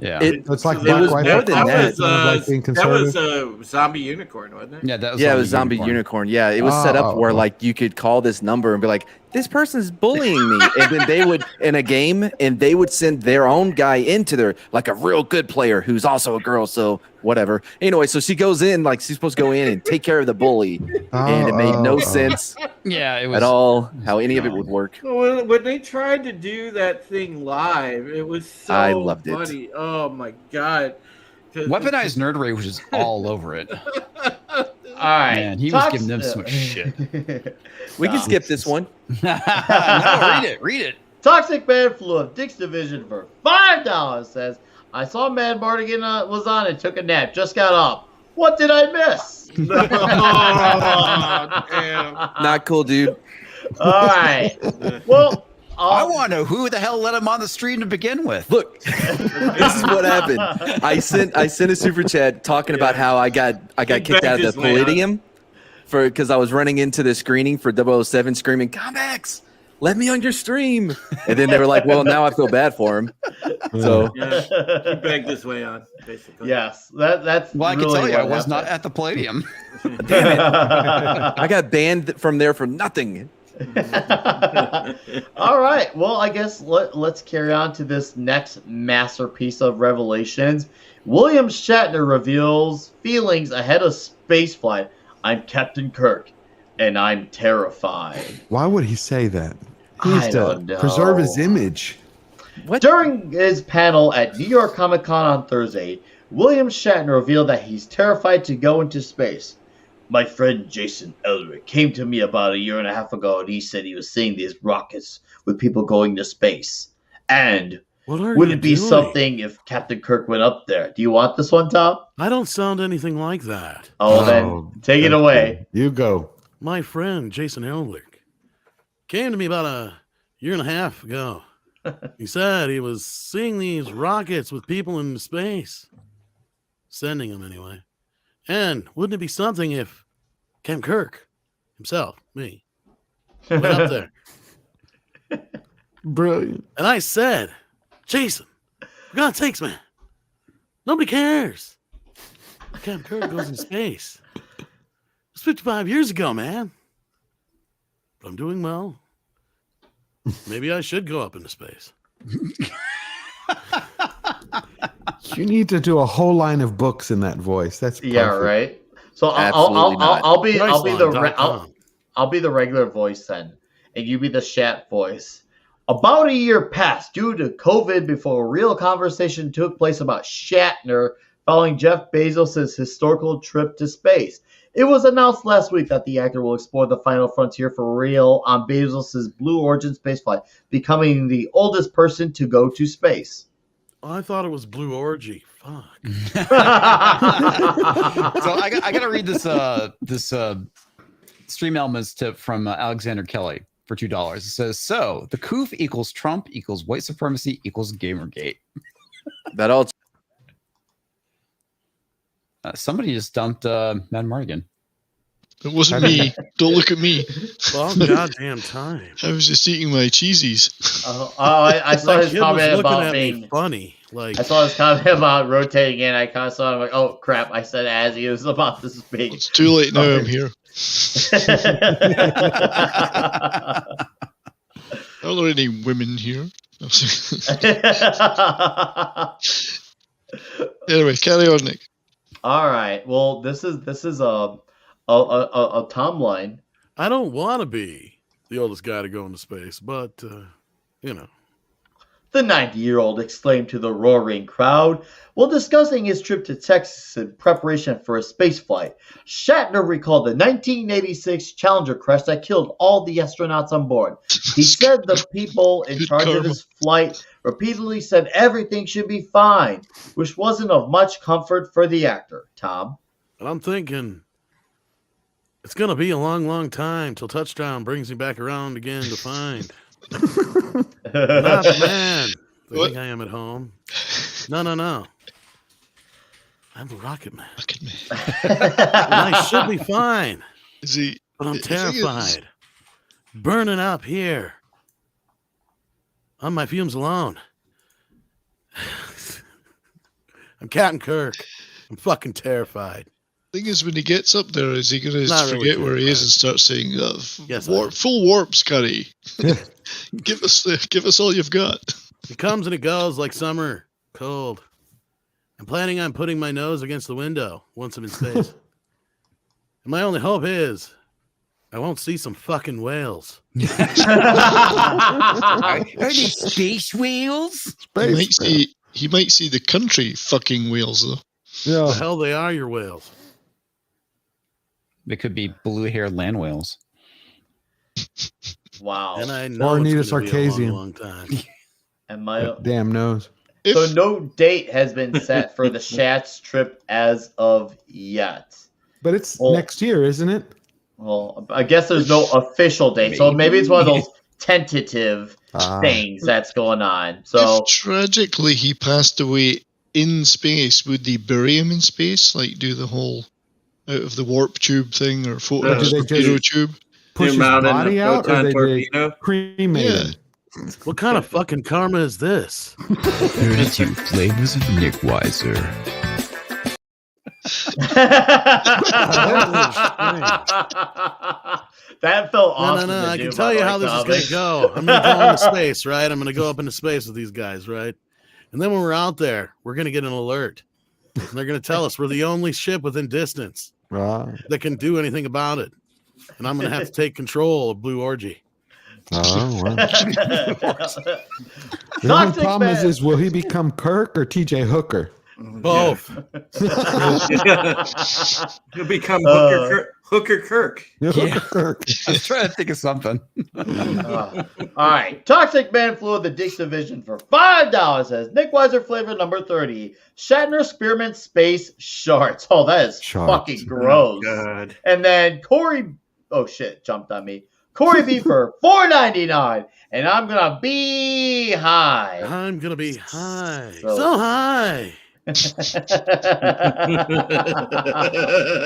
Yeah, it's like it was more than that. That was a Zombie Unicorn, wasn't it? Yeah, that was it was Zombie Unicorn. Yeah, it was set up where you could call this number and be like, this person's bullying me. And then they would, in a game, and they would send their own guy into their, like a real good player who's also a girl, so whatever. Anyway, so she goes in, like she's supposed to go in and take care of the bully. And it made no sense it was, at all how any of it would work. When they tried to do that thing live, it was so I loved funny. Oh my God. Weaponized nerdery was just all over it. All right. Man, he was giving them so much shit. We can skip this one. No, read it. Toxic Man Flu of Dix Division for $5 says, I saw Man Mardigan was on and took a nap. Just got up. What did I miss? Oh, damn. Not cool, dude. All right. Well, I want to know who the hell let him on the stream to begin with. Look, this is what happened. I sent a super chat talking about how I got kicked out of the Palladium because I was running into the screening for 007 screaming, Comix, let me on your stream. And then they were like, well, now I feel bad for him. So he begged his way on, basically. Yes, that's well, I really can tell you, I was happened. not at the Palladium. damn it. I got banned from there for nothing. All right. Well, I guess let's carry on to this next masterpiece of revelations. William Shatner reveals feelings ahead of spaceflight. I'm Captain Kirk, and I'm terrified. Why would he say that? He needs to preserve his image. What? During his panel at New York Comic Con on Thursday, William Shatner revealed that he's terrified to go into space. My friend Jason Elric came to me about a year and a half ago, and he said he was seeing these rockets with people going to space. And would it be something if Captain Kirk went up there? Do you want this one, Tom? I don't sound anything like that. Oh, then take it away. You go. My friend Jason Elric came to me about a year and a half ago. He said he was seeing these rockets with people in space. Sending them anyway. And wouldn't it be something if Captain Kirk himself, me, went up there? Brilliant. And I said, Jason, for God's sakes, man, nobody cares. Captain Kirk goes in space. It was 55 years ago, man. But I'm doing well. Maybe I should go up into space. You need to do a whole line of books in that voice. That's perfect. Yeah, right. So I'll be the regular voice then, and you be the Shat voice. About a year passed due to COVID before a real conversation took place about Shatner following Jeff Bezos' historical trip to space. It was announced last week that the actor will explore the final frontier for real on Bezos' Blue Origin spaceflight, becoming the oldest person to go to space. Oh, I thought it was Blue Orgy. Fuck. So I got to read this Stream Elements tip from Alexander Kelly for $2. It says, so the COOF equals Trump equals white supremacy equals Gamergate. That all. Somebody just dumped Mad Mardigan. It wasn't me. Don't look at me. Well, goddamn time. I was just eating my cheesies. I saw That his kid comment was looking about at being me funny. Like I saw his comment about rotating in. I kind of saw him like, oh crap! I said as he was about to speak. It's too late now. I'm here. Are there any women here? Anyway, carry on, Nick. All right. Well, this is a timeline. I don't want to be the oldest guy to go into space, but you know. The 90-year-old exclaimed to the roaring crowd while discussing his trip to Texas in preparation for a spaceflight. Shatner recalled the 1986 Challenger crash that killed all the astronauts on board. He said the people in charge of his flight repeatedly said everything should be fine, which wasn't of much comfort for the actor. Tom? And I'm thinking it's going to be a long, long time till touchdown brings me back around again to find. Not the man I think I am at home. No. I'm the Rocket Man. And I should be fine. But I'm terrified. Burning up here. On my fumes alone. I'm Captain Kirk. I'm fucking terrified. Thing is, when he gets up there, is he going to Not forget really where he is and start saying, Yes, full warps, Curry. give us all you've got. It comes and it goes like summer, cold. I'm planning on putting my nose against the window once I'm in space. And my only hope is I won't see some fucking whales. Are they space whales? He might see the country fucking whales, though. Yeah. The hell they are, your whales. They could be blue-haired land whales. Wow. And I know or it's Nita gonna be a Sarkeesian. long time. And my damn nose. So no date has been set for the Shats trip as of yet. But it's next year, isn't it? Well, I guess there's no official date, so maybe it's one of those tentative things that's going on. So if tragically he passed away in space, would they bury him in space? Like do the whole out of the warp tube thing or torpedo tube? Push his body out or they cremate him? What kind of fucking karma is this? 32 flavors of Nickwiser. That felt awesome. No. I can tell you how this is going to go. I'm going to go into space, right? I'm going to go up into space with these guys, right? And then when we're out there, we're going to get an alert. And they're going to tell us we're the only ship within distance that can do anything about it. And I'm going to have to take control of Blue Orgy. Oh, wow. The only problem is will he become Kirk or TJ Hooker? Both. He'll become Hooker Kirk. Hooker Kirk. I was trying to think of something. All right. Toxic Man Fluid, the Dixivision for $5 says Nickwiser flavor number 30. Shatner Spearmint Space Sharks. Oh, that is fucking gross. Oh, God. And then Corey, oh shit, jumped on me. Corey B for $4.99. And I'm going to be high. I'm going to be high. So high. High as a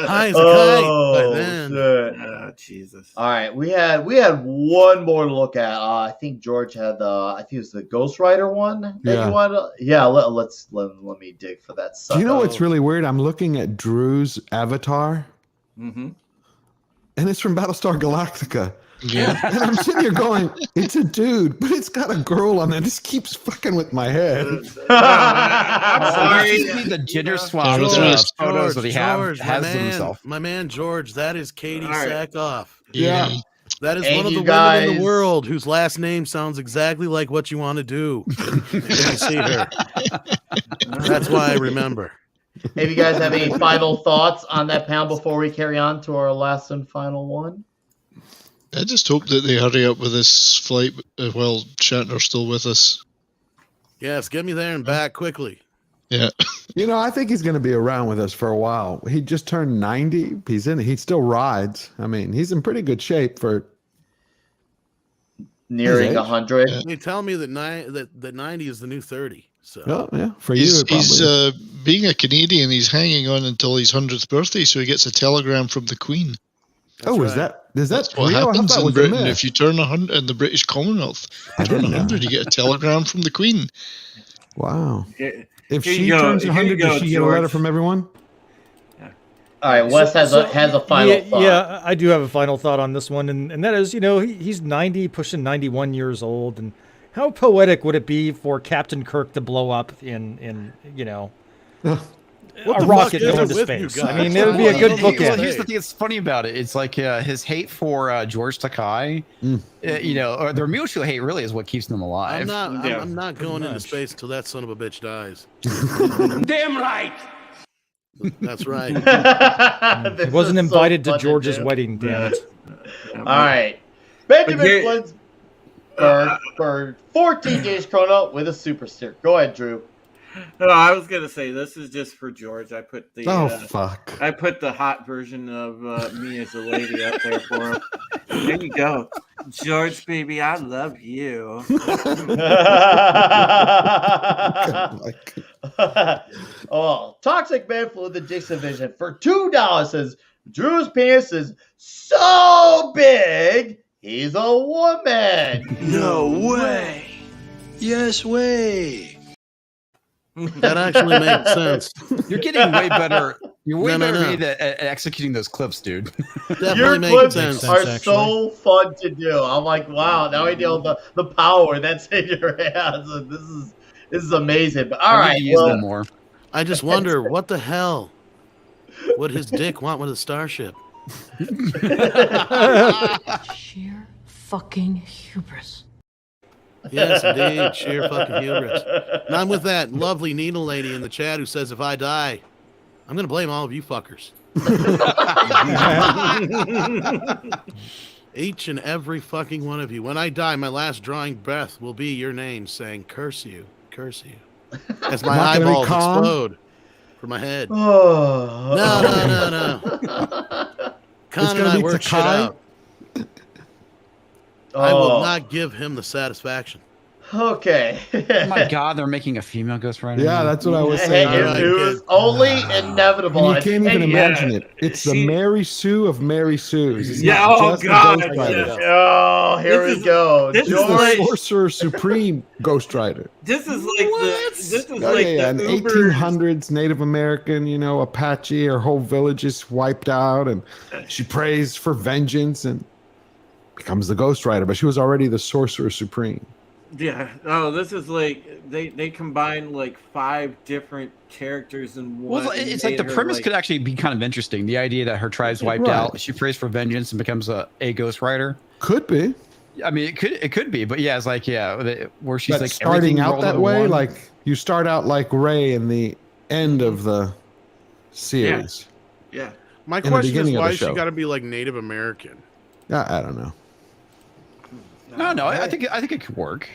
kite by then. Oh, Jesus. All right, we had one more to look at. I think George had I think it was the Ghost Rider one. Yeah. Let me dig for that. Do you know what's really weird? I'm looking at Drew's avatar, and it's from Battlestar Galactica. Yeah. And I'm sitting here going, it's a dude, but it's got a girl on it. It just keeps fucking with my head. I'm sorry. The gender swap photos that he has himself. My man George, that is Katie Sackhoff. Yeah. That is one of the women in the world whose last name sounds exactly like what you want to do when you see her. That's why I remember. If you guys have any final thoughts on that panel before we carry on to our last and final one. I just hope that they hurry up with this flight while Shatner's still with us. Yes, get me there and back quickly. Yeah. You know, I think he's going to be around with us for a while. He just turned 90. He still rides. I mean, he's in pretty good shape for nearing 100. Yeah. They tell me that 90 is the new 30. So yeah, for you, he's being a Canadian. He's hanging on until his 100th birthday, so he gets a telegram from the Queen. That's That's what happens in Britain if you turn 100 in the British Commonwealth. Turn 100, you get a telegram from the Queen. Wow. If she turns 100, does she get a letter from everyone? All right, Wes has a final thought. Yeah, I do have a final thought on this one, and that is, he's 90, pushing 91 years old, and how poetic would it be for Captain Kirk to blow up in a rocket going to space? I mean, it would be a good bookend. Well, here's the thing that's funny about it. It's like his hate for George Takei, or their mutual hate really is what keeps them alive. I'm not going into space until that son of a bitch dies. Damn right. That's right. He wasn't invited to George's wedding, damn it. All right. Benjamin Flensborg for 14 days chrono with a super sticker. Go ahead, Drew. No, I was gonna say this is just for George. I put the fuck. I put the hot version of me as a lady up there for him. There you go, George, baby. I love you. Toxic Man Fluid, the Dixivision for $2 says Drew's penis is so big he's a woman. No way. Yes way. That actually makes sense. You're getting way better You're way No, better no. than me at executing those clips, dude. Definitely Your makes clips sense. are so fun to do. I'm like, wow, now I know the power that's in your hands. And this is amazing. But all I need right, to use them more. I just wonder what the hell would his dick want with a starship? Sheer fucking hubris. Yes, indeed, sheer fucking hubris. And I'm with that lovely needle lady in the chat who says, if I die, I'm going to blame all of you fuckers. Each and every fucking one of you. When I die, my last drawing breath will be your name saying, curse you, curse you. As my eyeballs explode from my head. Oh. No. Con and I work shit out. I will not give him the satisfaction. Okay. Oh my God, they're making a female Ghost Rider. Yeah, that's what I was saying. It was only inevitable. And you can't even imagine it. It's the Mary Sue of Mary Sues. It's Yeah, not oh just the God. Ghost Rider. Yeah. Oh, here we go. It's the Sorcerer Supreme Ghost Rider. This is like An 1800s Native American, Apache. Her whole village is wiped out, and she prays for vengeance and becomes the Ghost Rider. But she was already the Sorcerer Supreme. Yeah. Oh, this is like they combine like 5 different characters in one. Well, it's like the premise could actually be kind of interesting. The idea that her tribe's wiped out, she prays for vengeance and becomes a Ghost Rider. Could be. I mean, it could be, but yeah, it's like where she's like starting out that way. Like you start out like Rey in the end of the series. Yeah. My question is, why is she got to be like Native American? I don't know. No, I think it could work.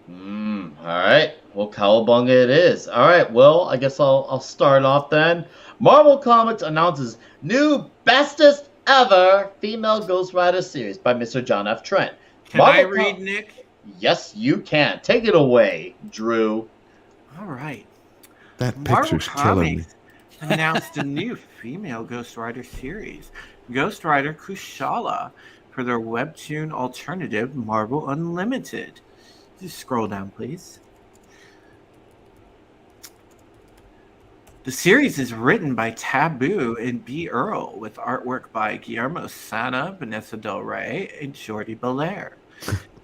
All right. Well, cowabunga it is. All right. Well, I guess I'll start off then. Marvel Comics announces new bestest ever female Ghost Rider series by Mr. John F. Trent. Can I read, Nick? Yes, you can. Take it away, Drew. All right. That picture's killing me. Announced a new female Ghost Rider series, Ghost Rider Kushala, for their webtoon alternative, Marvel Unlimited. Just scroll down, please. The series is written by Taboo and B. Earl, with artwork by Guillermo Sana, Vanessa Del Rey, and Jordi Belair.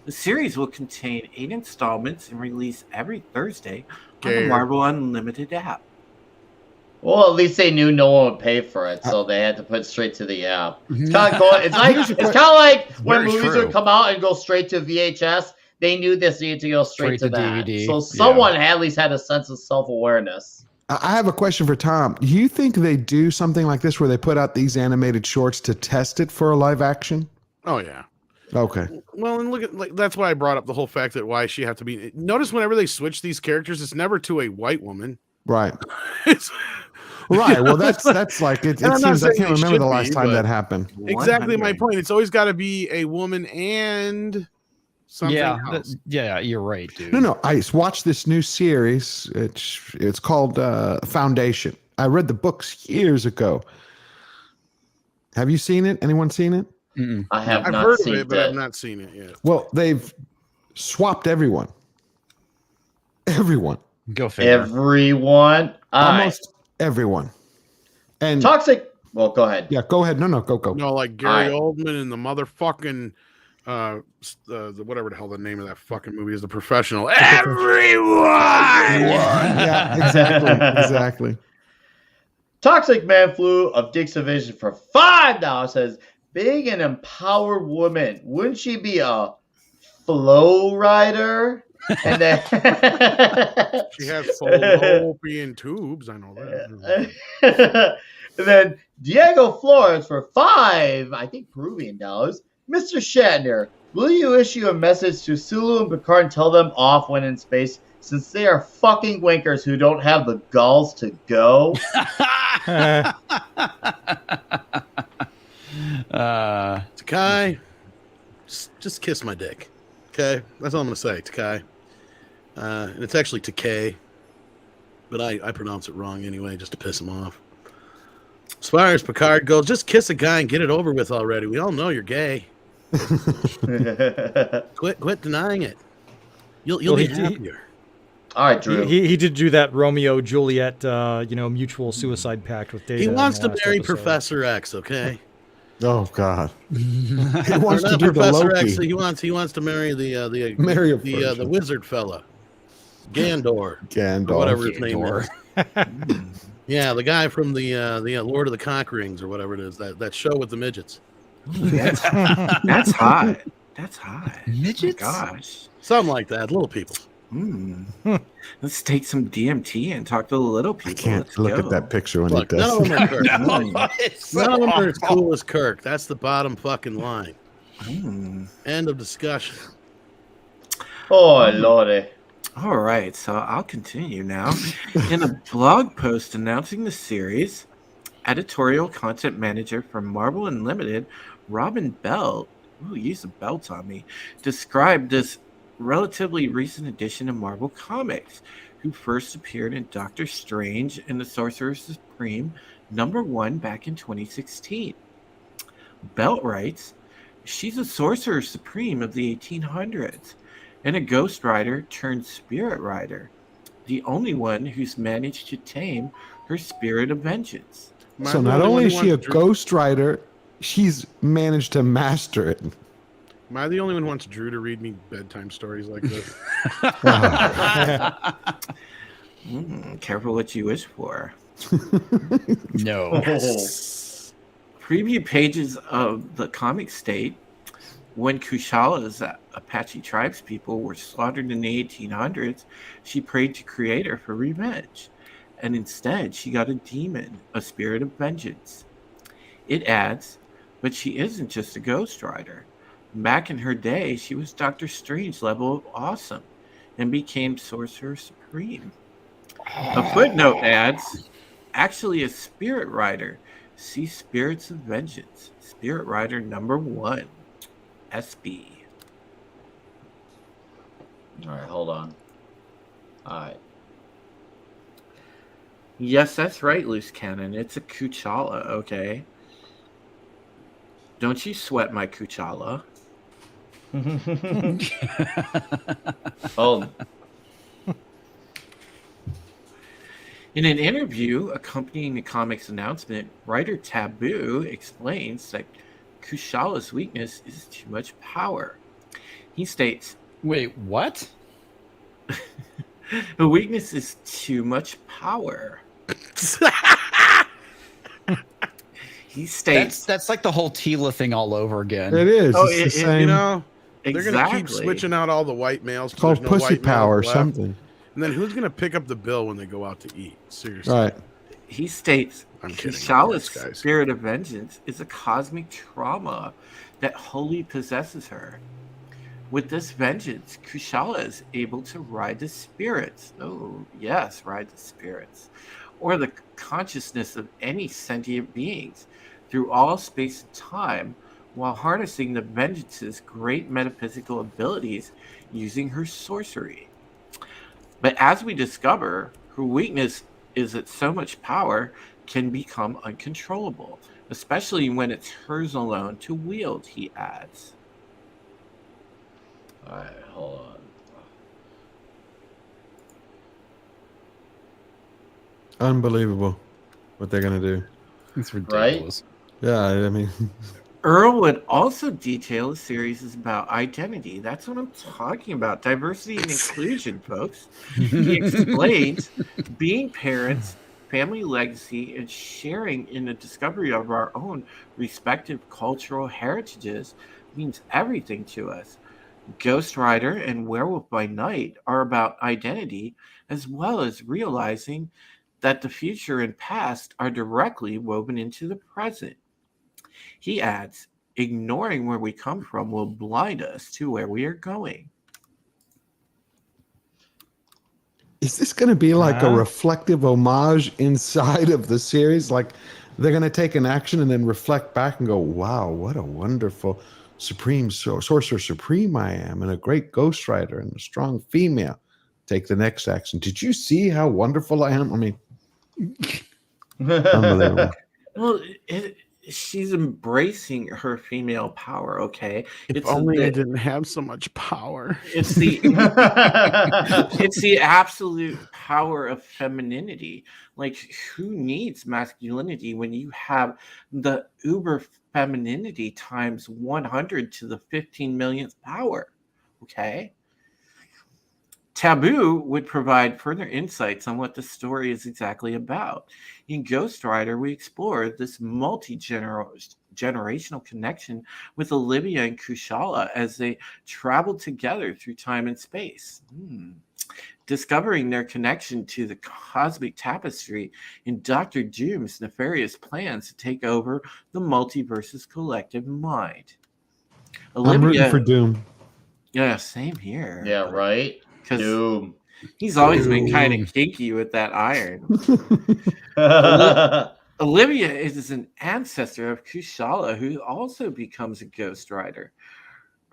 The series will contain 8 installments and release every Thursday on the Marvel Unlimited app. Well, at least they knew no one would pay for it, so they had to put it straight to the app. It's kind of like when movies would come out and go straight to VHS. They knew this needed to go straight to that. DVD. So someone at least had a sense of self-awareness. I have a question for Tom. Do you think they do something like this where they put out these animated shorts to test it for a live action? Oh, yeah. Okay. Well, and look at that's why I brought up the whole fact that why she had to be. Notice whenever they switch these characters, it's never to a white woman. Right. Right. Well, that's like it seems I can't remember the last time that happened. Exactly my point. It's always got to be a woman and something else. Yeah, you're right, dude. No. I watched this new series. It's called Foundation. I read the books years ago. Have you seen it? Anyone seen it? I have. I've heard of it, but I've not seen it yet. Well, they've swapped everyone. Everyone. Go figure. Everyone. Almost everyone. And Toxic. Well, go ahead. Yeah, go ahead. No, go. No, like Gary Oldman and the motherfucking the whatever the hell the name of that fucking movie is, The Professional. Everyone. Yeah, exactly. Toxic Man Flu of Dexidoodle for $5 says, "Being an empowered woman, wouldn't she be a flow rider?" And then she has fallopian tubes. I know that. And then Diego Flores for $5, I think Peruvian dollars. Mr. Shatner, will you issue a message to Sulu and Picard and tell them off when in space, since they are fucking winkers who don't have the galls to go? Takai, just kiss my dick. Okay, that's all I'm gonna say, Takai. And it's actually Takei, but I pronounce it wrong anyway, just to piss him off. As far as Picard goes, just kiss a guy and get it over with already. We all know you're gay. Quit denying it. You'll be happier. All right, Drew. He did do that Romeo Juliet, mutual suicide pact with Data. He wants to marry episode. Professor X. Okay. Oh God. He wants to not do the Professor Loki. X. He wants to marry the wizard fella, Gandor, Gandalf, or whatever his name is. Yeah, the guy from the Lord of the Cock Rings or whatever it is, that show with the midgets. That's hot. That's hot. Midgets? Oh my gosh. Something like that. Little people. Let's take some DMT and talk to the little people. I can't Let's look go. at that picture when Look, he does. none of them are Kirk. So None of them are as awful. cool as Kirk. That's the bottom fucking line. End of discussion. Oh, lordy. All right, so I'll continue now. In a blog post announcing the series, editorial content manager for Marvel Unlimited, Robin Bell, use a belt on me, described this relatively recent edition of Marvel Comics, who first appeared in Doctor Strange and the Sorcerer Supreme #1 back in 2016. Bell writes, she's a Sorcerer Supreme of the 1800s and a Ghost Rider turned Spirit Rider, the only one who's managed to tame her spirit of vengeance. So not only is she a Ghost Rider, she's managed to master it. Am I the only one who wants Drew to read me bedtime stories like this? Careful what you wish for. No. Preview pages of the comic state, when Kusala's Apache tribespeople were slaughtered in the 1800s, she prayed to Creator for revenge, and instead she got a demon, a spirit of vengeance. It adds, but she isn't just a Ghost Rider. Back in her day, she was Doctor Strange level of awesome and became Sorcerer Supreme. A footnote adds, actually a Spirit Rider. See Spirits of Vengeance, Spirit Rider #1, SB. All right, hold on. All right. Yes, that's right, Loose Cannon. It's a Kuchala, okay? Don't you sweat my Kuchala. Oh. In an interview accompanying the comic's announcement, writer Taboo explains that Kushala's weakness is too much power. He states, wait, what? The weakness is too much power. He states that's like the whole Tila thing all over again. It is. Oh, it's the same. You know, they're exactly. going to keep switching out all the white males. It's called there's no pussy white males power or left. something. And then who's going to pick up the bill when they go out to eat? Seriously. Right. He states, I'm kidding, Kushala's guys. spirit of vengeance is a cosmic trauma that wholly possesses her. With this vengeance, Kushala is able to ride the spirits. Oh, yes, ride the spirits. Or the consciousness of any sentient beings through all space and time while harnessing the vengeance's great metaphysical abilities using her sorcery. But as we discover, her weakness is that so much power can become uncontrollable, especially when it's hers alone to wield, he adds. All right, hold on. Unbelievable what they're going to do. It's ridiculous. Right? Yeah, I mean... Earl would also detail the series is about identity. That's what I'm talking about. Diversity and inclusion, folks. He explains being parents, family legacy, and sharing in the discovery of our own respective cultural heritages means everything to us. Ghost Rider and Werewolf by Night are about identity as well as realizing that the future and past are directly woven into the present. He adds, ignoring where we come from will blind us to where we are going. Is this going to be like a reflective homage inside of the series? Like they're going to take an action and then reflect back and go, wow, what a wonderful supreme sorcerer supreme I am, and a great Ghost Rider and a strong female. Take the next action. Did you see how wonderful I am? I mean, unbelievable. Well, she's embracing her female power. Okay, if only I didn't have so much power. It's the it's the absolute power of femininity. Like, who needs masculinity when you have the uber femininity times 100 to the 15 millionth power? Okay. Taboo would provide further insights on what the story is exactly about. In Ghost Rider, we explore this multi-generational connection with Olivia and Kushala as they travel together through time and space. Discovering their connection to the cosmic tapestry in Dr. Doom's nefarious plans to take over the multiverse's collective mind. I'm rooting for Doom. Yeah, same here. Yeah, right? Because he's always been kind of kinky with that iron. Olivia is an ancestor of Kushala, who also becomes a Ghost Rider.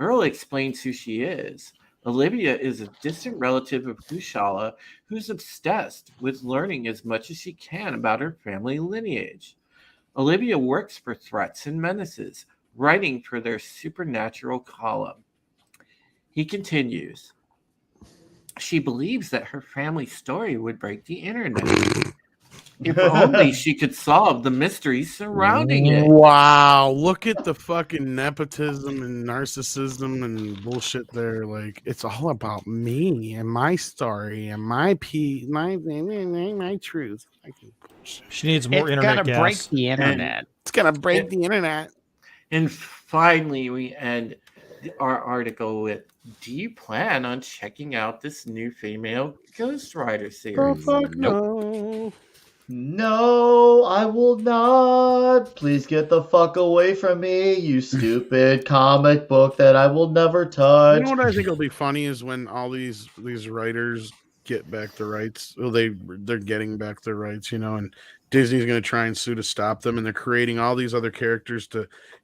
Earl explains who she is. Olivia is a distant relative of Kushala who's obsessed with learning as much as she can about her family lineage. Olivia works for Threats and Menaces, writing for their supernatural column. He continues. She believes that her family story would break the internet. If only she could solve the mysteries surrounding it. Wow, look at the fucking nepotism and narcissism and bullshit there. Like, it's all about me and my story and my truth. She needs more internet It's gas. gonna break the internet. It's gonna break the internet. And finally, we end our article with, do you plan on checking out this new female Ghost Rider series? Oh, fuck no. No, I will not. Please get the fuck away from me, you stupid comic book that I will never touch. You know what I think will be funny is when all these writers get back the rights. Well, they're getting back their rights, you know, and Disney's going to try and sue to stop them, and they're creating all these other characters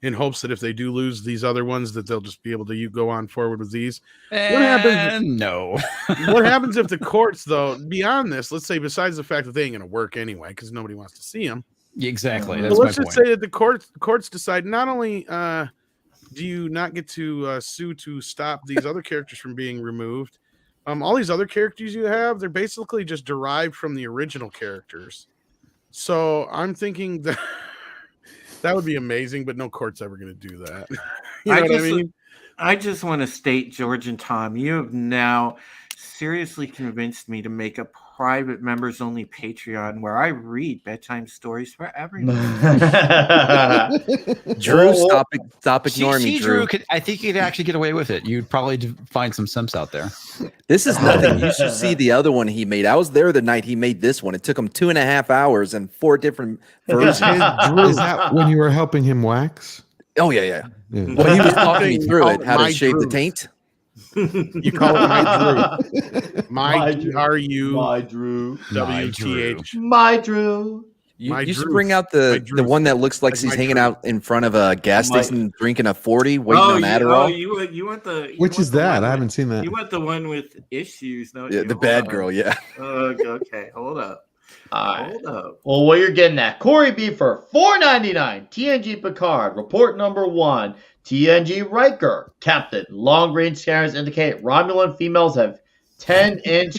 in hopes that if they do lose these other ones, that they'll just be able to go on forward with these. What happens? No. What happens if the courts, though, beyond this, let's say besides the fact that they ain't going to work anyway because nobody wants to see them. Exactly. That's let's just say that the courts decide not only do you not get to sue to stop these other characters from being removed, all these other characters you have, they're basically just derived from the original characters. So I'm thinking that that would be amazing, but no court's ever going to do that. You know what I mean? I just want to state, George and Tom, you have now seriously convinced me to make a private members-only Patreon where I read bedtime stories for everyone. Drew, stop ignoring me, Drew. I think you'd actually get away with it. You'd probably find some simps out there. This is nothing. You should see the other one he made. I was there the night he made this one. It took him 2.5 hours and 4 different versions. Drew, is that when you were helping him wax? Oh, yeah. Well, he was talking me through it, how to shave the taint. You call it my Drew. My Drew. My Drew. WTH. My Drew. You should bring out the one that looks like she's hanging out in front of a gas station drinking a 40, waiting on Adderall. You want the which is that? I haven't seen that. You want the one with issues, don't you? Yeah, the bad girl, yeah. Okay, hold up. Hold up. Well, what you're getting at, Corey B for $4.99. TNG Picard, report number 1. TNG Riker, Captain. Long range scanners indicate Romulan females have 10-inch.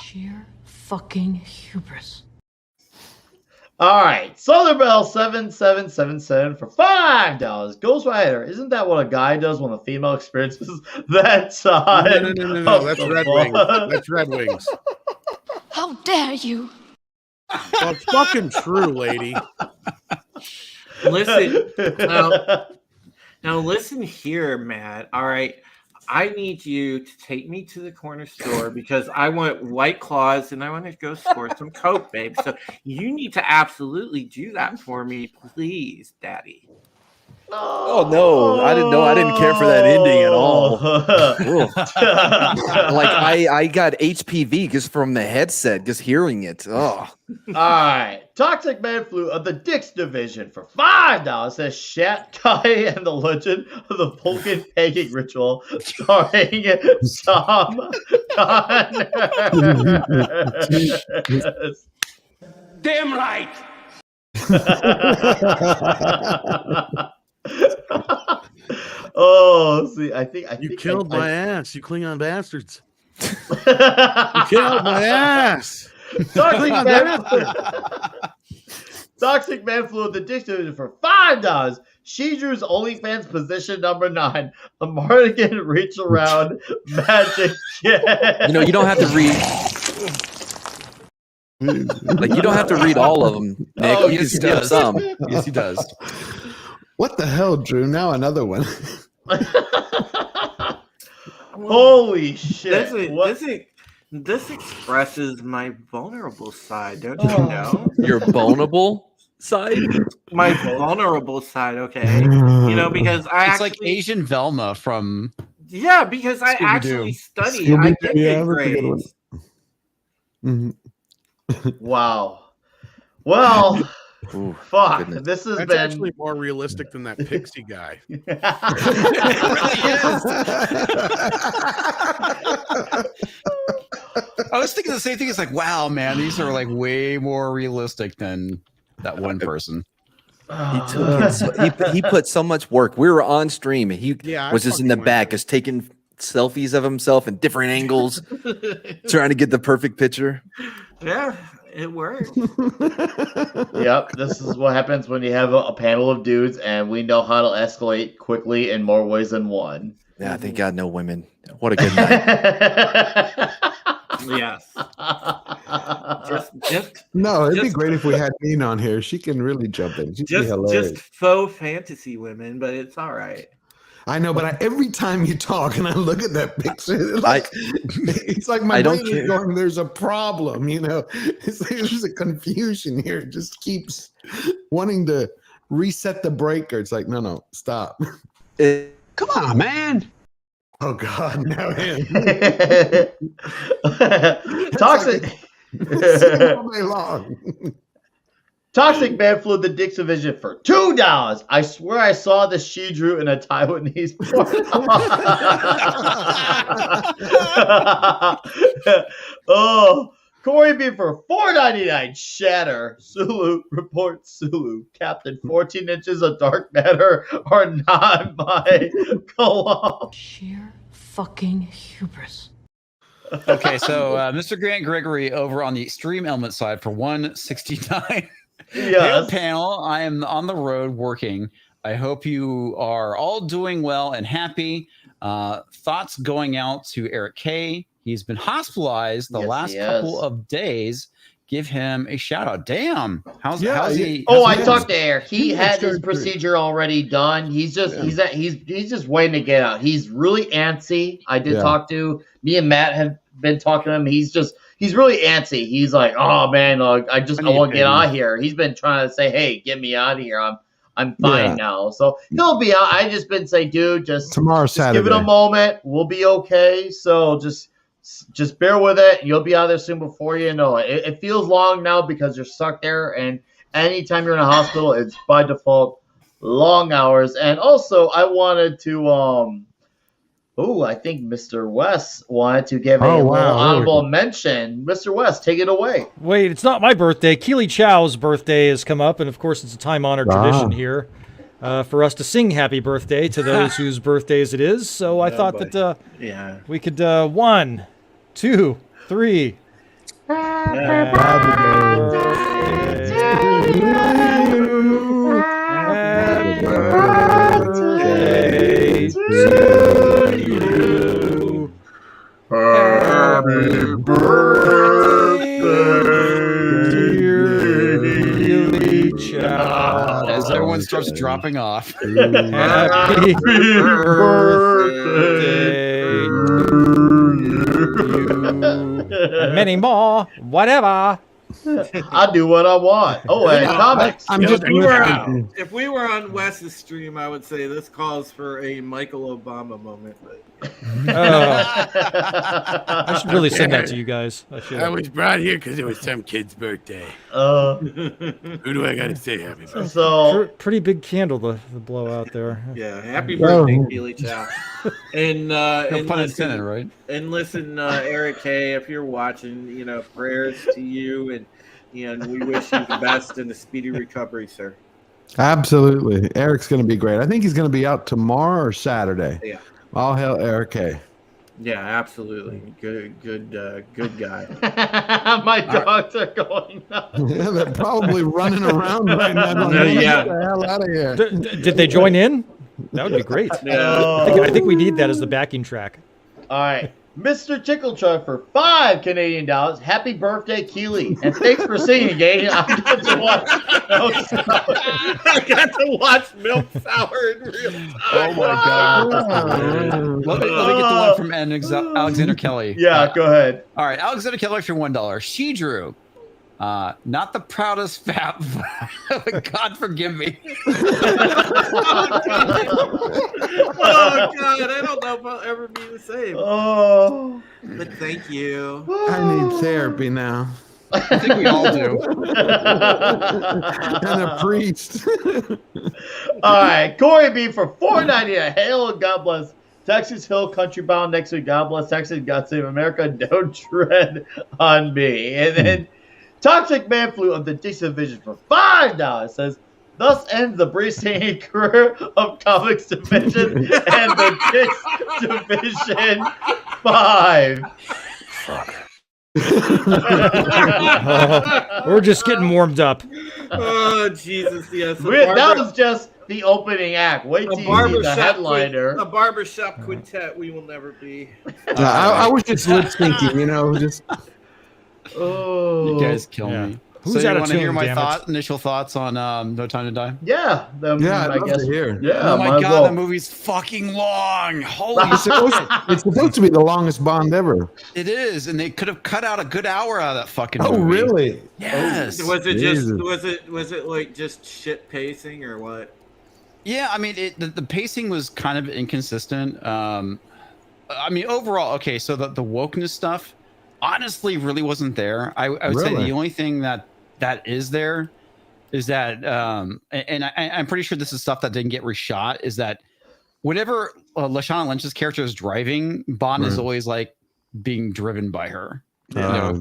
Sheer fucking hubris. All right, Southern Bell 7777 for $5. Ghost Rider, isn't that what a guy does when a female experiences that side? No. That's Red Wings. That's Red Wings. How dare you? Well, it's fucking true, lady. Listen, now listen here, Matt. All right, I need you to take me to the corner store because I want White Claws and I want to go score some Coke, babe. So you need to absolutely do that for me, please, Daddy. Oh no, I didn't know. I didn't care for that ending at all. Like I got HPV just from the headset, just hearing it. Oh. All right, Toxic Man Flu of the Dix Division for $5 says Shat Guy and the Legend of the Vulcan Pegging Ritual, starring Tom Damn right. Oh, see, I think You killed my ass, you Klingon bastards. You killed my ass. Toxic Man flew the Dixidoodle for $5. She Drew's OnlyFans position number 9. A Mardigan reach around magic. You know, you don't have to read. Like, you don't have to read all of them, Nick. Oh, you yes, can skip does. some. Yes, he does. What the hell, Drew? Now another one. Holy shit. This expresses my vulnerable side, don't you know? Your vulnerable side? My vulnerable side, okay. You know, because It's like Asian Velma from because I Scooby-Doo. actually study. I get good grades. Wow. Well, Ooh, fuck. goodness. This has That's been actually more realistic than that pixie guy. I was thinking the same thing. It's like, wow, man, these are like way more realistic than that one person. He put so much work. We were on stream and he was just in the back, just taking selfies of himself in different angles, trying to get the perfect picture. Yeah, it worked. Yep, this is what happens when you have a panel of dudes, and we know how to escalate quickly in more ways than one. Yeah, thank God, no women. What a good night. Yes. No, it'd be great if we had Dean on here. She can really jump in. She'd be hilarious. Just faux fantasy women, but it's all right. I know, but every time you talk and I look at that picture, it's like my brain is going, there's a problem, you know? It's like there's a confusion here. It just keeps wanting to reset the breaker. It's like, no, stop. Come on, man. Oh, God, now him. Toxic. All day long. Toxic Man flew the Dixidoodle for $2. I swear I saw the she drew in a Taiwanese porn. Oh, Corey B for $4.99. Shatter. Sulu reports Sulu. Captain 14 inches of dark matter are not my cologne. Sheer fucking hubris. Okay, so Mr. Grant Gregory over on the Stream Element side for $169. Yes. Hey, panel, I am on the road working. I hope you are all doing well and happy. Thoughts going out to Eric K. He's been hospitalized the last couple of days. Give him a shout out. Damn. How's he? I talked to Eric. He had his procedure already done. He's just he's just waiting to get out. He's really antsy. I did talk to me and Matt have been talking to him. He's really antsy. He's like, oh man, I want to get out of here. He's been trying to say, hey, get me out of here. I'm fine now. So he'll be out. I just been saying, dude, tomorrow, Saturday. Give it a moment. We'll be okay. So just bear with it. You'll be out there soon before you know it. It feels long now because you're stuck there. And anytime you're in a hospital, it's by default long hours. And also, I wanted to I think Mr. West wanted to give a little honorable mention. Mr. West, take it away. Wait, it's not my birthday. Keely Chow's birthday has come up, and of course, it's a time-honored tradition here for us to sing happy birthday to those whose birthdays it is. So I thought that we could 1, 2, 3. Happy birthday to you. Happy birthday to you. Happy birthday, dear Chow. As everyone starts dropping off. Happy birthday to you. And many more, whatever. I do what I want. Oh, and comics. If we were on Wes's stream, I would say this calls for a Michael Obama moment. I should really send that to you guys. I was brought here because it was some kid's birthday. Who do I got to say happy birthday? So pretty big candle to blow out there. Yeah, happy birthday, Keely Chow. And No and pun listen, intended, right? And listen, Eric K, if you're watching, prayers to you, and we wish you the best and a speedy recovery, sir. Absolutely. Eric's going to be great. I think he's going to be out tomorrow or Saturday. Yeah. All hail Eric K. Yeah, absolutely. Good guy. My dogs are going nuts. Yeah, they're probably running around right now. Going, Yeah. Get the hell out of here. Did they join in? That would be great. Yeah. I think we need that as the backing track. All right. Mr. Tickletruck for $5 Canadian. Happy birthday, Keely. And thanks for singing, Gage. I got to watch Milk Sour in real time. Oh my god! Let me get the one from Alexander Kelly. Yeah, go ahead. All right, Alexander Kelly for $1. She drew. Not the proudest fat. God forgive me. Oh God, I don't know if I'll ever be the same. Oh, but thank you. I need therapy now. I think we all do. And a priest. All right, Corey B for $4.99. Hail and God bless Texas Hill Country Bound next week. God bless Texas. God save America. Don't tread on me. And then Toxic Man Flu of the Division for $5 says, thus ends the brief career of Comix Division and the Division 5. Fuck. We're just getting warmed up. Oh Jesus! Yes, That was just the opening act. Wait till you see the headliner. A barbershop quintet we will never be. I was just lip syncing, just. Oh, you guys kill me. Who's so you out of want to hear tune, my initial thoughts on No Time to Die? Yeah, I guess here. Yeah, oh my god, the movie's fucking long. Holy shit! It's supposed to be the longest Bond ever. It is, and they could have cut out a good hour out of that fucking movie. Oh, really? Yes. Was it like just shit pacing or what? Yeah, I mean, the pacing was kind of inconsistent. I mean, overall, okay, so the wokeness stuff honestly really wasn't there. I would say the only thing that is there is that, and I'm pretty sure this is stuff that didn't get reshot, is that whenever Lashana Lynch's character is driving, Bond is always like being driven by her.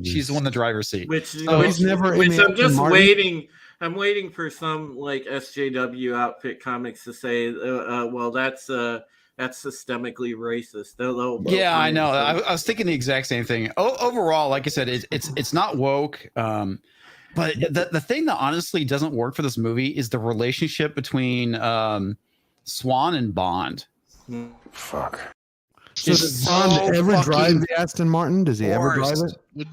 She's the one in the driver's seat. He's never. I'm just waiting. I'm waiting for some like SJW outfit comics to say, well, that's systemically racist. Yeah, I know. I was thinking the exact same thing. Overall, like I said, it's not woke. But the thing that honestly doesn't work for this movie is the relationship between Swan and Bond. Fuck. So does Bond ever drive the Aston Martin? Does he ever drive it? He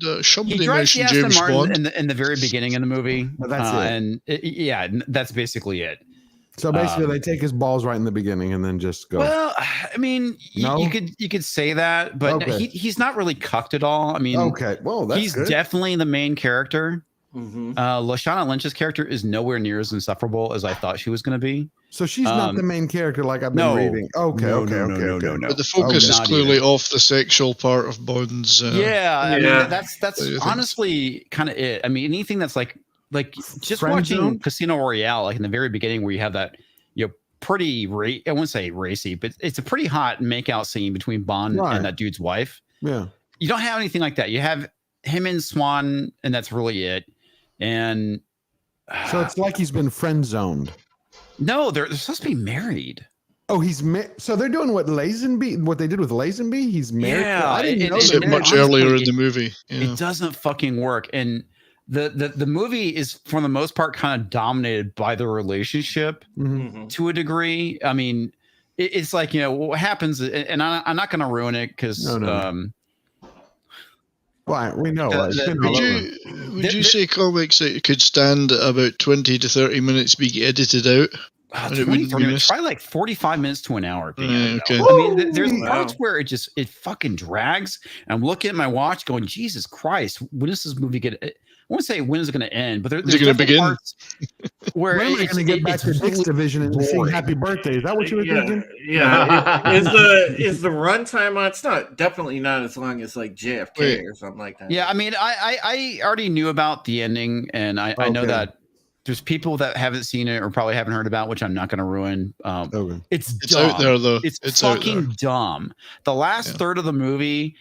drives the Aston Martin in the very beginning of the movie. Well, that's and that's basically it. So basically, they take his balls right in the beginning and then just go. Well, I mean, you could say that, but he's not really cucked at all. I mean, he's definitely the main character. Mm-hmm. Lashana Lynch's character is nowhere near as insufferable as I thought she was going to be. So she's not the main character like I've been reading. Okay. But the focus is clearly off the sexual part of Bond's. I mean, that's honestly kind of it. I mean, anything that's like just watching Casino Royale, like in the very beginning where you have that, pretty I wouldn't say racy, but it's a pretty hot makeout scene between Bond and that dude's wife. Yeah. You don't have anything like that. You have him and Swan, and that's really it. And so it's like he's been friend zoned. No, they're supposed to be married. Oh, he's so they're doing what they did with Lazenby. He's married. Yeah, I didn't know it much earlier in the movie. It doesn't fucking work. And the movie is for the most part kind of dominated by the relationship to a degree. I mean, it's like, what happens, and I'm not going to ruin it because Why? We know. Would you say comics that could stand about 20 to 30 minutes being edited out? 20, 30 minutes, probably like 45 minutes to an hour. Okay. I mean, there's parts where it fucking drags. And I'm looking at my watch going, Jesus Christ, when does this movie get? I won't say when is it going to end, but there's going to begin. Parts where when are we going to get back to Dick's Division and sing Happy Birthday? Is that what you were thinking? Yeah. Is the runtime on? It's not definitely not as long as like JFK or something like that. Yeah, I mean, I already knew about the ending, and I know that there's people that haven't seen it or probably haven't heard about, which I'm not going to ruin. It's dumb. out there though. It's fucking dumb. The last third of the movie,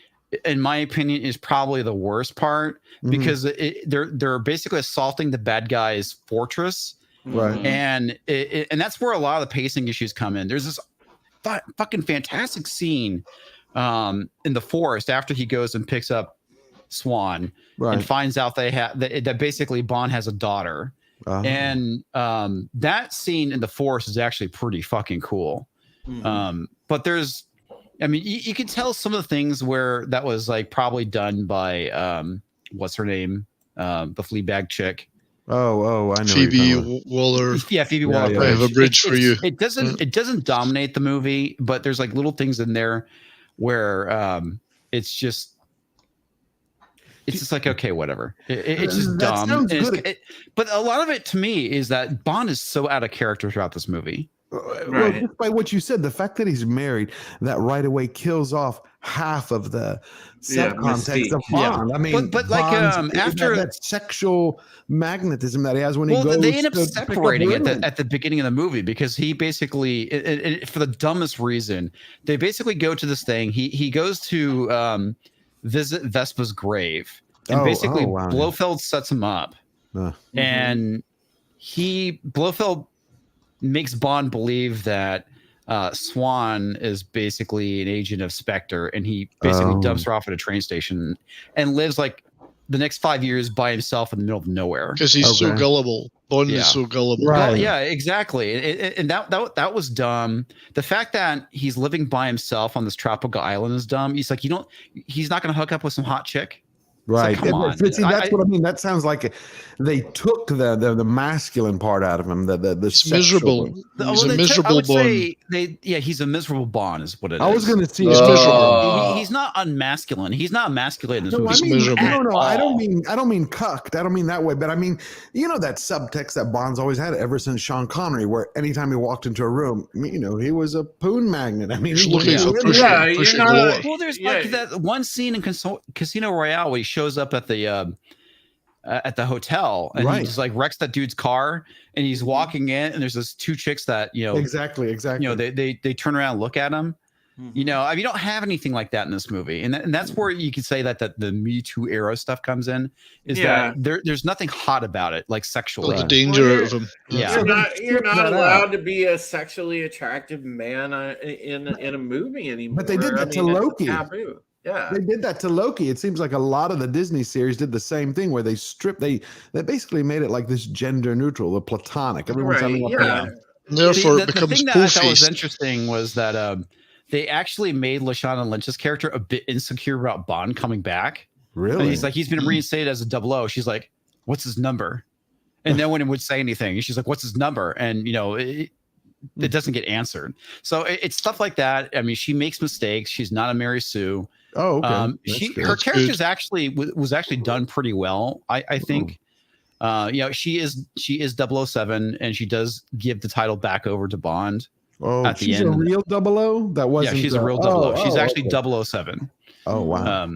in my opinion, is probably the worst part because they're basically assaulting the bad guy's fortress, right? And and that's where a lot of the pacing issues come in. There's this fucking fantastic scene in the forest after he goes and picks up Swan and finds out that basically Bond has a daughter. And that scene in the forest is actually pretty fucking cool. But there's, I mean, you can tell some of the things where that was like probably done by what's her name, the Fleabag chick. I know Phoebe Waller. Yeah, Phoebe Waller. I have a bridge for you. It doesn't dominate the movie, but there's like little things in there where it's just like, okay, whatever. It's just dumb. But a lot of it to me is that Bond is so out of character throughout this movie. Well, just by what you said, the fact that he's married, that right away kills off half of the subcontext of Bond. I mean, but like after that sexual magnetism that he has when he goes, they end up separating at the beginning of the movie because he basically, for the dumbest reason, they basically go to this thing. He goes to visit Vespa's grave, and basically Blofeld sets him up, and Blofeld makes Bond believe that Swan is basically an agent of Spectre, and he basically dumps her off at a train station and lives like the next 5 years by himself in the middle of nowhere because he's so gullible. Bond is so gullible, right? Well, yeah, exactly. And that was dumb. The fact that he's living by himself on this tropical island is dumb. He's like, he's not going to hook up with some hot chick. Right. Like, come on. See, that's what I mean. That sounds like they took the masculine part out of him. The miserable. He's a miserable Bond. He's a miserable Bond, is what it is. I was going to see. He's miserable. He's not unmasculine. He's not emasculated in this movie. I mean, miserable. I don't mean cucked. I don't mean that way. But I mean, that subtext that Bond's always had ever since Sean Connery, where anytime he walked into a room, he was a poon magnet. I mean, he's looking for pushing well, there's like that one scene in Casino Royale where he shows up at the hotel and he just like wrecks that dude's car and he's walking in and there's those two chicks that exactly they turn around and look at him. I mean, you don't have anything like that in this movie, and that's where you could say that the Me Too era stuff comes in. Is that there's nothing hot about it, like sexually. The danger out of him. Yeah, you're not allowed to be a sexually attractive man in a movie anymore. But they did that to Loki. Taboo. Yeah, they did that to Loki. It seems like a lot of the Disney series did the same thing, where they basically made it like this gender neutral, the platonic. Everyone's having a Therefore, it becomes the thing that I thought was interesting was that they actually made Lashana Lynch's character a bit insecure about Bond coming back. Really? And he's like, he's been reinstated as a 00. She's like, what's his number? And no one would say anything. She's like, what's his number? And it doesn't get answered. So it's stuff like that. I mean, she makes mistakes. She's not a Mary Sue. Oh, okay. Her character was actually done pretty well. I think. She is 007, and she does give the title back over to Bond. Oh, at the she's end. A real 00? That wasn't. Yeah, she's a real 00. She's actually 007. Oh wow.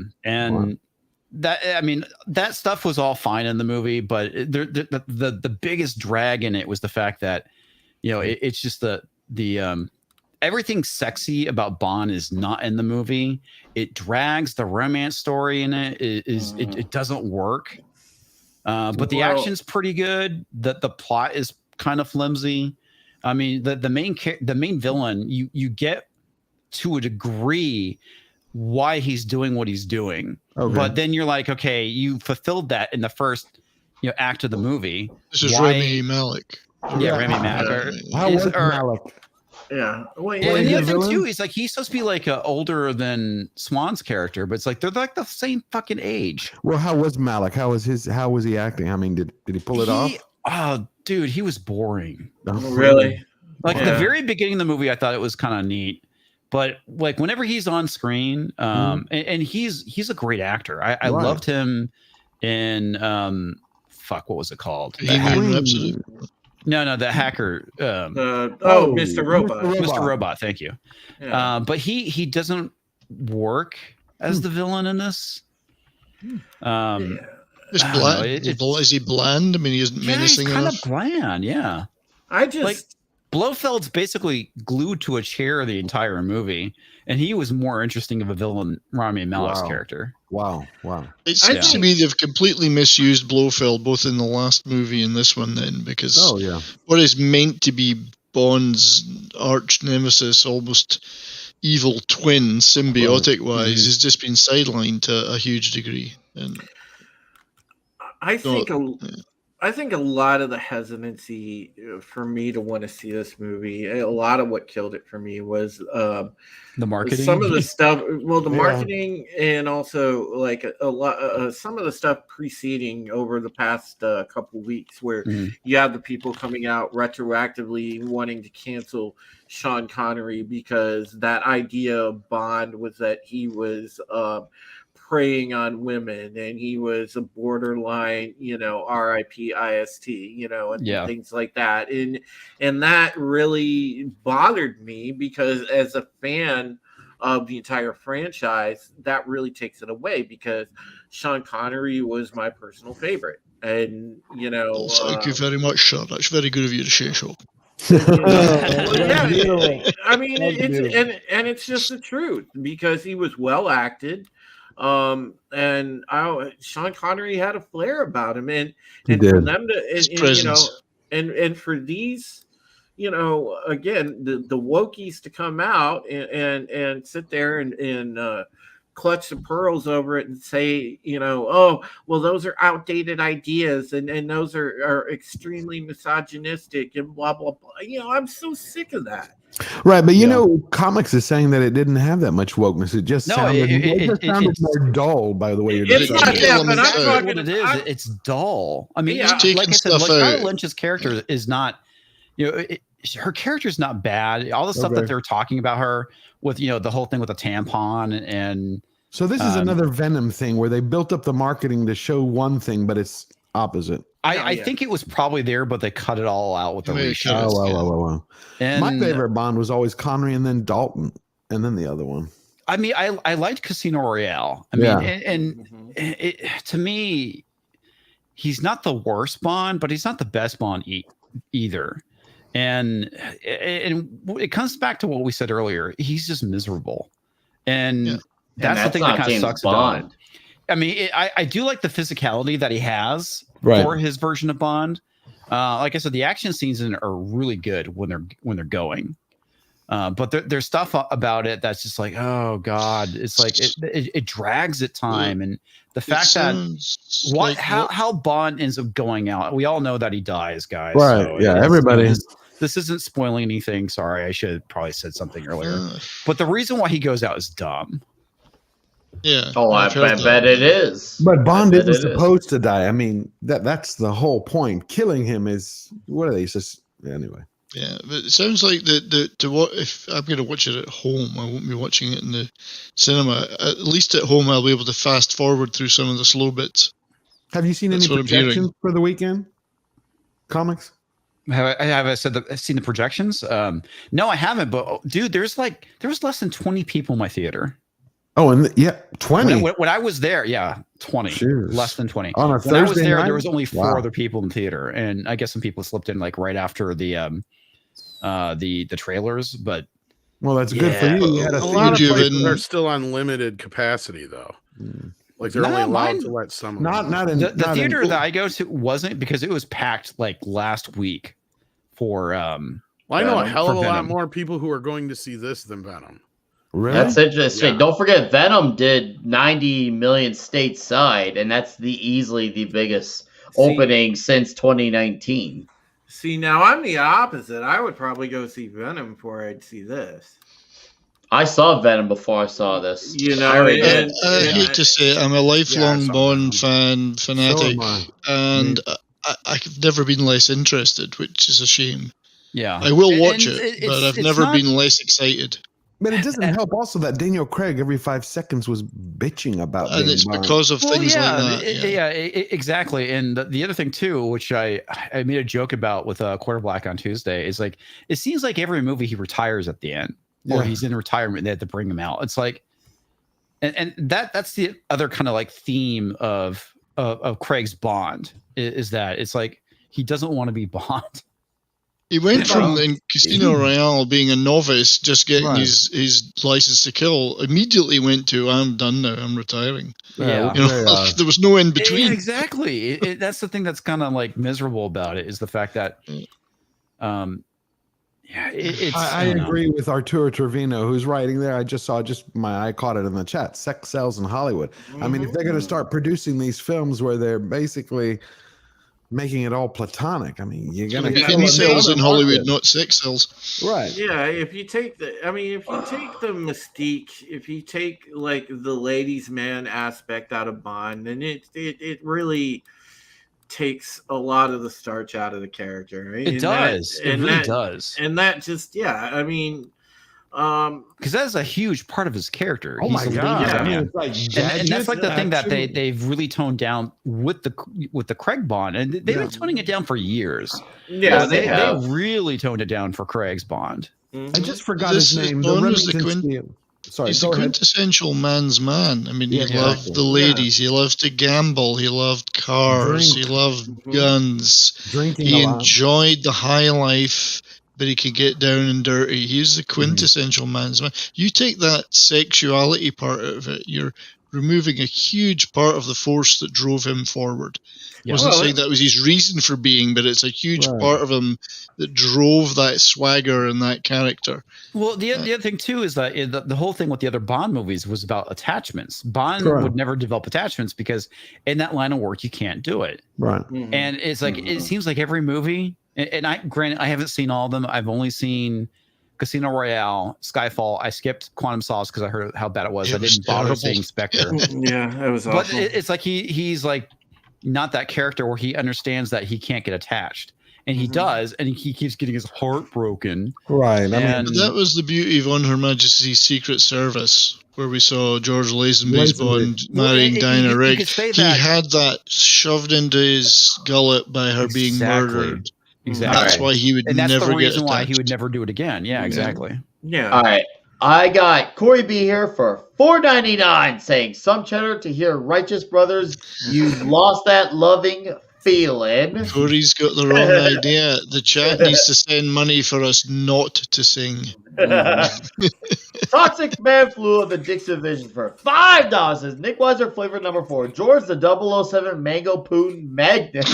That, I mean, that stuff was all fine in the movie, but the biggest drag in it was the fact that it's just the everything sexy about Bond is not in the movie. It drags. The romance story in it it doesn't work. But the action's pretty good. The plot is kind of flimsy. I mean, the main villain, you get to a degree why he's doing what he's doing. Okay. But then you're like, okay, you fulfilled that in the first act of the movie. This is Rami Malek. Yeah, Rami Malek. Malek? Yeah. And the other thing too is like he's supposed to be like older than Swan's character, but it's like they're like the same fucking age. Well, how was Malek? How was he acting? I mean, did he pull it off? Oh, dude, he was boring. Really? Like at the very beginning of the movie, I thought it was kind of neat, but like whenever he's on screen, and he's a great actor. I loved him in what was it called? No, the hacker. Mr. Robot. Mr. Robot. Thank you. Yeah. But he doesn't work as the villain in this. Is he bland? I mean, he isn't menacing he's kind enough. of bland. Yeah. I just like Blofeld's basically glued to a chair the entire movie, and he was more interesting of a villain than Rami Malek's character. Wow. It seems to me they've completely misused Blofeld both in the last movie and this one then, because what is meant to be Bond's arch nemesis, almost evil twin, symbiotic-wise, has just been sidelined to a huge degree. And I think a lot of the hesitancy for me to want to see this movie, a lot of what killed it for me was the marketing. Some of the stuff, marketing, and also like a lot, some of the stuff preceding over the past couple weeks, where you have the people coming out retroactively wanting to cancel Sean Connery because that idea of Bond was that he was preying on women and he was a borderline, R.I.P. IST, and things like that. And that really bothered me because as a fan of the entire franchise, that really takes it away because Sean Connery was my personal favorite. And, thank you very much, sir. That's very good of you to say so. I mean, it's just the truth because he was well acted. Sean Connery had a flair about him, and for them to, and for these, again, the wokies to come out and sit there and clutch the pearls over it and say, oh, well, those are outdated ideas and those are extremely misogynistic and blah blah blah. I'm so sick of that. Right, but Comix is saying that it didn't have that much wokeness. It just sounded more dull by the way you're describing it. What it is, it's dull. I mean, like I said, Lashana Lynch's character is not, her character is not bad. All the stuff that they're talking about her with, the whole thing with the tampon and. So this is another Venom thing where they built up the marketing to show one thing, but it's opposite. I think it was probably there, but they cut it all out with the reshoot. Oh. And my favorite Bond was always Connery and then Dalton and then the other one. I mean, I liked Casino Royale. I mean, to me, he's not the worst Bond, but he's not the best Bond either. And it comes back to what we said earlier. He's just miserable. And that's the thing that kind of sucks about him. I mean, I do like the physicality that he has for his version of Bond. Like I said, the action scenes in it are really good when they're going. But there's stuff about it that's just like, oh God, it's like it drags at time, and the fact that how Bond ends up going out, we all know that he dies, guys. Right? So everybody. This isn't spoiling anything. Sorry, I should have probably said something earlier. But the reason why he goes out is dumb. Yeah. Oh, I bet it is. But Bond isn't supposed to die. I mean, that's the whole point. Killing him is what are they? Anyway. Yeah, but it sounds like if I'm going to watch it at home, I won't be watching it in the cinema. At least at home, I'll be able to fast forward through some of the slow bits. Have you seen any projections for the weekend? Comix? Have I seen the projections? No, I haven't. But dude, there was less than 20 people in my theater. Oh, and 20. When I was there, 20. Cheers. Less than 20. On a when I was there, night? There was only 4 other people in theater, and I guess some people slipped in like right after the trailers. But that's good for you. You had a lot of places are still on limited capacity, though. Like they're only allowed to let some. Not in the theater that I go to wasn't, because it was packed like last week for. I know a hell of a lot more people who are going to see this than Venom. Really? That's interesting. Yeah. Don't forget, Venom did 90 million stateside, and that's easily the biggest opening since 2019. See, now I'm the opposite. I would probably go see Venom before I'd see this. I saw Venom before I saw this. I hate to say it, I'm a lifelong Bond fanatic, and I've never been less interested, which is a shame. Yeah, I will watch it, but I've never been less excited. But it doesn't help also that Daniel Craig every 5 seconds was bitching about. And it's because of things like that. Exactly. And the other thing too, which I made a joke about with Quarter Black on Tuesday, is like, it seems like every movie he retires at the end, or he's in retirement and they had to bring him out. It's like, and that's the other kind of like theme of of Craig's Bond is that it's like he doesn't want to be Bond. He went from in Casino Royale being a novice, just getting his license to kill, immediately went to I'm done now, I'm retiring. Yeah, there was no in between. Yeah, exactly. That's the thing that's kind of like miserable about it is the fact that, I agree with Arturo Trevino, who's writing there. I just saw I caught it in the chat. Sex sells in Hollywood. I mean, if they're going to start producing these films where they're basically making it all platonic, I mean, you're going to get sales in Hollywood, not sex sells. Right. Yeah, if you take the mystique, if you take like the ladies' man aspect out of Bond, then it really takes a lot of the starch out of the character. Right? It does. It really does. And that just, I mean, because that's a huge part of his character. Oh my god! Yeah. I mean, it's like and that's like the thing that they've really toned down with the Craig Bond, and they've been toning it down for years. Yeah, they really toned it down for Craig's Bond. I just forgot his name. He's the quintessential man's man. I mean, he loved the ladies. He loved to gamble. He loved cars. He loved guns. Drinking. He enjoyed the high life, but he could get down and dirty. He's the quintessential man's man. You take that sexuality part out of it, you're removing a huge part of the force that drove him forward. I wasn't saying that was his reason for being, but it's a huge part of him that drove that swagger and that character. Well, the other thing too is that the whole thing with the other Bond movies was about attachments. Bond would never develop attachments because in that line of work you can't do it. Right. And it's like it seems like every movie, and I haven't seen all of them. I've only seen Casino Royale, Skyfall. I skipped Quantum Solace because I heard how bad it was. I didn't bother seeing Spectre. Yeah, that was awful. But it's like he's like not that character where he understands that he can't get attached. And he does, and he keeps getting his heart broken. Right. But that was the beauty of On Her Majesty's Secret Service, where we saw George Lazenby's Bond marrying Diana Rigg. He had that shoved into his gullet by her being murdered. Exactly. That's why he would never get attached. That's the reason why he would never do it again. Yeah, exactly. Yeah. All right. I got Corey B here for $4.99 saying some cheddar to hear Righteous Brothers. You've lost that loving feeling. Corey's got the wrong idea. The chat needs to send money for us not to sing. Toxic Man Flu of the Dixidoodle for $5 says Nickwiser flavor number 4. George the 007 Mango Poon Magnet.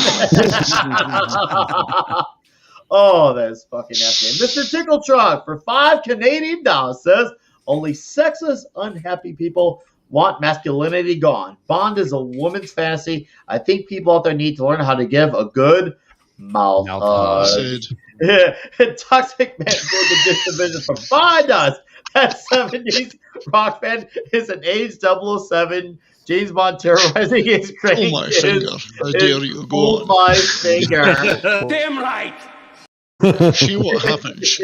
Oh, that is fucking nasty. And Mr. Tickle Truck for $5 Canadian says only sexist, unhappy people want masculinity gone. Bond is a woman's fantasy. I think people out there need to learn how to give a good mouth hug. Yeah. Toxic Man for the Dixidoodle for $5. That 70s rock band is an age 007 James Bond terrorizing his grave. Oh my finger. How dare you go on. My finger. Damn right. See what happens.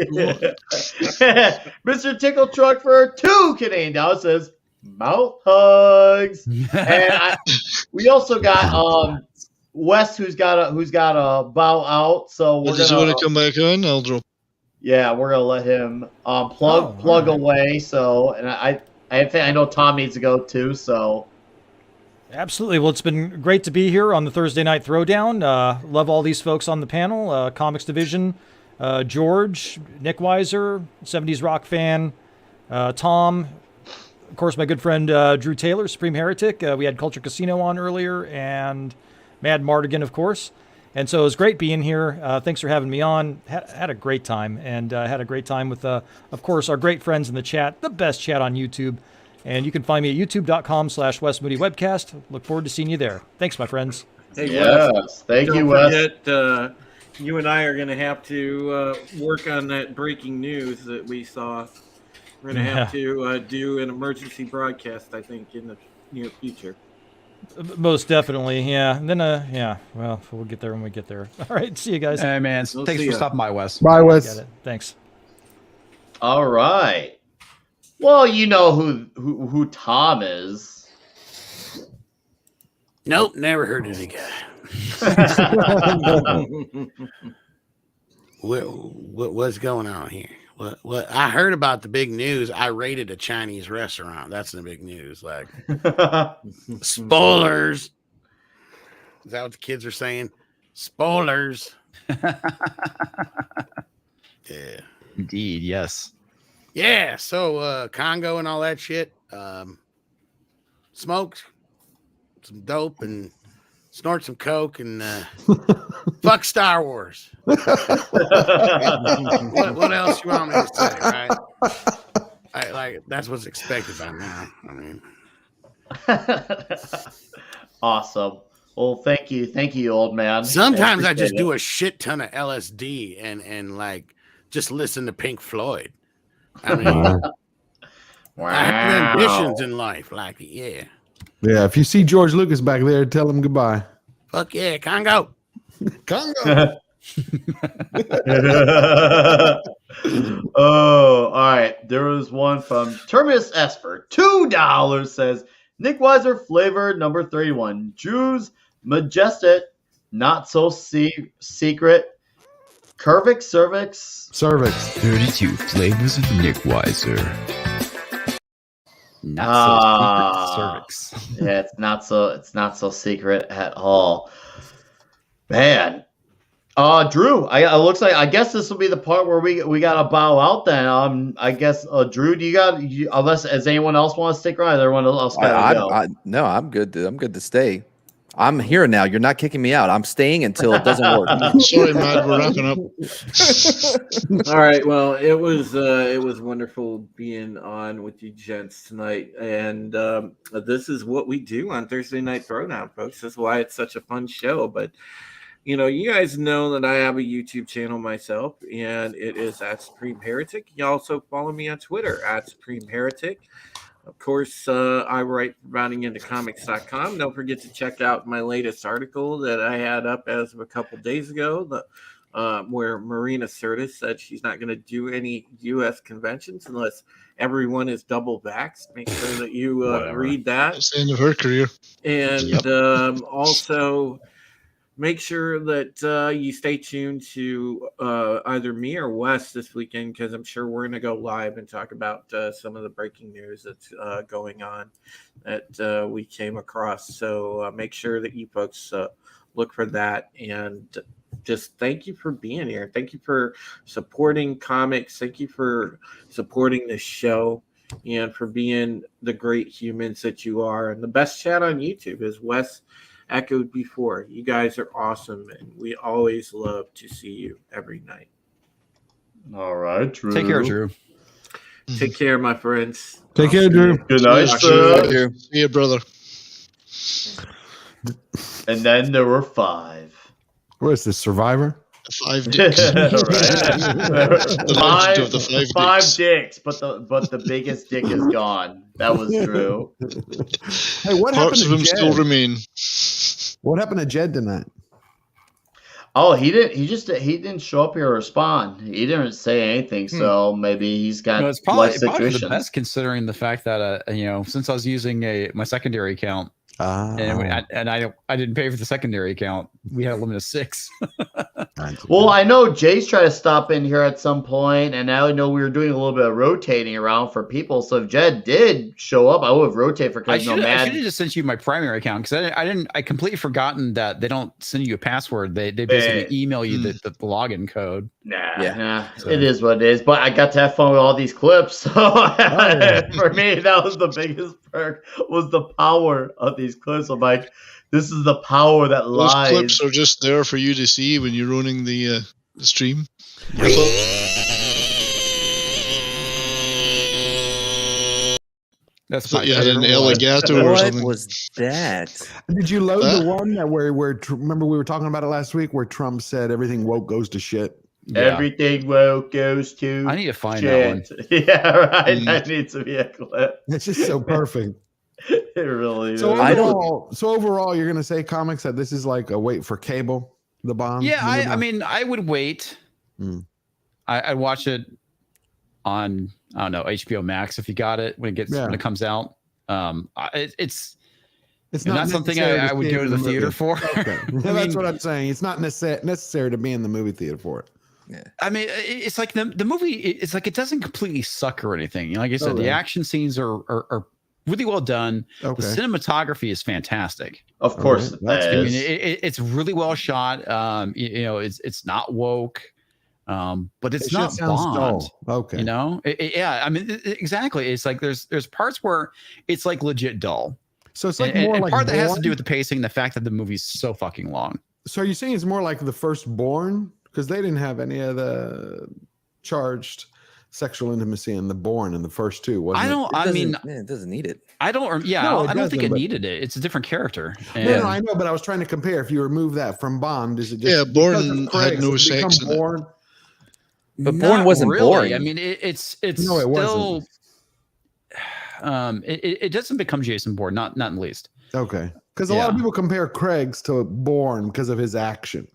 Mr. Tickle Truck for $2 Canadian says mouth hugs. And we also got Wes who's got a bow out. So we're does he want to come back on? I'll drop. Yeah, we're gonna let him plug away. So, and I think I know Tom needs to go too. So. Absolutely. Well, it's been great to be here on the Thursday Night Throwdown. Love all these folks on the panel. Comix Division, George, Nickwiser, 70Srockfan, Tom, of course, my good friend Drew Taylor, Supreme Heretic. We had Culture Casino on earlier, and Mad Mardigan, of course. And so it was great being here. Thanks for having me on. Had a great time, and had a great time with, of course, our great friends in the chat, the best chat on YouTube. And you can find me at youtube.com/WesMoodyWebcast. Look forward to seeing you there. Thanks, my friends. Hey, yes, thank you, Wes. Forget, you and I are going to have to work on that breaking news that we saw. We're going to have to do an emergency broadcast, I think, in the near future. Most definitely, yeah. And then, well, we'll get there when we get there. All right, see you guys. Hey, man. Thanks for stopping by, Wes. Bye, Wes. Thanks. All right. Well, you know who Tom is. Nope, never heard of the guy. What's going on here? What I heard about the big news. I raided a Chinese restaurant. That's the big news. Like spoilers. Is that what the kids are saying? Spoilers. Yeah. Indeed, yes. Yeah, so Congo and all that shit. Smoked some dope and snort some coke and fuck Star Wars. what else you want me to say, right? Like that's what's expected by now. I mean, awesome. Well, thank you, old man. Sometimes I just do a shit ton of LSD and like just listen to Pink Floyd. I mean, wow. I have ambitions in life, like yeah. Yeah, if you see George Lucas back there, tell him goodbye. Fuck yeah, Congo. Congo. Oh, all right. There was one from Terminus Esper. $2 says Nickwiser flavor number 31. Drew's Majestic, not so secret. Curvix cervix. 32 flavors of Nickwiser. Not so secret cervix. Yeah, it's not so secret at all. Man. Drew, it looks like I guess this will be the part where we gotta bow out then. I guess Drew, do you unless does anyone else want to stick around? Everyone else gotta go. No, I'm good. I'm good to stay. I'm here now. You're not kicking me out. I'm staying until it doesn't work. Sorry, Matt. We're wrapping up. All right. Well, it was wonderful being on with you gents tonight, and this is what we do on Thursday Night Throwdown, folks. That's why it's such a fun show. But you know, you guys know that I have a YouTube channel myself, and it is at Supreme Heretic. You also follow me on Twitter at Supreme Heretic. Of course, I write for routingintocomics.com. Don't forget to check out my latest article that I had up as of a couple days ago, where Marina Sirtis said she's not going to do any U.S. conventions unless everyone is double vaxxed. Make sure that you read that. That's the end of her career. And also make sure that you stay tuned to either me or Wes this weekend, because I'm sure we're going to go live and talk about some of the breaking news that's going on that we came across. So make sure that you folks look for that. And just thank you for being here. Thank you for supporting comics. Thank you for supporting this show and for being the great humans that you are. And the best chat on YouTube is Wes echoed before. You guys are awesome, and we always love to see you every night. All right, Drew. Take care, Drew. Take care, my friends. Take care, Drew. Good night, sir. See you, brother. And then there were 5. Where is this, Survivor? 5 dicks. The legend of the 5 dicks, but the biggest dick is gone. That was Drew. Hey, what Parts of happened him to still Jed? remain. What happened to Jed tonight? Oh, he didn't show up here or respond. He didn't say anything, so maybe he's got No, it's probably life the situation. best considering the fact that since I was using my secondary account and I didn't pay for the secondary account, we had a limit of 6. Well, I know Jay's trying to stop in here at some point, and I know we were doing a little bit of rotating around for people. So if Jed did show up, I would have rotated for I should have just sent you my primary account because I completely forgotten that they don't send you a password. They basically email you the login code. Nah, it is what it is. But I got to have fun with all these clips. So for me, that was the biggest perk, was the power of these clips. I'm like, this is the power that Those lies. clips are just there for you to see when you're running the stream. That's thought you had an alligator or something. What was that? Did you load the one that where remember we were talking about it last week where Trump said everything woke goes to shit? Yeah. Everything woke goes to I need to find shit. that one. Yeah, right. That needs to be a clip. It's just so perfect. It really is. So overall, you're gonna say comics that this is like a wait for cable, the bomb. Yeah, I mean, I would wait. I'd watch it on HBO Max if you got it when it comes out. It's not something I would go to the theater for. Okay. That's what I'm saying. It's not necessary to be in the movie theater for it. Yeah. I mean, it's like the movie. It's like it doesn't completely suck or anything. Like I said, the action scenes are really well done. Okay. The cinematography is fantastic. Of course, that's I good. mean, it's really well shot. You know, it's not woke, but it's not just sounds Bond. dull. Okay. You know, yeah. I mean, exactly. It's like there's parts where it's like legit dull. So it's like and, more and like part that has to Bourne? do with the pacing, the fact that the movie's so fucking long. So are you saying it's more like the first Bourne? Because they didn't have any of the charged sexual intimacy in the Bourne in the first two. Wasn't I don't. I mean, it doesn't need it. I don't. Yeah, No, it I don't think doesn't, it but- needed it. It's a different character. No, I know, but I was trying to compare. If you remove that from Bond, is it just Yeah, because of Bourne Craig, had no does it become sex in it. Bourne? But Bourne Not wasn't really. boring. I mean, it's No, it still. wasn't. It doesn't become Jason Bourne, not in the least. Okay, because a lot of Yeah. people compare Craig's to Bourne because of his action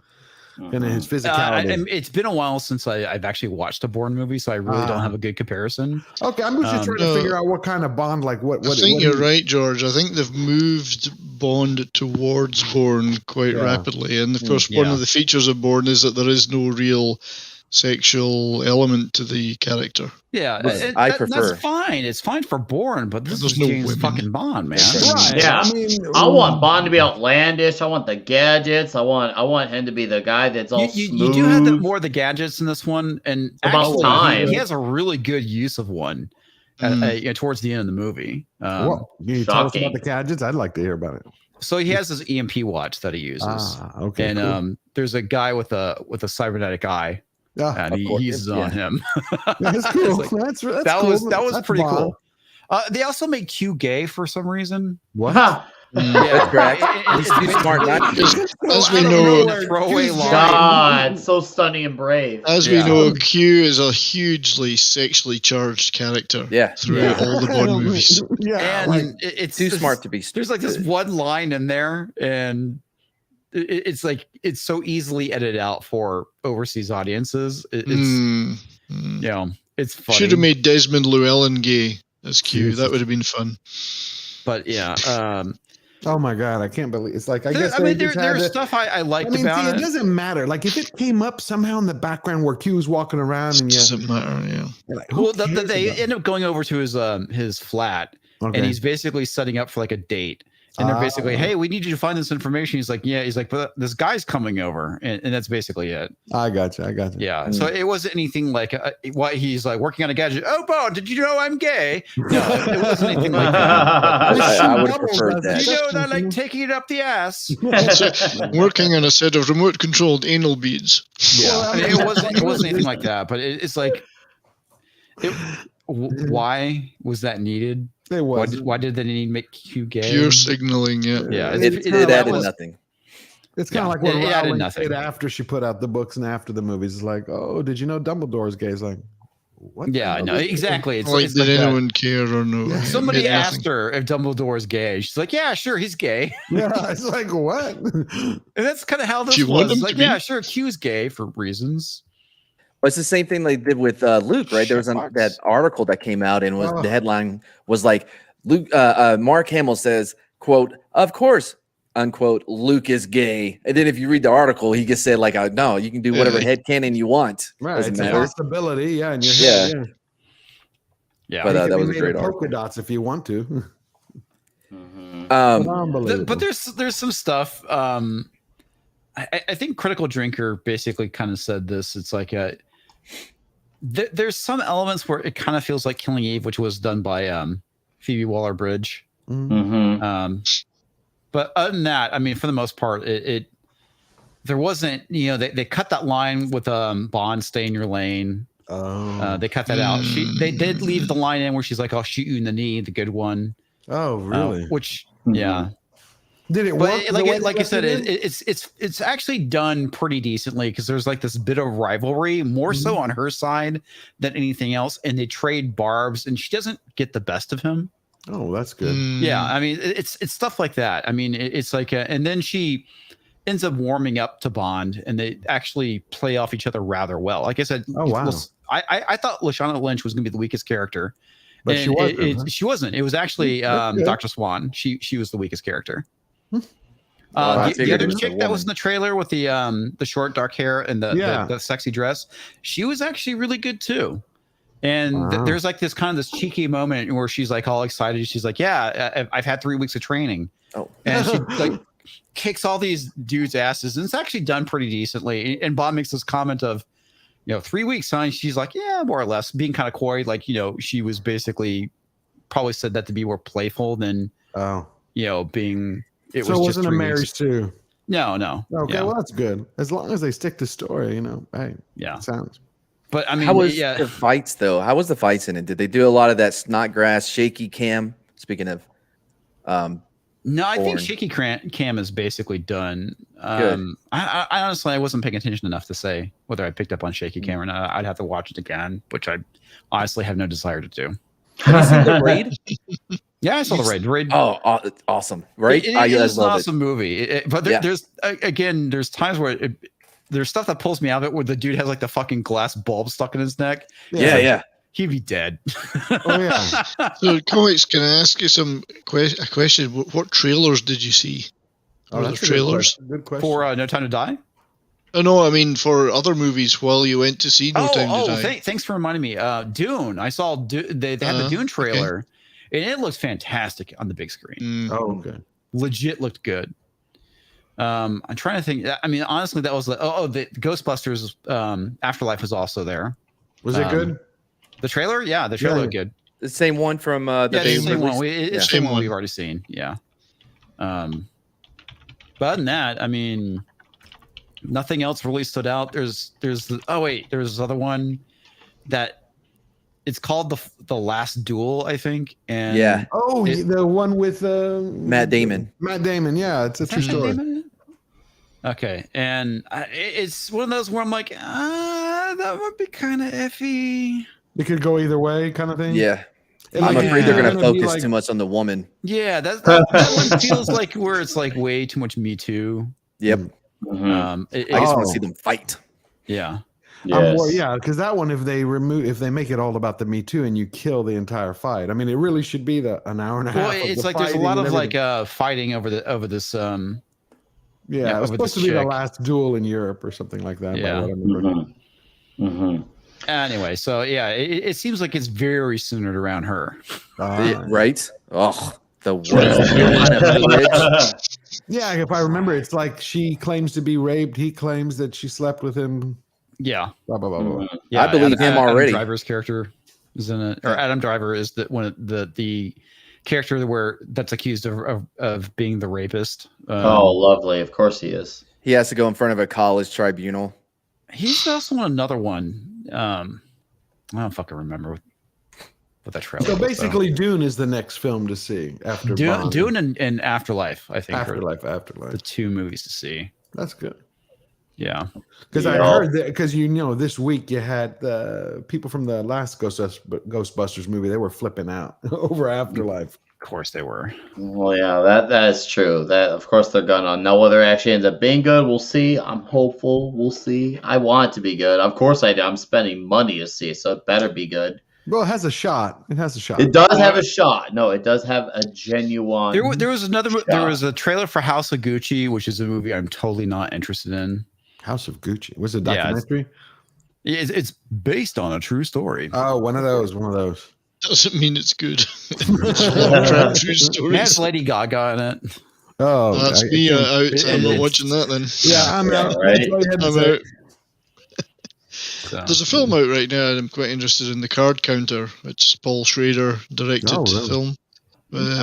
and his physicality. It's been a while since I've actually watched a Bourne movie, so I really don't have a good comparison. Okay, I'm just trying to No. figure out what kind of Bond, like what. I think you're right, George. I think they've moved Bond towards Bourne quite Yeah. rapidly. And of course, one yeah. of the features of Bourne is that there is no real sexual element to the character. Yeah, Which I prefer. That's fine. It's fine for Bourne, but this There's is no James women. fucking Bond, man. Right. Yeah. I mean, I want Bond to be outlandish. I want the gadgets. I want him to be the guy that's all You smooth. do have more of the gadgets in this one, and About actually, time. he has a really good use of one towards the end of the movie. Well, can you tell us shocking. about the gadgets? I'd like to hear about it. So he has this EMP watch that he uses, Okay. and cool. there's a guy with a cybernetic eye, Yeah, and he uses it on him. that's cool. It's like- that's that cool. was That's pretty Bond. cool. They also made Q gay for some reason. What? Ha! Yeah, correct. He's too smart not to. As we know, throwaway line. God, so stunning and brave. as we know, Q is a hugely sexually charged character. Yeah. Throughout all the Bond movies. Yeah, And like, it's Too this- smart to be There's like this one line in there, and it's like it's so easily edited out for overseas audiences. It's you know, it's funny. Should have made Desmond Llewellyn gay as Q. Jesus. That would have been fun. But yeah, oh my god, I can't believe it's like I guess I mean, they just had there's to- stuff I liked I mean, about see, it. it doesn't matter. Like if it came up somehow in the background where Q's walking around and Doesn't matter, yeah. you're like, who Well, cares they about- end up going over to his flat, Okay. and he's basically setting up for like a date. And they're basically, hey, we need you to find this information. He's like, yeah. He's like, but this guy's coming over, and that's basically it. I got you. Yeah. So it wasn't anything like what he's like working on a gadget. Oh, Bond, did you know I'm gay? No, it wasn't anything like that. I would have preferred But, you that. know that I like taking it up the ass. Working on a set of remote controlled anal beads. Yeah, I mean, it wasn't anything like that. But it's like, why was that needed? It was. Why did they need to make Q gay? Pure signaling, yeah. Yeah, It that added was- nothing. It's kind of Yeah, like what it added Rowling nothing. said after she put out the books and after the movies. It's like, oh, did you know Dumbledore's gay? It's like, what? Yeah, the no, hell? exactly. It's, Like, it's did like that. anyone care or no? Somebody Did asked nothing. her if Dumbledore's gay. She's like, yeah, sure, he's gay. Yeah, it's like what? And that's kind of how this Do you want was. him Like, to be? yeah, sure, Q's gay for reasons. Well, it's the same thing they did with Luke, right? There was that article that came out, and was the headline was like, Luke, Mark Hamill says, "quote Of course, unquote, Luke is gay." And then if you read the article, he just said like, "No, you can do whatever headcanon you want. Right, Doesn't it's a matter." possibility. Yeah, in your Yeah. head. Yeah, Yeah, But You that can was be a made great of article. polka dots if you want to. Um, but there's some stuff. I think Critical Drinker basically kind of said this. It's like there's some elements where it kind of feels like Killing Eve, which was done by Phoebe Waller-Bridge. But other than that, I mean, for the most part, there wasn't, they cut that line with Bond, stay in your lane. They cut that out. They did leave the line in where she's like, I'll shoot you in the knee, the good one. Oh, really? Which, yeah. Did it work? But like I said, it's actually done pretty decently because there's like this bit of rivalry, more so on her side than anything else, and they trade barbs, and she doesn't get the best of him. Oh, that's good. Yeah, I mean, it's stuff like that. I mean, it's like, and then she ends up warming up to Bond, and they actually play off each other rather well. Like I said, Oh, wow. I thought Lashana Lynch was going to be the weakest character, But and she wasn't, huh? she wasn't. It was actually That's good. Dr. Swan. She was the weakest character. I The figured other it was a chick that was woman. in the trailer with the short dark hair and Yeah. the sexy dress, she was actually really good too. And there's like this kind of this cheeky moment where she's like all excited. She's like, yeah, I've had 3 weeks of training. Oh. And she like kicks all these dudes' asses. And it's actually done pretty decently. And Bob makes this comment of, 3 weeks, huh? And she's like, yeah, more or less, being kind of coy. Like, she was basically probably said that to be more playful than, being, it so was it just wasn't a 3 marriage weeks. too. No. Okay, well, that's good. As long as they stick to story, hey, sounds. But I mean, how was the fights though? How was the fights in it? Did they do a lot of that snodgrass shaky cam? Speaking of, no, I think shaky cam is basically done. I honestly, I wasn't paying attention enough to say whether I picked up on shaky cam or not. I'd have to watch it again, which I honestly have no desire to do. Have you seen the Raid? Yeah, I saw the Raid. Oh, awesome! Right? It is an awesome movie. But there's times where there's stuff that pulls me out of it where the dude has like the fucking glass bulb stuck in his neck. Yeah. He'd be dead. Oh yeah. So, Comix, can I ask you a question? What trailers did you see? That's trailers. Good question. For No Time to Die? Oh no, I mean for other movies while you went to see No Time to Die. Thanks for reminding me. Dune. I saw they had the Dune trailer, and it looks fantastic on the big screen. Oh, okay. Legit looked good. I'm trying to think. I mean, honestly, that was the Ghostbusters Afterlife was also there. Was it good? The trailer? Yeah, the trailer looked good. The same one from it's the same one. It's the same one we've already seen. Yeah. But other than that, I mean, nothing else really stood out. There's this other one that it's called the Last Duel, I think. And the one with Matt Damon. Matt Damon, yeah, it's a true story. Okay, and it's one of those where I'm like, that would be kind of iffy. It could go either way, kind of thing. Yeah. I'm afraid they're going to focus too much on the woman. Yeah, that one feels like where it's like way too much Me Too. Yep. I just want to see them fight. Yeah. Yes. Because that one, if they make it all about the Me Too and you kill the entire fight, I mean, it really should be an hour and a half. Well, it's like there's a lot of like fighting over this. Yeah, it was supposed to be the last duel in Europe or something like that. Yeah. Anyway, so yeah, it seems like it's very centered around her. Right? Oh, the worst. Yeah, if I remember, it's like she claims to be raped. He claims that she slept with him. Yeah. Blah, blah, blah, blah. Yeah, I believe him already. Adam Driver's character is in it, or Adam Driver is the character that's accused of being the rapist. Lovely. Of course he is. He has to go in front of a college tribunal. He's also in another one. I don't fucking remember what that trailer. So basically, Dune is the next film to see after Dune and Afterlife. I think Afterlife. The two movies to see. That's good. Yeah, because I heard that because this week you had people from the last Ghostbusters movie. They were flipping out over Afterlife. Of course they were. Well, yeah, that is true. That of course they're gonna know whether it actually ends up being good. We'll see. I'm hopeful. We'll see. I want it to be good. Of course I do. I'm spending money to see it, so it better be good. Well, it has a shot. It has a shot. It does have a shot. No, it does have a genuine. There was There was a trailer for House of Gucci, which is a movie I'm totally not interested in. House of Gucci was it a documentary? Yeah, it's based on a true story. Oh, one of those. Doesn't mean it's good. True stories. It has Lady Gaga in it. Oh, that's me out. I'm not watching that then. Yeah, I'm out. Right? I'm out. There's a film out right now, and I'm quite interested in. The Card Counter. It's Paul Schrader directed film with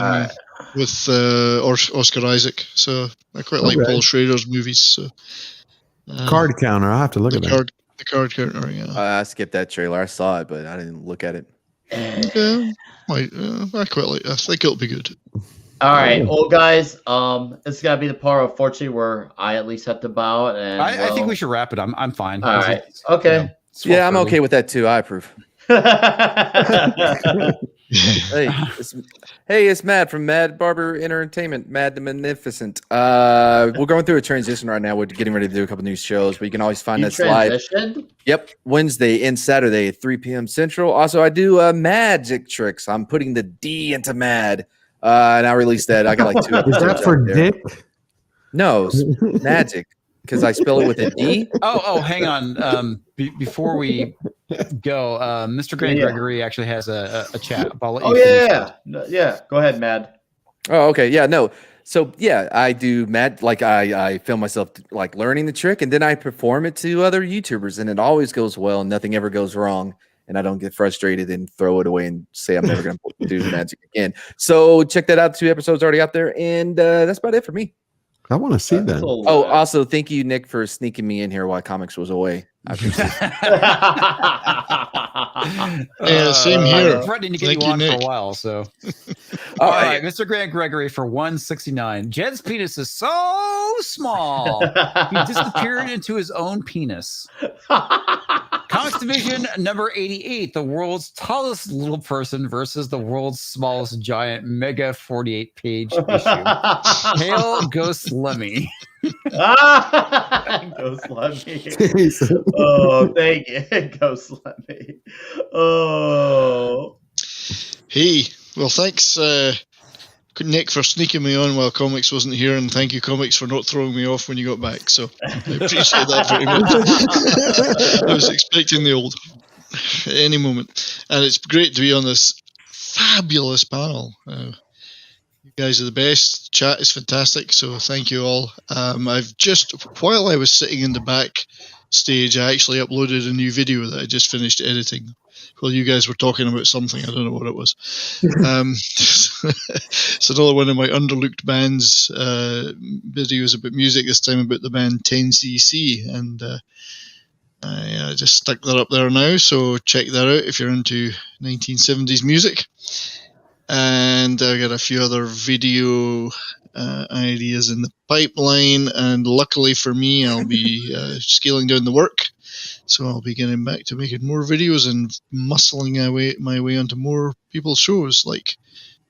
Oscar Isaac. So I quite like Paul Schrader's movies. So Card Counter. I'll have to look at that. The Card Counter. Yeah. I skipped that trailer. I saw it, but I didn't look at it. Okay. I quite like. I think it'll be good. All right, well, guys, this has got to be the part, unfortunately, where I at least have to bow out. And I think we should wrap it. I'm fine. All right. Okay. Yeah, I'm okay with that too. I approve. Hey, it's Matt from Mad Barber Entertainment, Mad the Magnificent. We're going through a transition right now. We're getting ready to do a couple new shows, but you can always find us live. Yep, Wednesday and Saturday at 3 p.m. Central. Also, I do magic tricks. I'm putting the D into Mad, and I released that. I got like 2 episodes. Is that for Dick? No, it's magic. because I spell it with a D. Oh, hang on. Before we go, Mr. Grant Gregory actually has a chat. I'll let you yeah. Go ahead, Mad. Oh, okay. Yeah, no. So yeah, I do Mad. Like I film myself like learning the trick, and then I perform it to other YouTubers, and it always goes well, and nothing ever goes wrong. And I don't get frustrated and throw it away and say I'm never going to do magic again. So check that out. 2 episodes already out there, and that's about it for me. I want to see that. Oh, also thank you, Nick, for sneaking me in here while Comix was away. I appreciate it. Same here. I've been threatening to get you on for a while. So, all right, Mr. Grant Gregory for 169. Jed's penis is so small he disappeared into his own penis. Comix Division number 88, the world's tallest little person versus the world's smallest giant mega 48-page issue. Hail Ghost Lemmy. Ghost Lemmy. Oh, thank you. Ghost Lemmy. Oh. Hey, well, thanks, Nick, for sneaking me on while Comix wasn't here, and thank you, Comix, for not throwing me off when you got back. So I appreciate that very much. I was expecting the old any moment, and it's great to be on this fabulous panel. You guys are the best. Chat is fantastic, so thank you all. I've just, while I was sitting in the back stage, I actually uploaded a new video that I just finished editing. Well, you guys were talking about something. I don't know what it was. It's another one of my underlooked bands videos about music, this time about the band 10cc. And I just stuck that up there now, so check that out if you're into 1970s music. And I got a few other video ideas in the pipeline. And luckily for me, I'll be scaling down the work. So I'll be getting back to making more videos and muscling my way onto more people's shows, like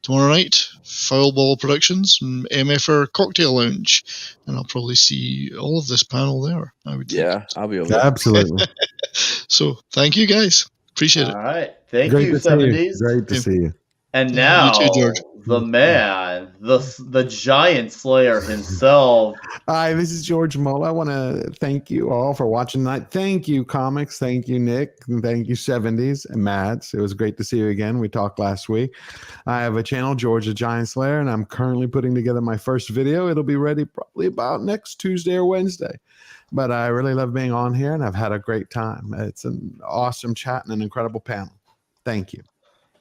tomorrow night, Foulball Productions and MFR Cocktail Lounge. And I'll probably see all of this panel there, I would think. Yeah, I'll be over there. Absolutely. So thank you, guys. Appreciate it. All right. Thank you, 70s. Great to see you. And now, you too, George. the man, the giant slayer himself. Hi, this is George Mola. I want to thank you all for watching tonight. Thank you, Comix. Thank you, Nick. And thank you, 70s and Mads. It was great to see you again. We talked last week. I have a channel, George the Giant Slayer, and I'm currently putting together my first video. It'll be ready probably about next Tuesday or Wednesday. But I really love being on here, and I've had a great time. It's an awesome chat and an incredible panel. Thank you.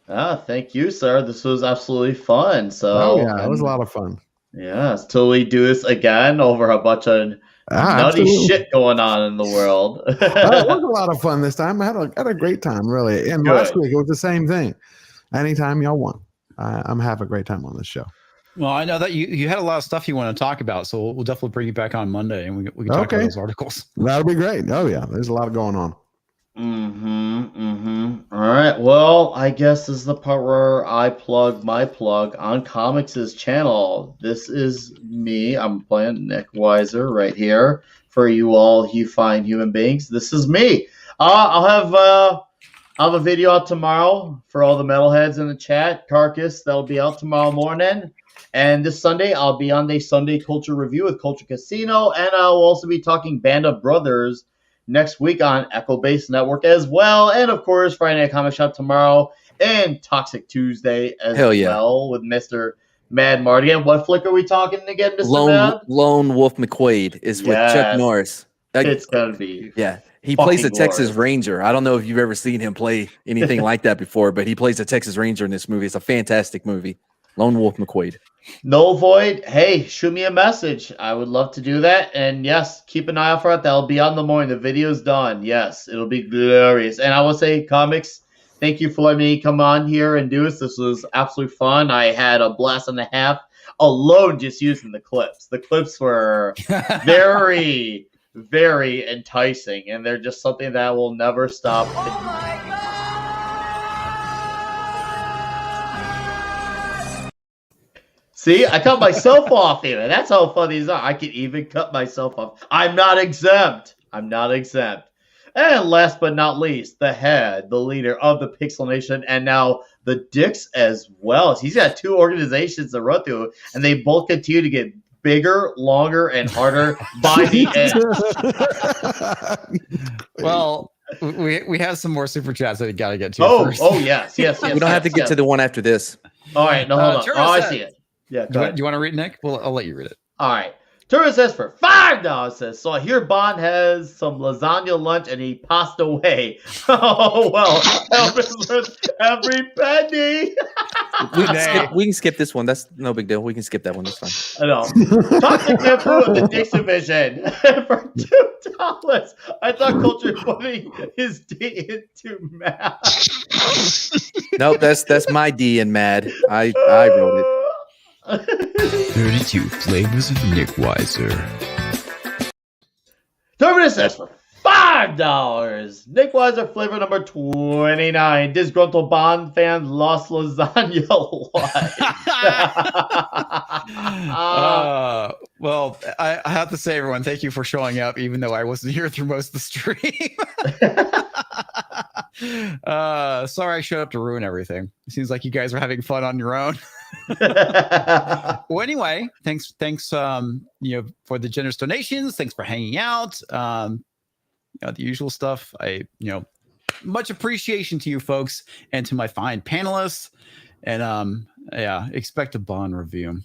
Thank you, sir. This was absolutely fun. So, it was a lot of fun. Yeah, till we do this again over a bunch of nutty shit going on in the world. It was a lot of fun this time. I had a great time, really. And last week it was the same thing. Anytime y'all want, I'm having a great time on this show. Well, I know that you had a lot of stuff you want to talk about, so we'll definitely bring you back on Monday, and we can talk about those articles. That'll be great. Oh yeah, there's a lot going on. All right. Well, I guess this is the part where I plug my plug on Comix's channel. This is me. I'm playing Nickwiser right here for you all, you fine human beings. This is me. I'll have a video out tomorrow for all the metalheads in the chat. Carcass, that'll be out tomorrow morning. And this Sunday, I'll be on the Sunday Culture Review with Culture Casino, and I'll also be talking Band of Brothers next week on Echo Base Network as well. And, of course, Friday Night Comic Shop tomorrow and Toxic Tuesday as well with Mr. Mad Marty. And what flick are we talking again, Mr. Mad? Lone Wolf McQuaid is with Chuck Norris. It's going to be he plays a Texas Ranger. I don't know if you've ever seen him play anything like that before, but he plays a Texas Ranger in this movie. It's a fantastic movie. Lone Wolf McQuaid. Null Void, hey, shoot me a message. I would love to do that. And yes, keep an eye out for it. That'll be on the morning. The video's done. Yes, it'll be glorious. And I will say, Comix, thank you for letting me come on here and do this. This was absolutely fun. I had a blast and a half alone just using the clips. The clips were very, very enticing. And they're just something that will never stop. Oh my God. See, I cut myself off even. That's how fun these are. I can even cut myself off. I'm not exempt. I'm not exempt. And last but not least, the head, the leader of the Pixel Nation, and now the Dix as well. He's got 2 organizations to run through, and they both continue to get bigger, longer, and harder by the end. Well, we have some more super chats that we got to get to first. Oh, yes. We don't have to get to the one after this. All right, no, hold on. Oh, I see it. Yeah, do you want to read it, Nick? Well, I'll let you read it. All right. Turner says for $5 says, so I hear Bond has some lasagna lunch and he passed away. Oh, well, Elvis worth every penny. We can skip this one. That's no big deal. We can skip that one. That's fine. I know. Toxic Shampoo of the Dix Division for $2. I thought Culture putting his D into Mad. Nope, that's my D in Mad. I wrote it. 32 flavors of Nickwiser. Terminus says for $5. Nickwiser flavor number 29. Disgruntled Bond fans lost lasagna Well, I have to say, everyone, thank you for showing up, even though I wasn't here through most of the stream. Sorry I showed up to ruin everything. It seems like you guys are having fun on your own. Well, anyway, thanks for the generous donations. Thanks for hanging out. The usual stuff. Much appreciation to you folks and to my fine panelists. And expect a Bond review.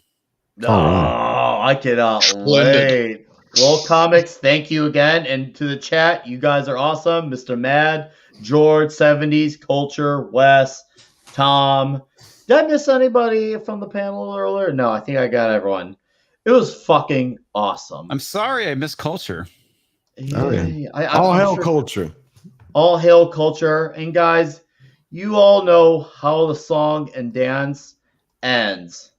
I cannot wait. Well, Comix, thank you again. And to the chat, you guys are awesome. Mr. Mad, George, 70s, Culture, Wes, Tom. Did I miss anybody from the panel earlier? No, I think I got everyone. It was fucking awesome. I'm sorry I missed Culture. All hail Culture. All hail Culture. And guys, you all know how the song and dance ends.